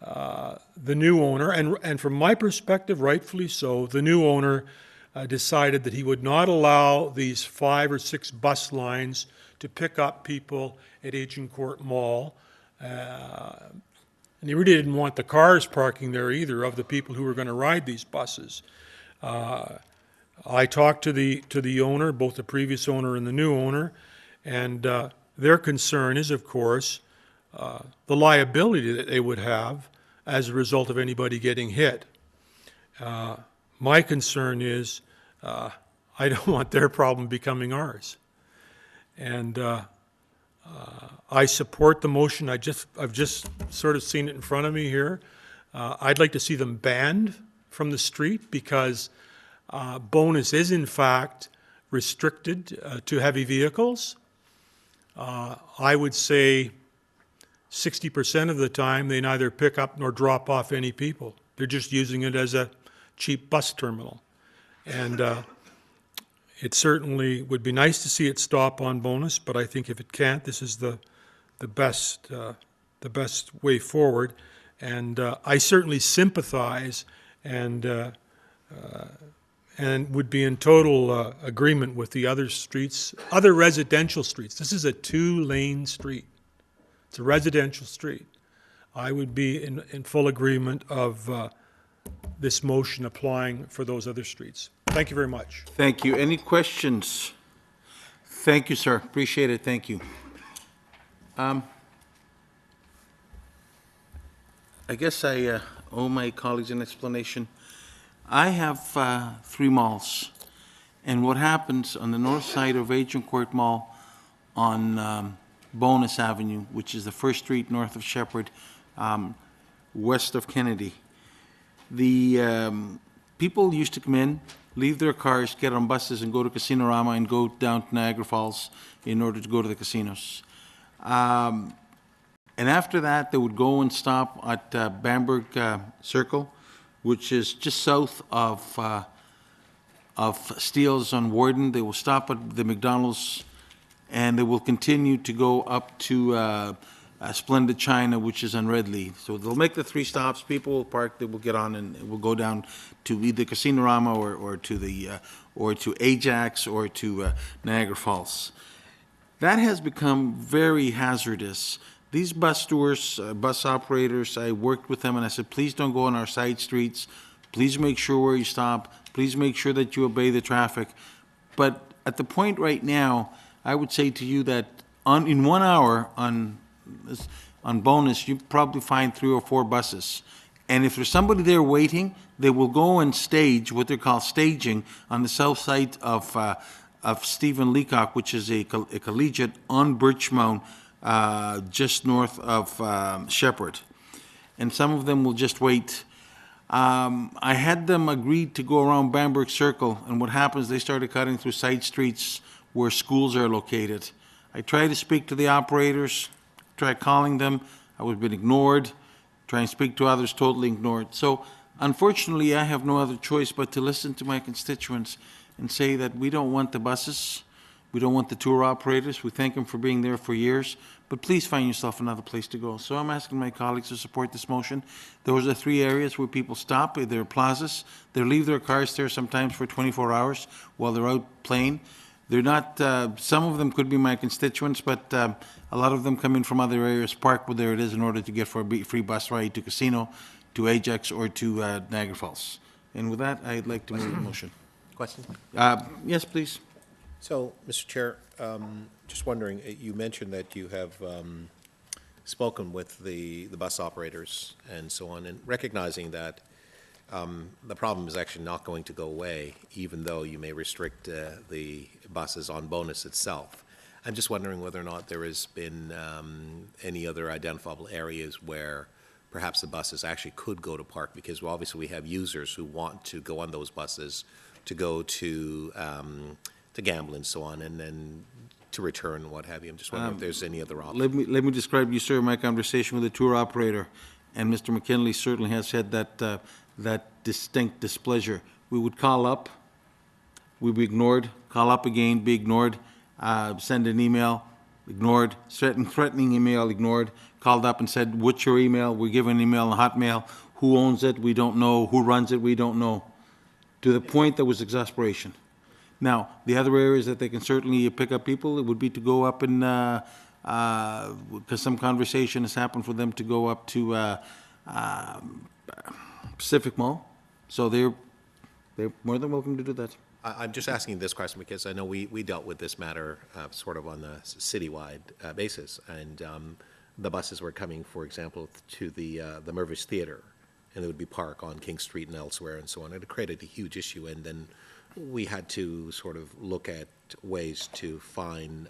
the new owner, and from my perspective, rightfully so, the new owner decided that he would not allow these 5 or 6 bus lines to pick up people at Agincourt Mall. And he really didn't want the cars parking there either of the people who were going to ride these buses. I talked to the owner, both the previous owner and the new owner, and their concern is, of course, the liability that they would have as a result of anybody getting hit. My concern is I don't want their problem becoming ours. And I support the motion. I've just sort of seen it in front of me here. I'd like to see them banned from the street because Bonus is in fact restricted to heavy vehicles. I would say 60% of the time they neither pick up nor drop off any people. They're just using it as a cheap bus terminal. And it certainly would be nice to see it stop on Bonus, but I think if it can't, this is the best way forward. And I certainly sympathize and would be in total agreement with the other streets, other residential streets. This is a 2-lane street. It's a residential street. I would be in full agreement of this motion applying for those other streets. Thank you very much. Thank you. Any questions? Thank you, sir. Appreciate it. Thank you. I guess I owe my colleagues an explanation. I have 3 malls, and what happens on the north side of Agincourt Mall on Bonus Avenue, which is the first street north of Sheppard, west of Kennedy. The people used to come in, leave their cars, get on buses and go to Casinorama and go down to Niagara Falls in order to go to the casinos. And after that, they would go and stop at Bamberg Circle, which is just south of Steeles on Warden. They will stop at the McDonald's, and they will continue to go up to Splendid China, which is on Redley. So they'll make the 3 stops. People will park. They will get on and will go down to either Casinorama or to Ajax or to Niagara Falls. That has become very hazardous. These bus tours, bus operators, I worked with them and I said, please don't go on our side streets. Please make sure where you stop. Please make sure that you obey the traffic. But at the point right now, I would say to you that in 1 hour on Bonus, you probably find 3 or 4 buses. And if there's somebody there waiting, they will go and stage, what they call staging, on the south side of Stephen Leacock, which is a collegiate on Birchmount, just north of Sheppard. And some of them will just wait. I had them agree to go around Bamberg Circle, and what happens, they started cutting through side streets where schools are located. I tried to speak to the operators, tried calling them, I was been ignored, trying to speak to others, totally ignored. So unfortunately, I have no other choice but to listen to my constituents and say that we don't want the buses, we don't want the tour operators, we thank them for being there for years, but please find yourself another place to go. So I'm asking my colleagues to support this motion. Those are 3 areas where people stop, they're plazas, they leave their cars there sometimes for 24 hours while they're out playing. They're not, some of them could be my constituents, but a lot of them come in from other areas, park where there it is in order to get for a free bus ride to Casino, to Ajax, or to Niagara Falls. And with that, I'd like to move the motion. Question? Yes, please. So, Mr. Chair, just wondering, you mentioned that you have spoken with the bus operators and so on, and recognizing that the problem is actually not going to go away, even though you may restrict the buses on bonus itself. I'm just wondering whether or not there has been any other identifiable areas where perhaps the buses actually could go to park, because obviously we have users who want to go on those buses to go to gamble and so on, and then to return, what have you. I'm just wondering if there's any other option. Let me describe you, sir, my conversation with the tour operator, and Mr. McKinley certainly has had that distinct displeasure. We would call up, we'd be ignored, call up again, be ignored, send an email, ignored, threatening email, ignored, called up and said, what's your email? We give an email, a Hotmail. Who owns it? We don't know. Who runs it? We don't know. To the point there was exasperation. Now, the other areas that they can certainly pick up people, it would be to go up and, because some conversation has happened for them to go up to Pacific Mall. So they're more than welcome to do that. I'm just asking this question because I know we dealt with this matter sort of on a citywide basis, and the buses were coming, for example, to the Mervish Theatre, and it would be parked on King Street and elsewhere and so on. It created a huge issue, and then we had to sort of look at ways to find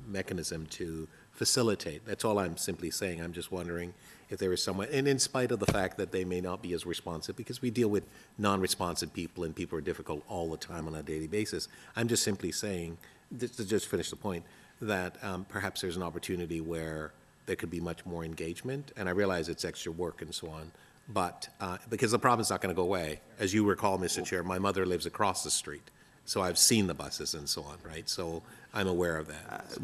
mechanism to facilitate. That's all I'm simply saying. I'm just wondering if there is someone, and in spite of the fact that they may not be as responsive, because we deal with non-responsive people and people are difficult all the time on a daily basis, I'm just simply saying, to just finish the point, that perhaps there's an opportunity where there could be much more engagement, and I realize it's extra work and so on, but because the problem's not going to go away. As you recall, Mr. Chair, my mother lives across the street, so I've seen the buses and so on, right? So I'm aware of that.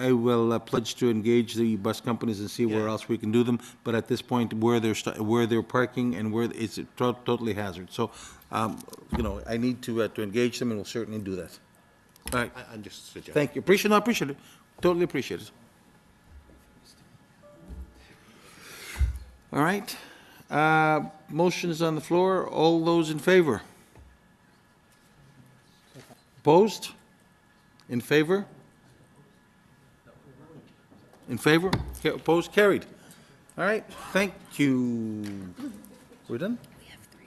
I will pledge to engage the bus companies and see where else we can do them, but at this point, where they're parking and where it's totally hazard. So, you know, I need to engage them, and we'll certainly do that. All right. I'm just suggesting. Thank you. Appreciate it. Totally appreciate it. All right. Motion is on the floor. All those in favor? Opposed? In favor? In favor? Opposed? Carried. All right. Thank you. We're done? We have 3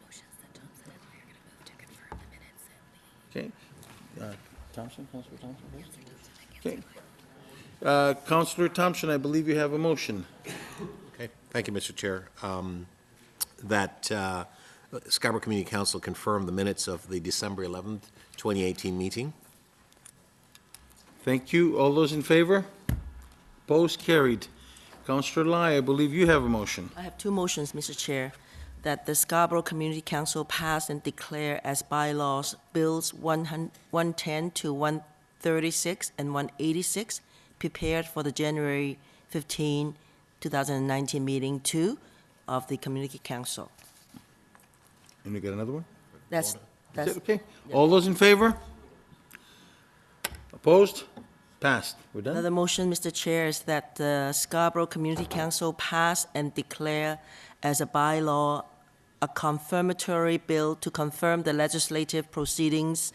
motions that Thompson and I are going to move to confirm the minutes. Okay. Thompson, Councilor Thompson? Okay. Councilor Thompson, I believe you have a motion. Okay, thank you, Mr. Chair. That Scarborough Community Council confirmed the minutes of the December 11th, 2018 meeting. Thank you. All those in favor? Opposed? Carried. Councilor Lai, I believe you have a motion. I have 2 motions, Mr. Chair, that the Scarborough Community Council pass and declare as bylaws Bills 110 to 136 and 186 prepared for the January 15, 2019 meeting 2 of the Community Council. And you got another one? That's okay. Yeah. All those in favor? Opposed? Passed. We're done. Another motion, Mr. Chair, is that the Scarborough Community Council pass and declare as a bylaw a confirmatory bill to confirm the legislative proceedings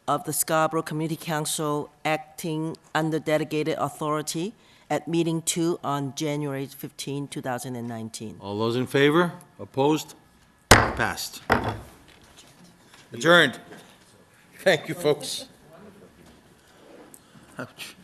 of the Scarborough Community Council acting under delegated authority at meeting 2 on January 15, 2019. All those in favor? Opposed? Passed. Adjourned. Thank you, folks. Ouch.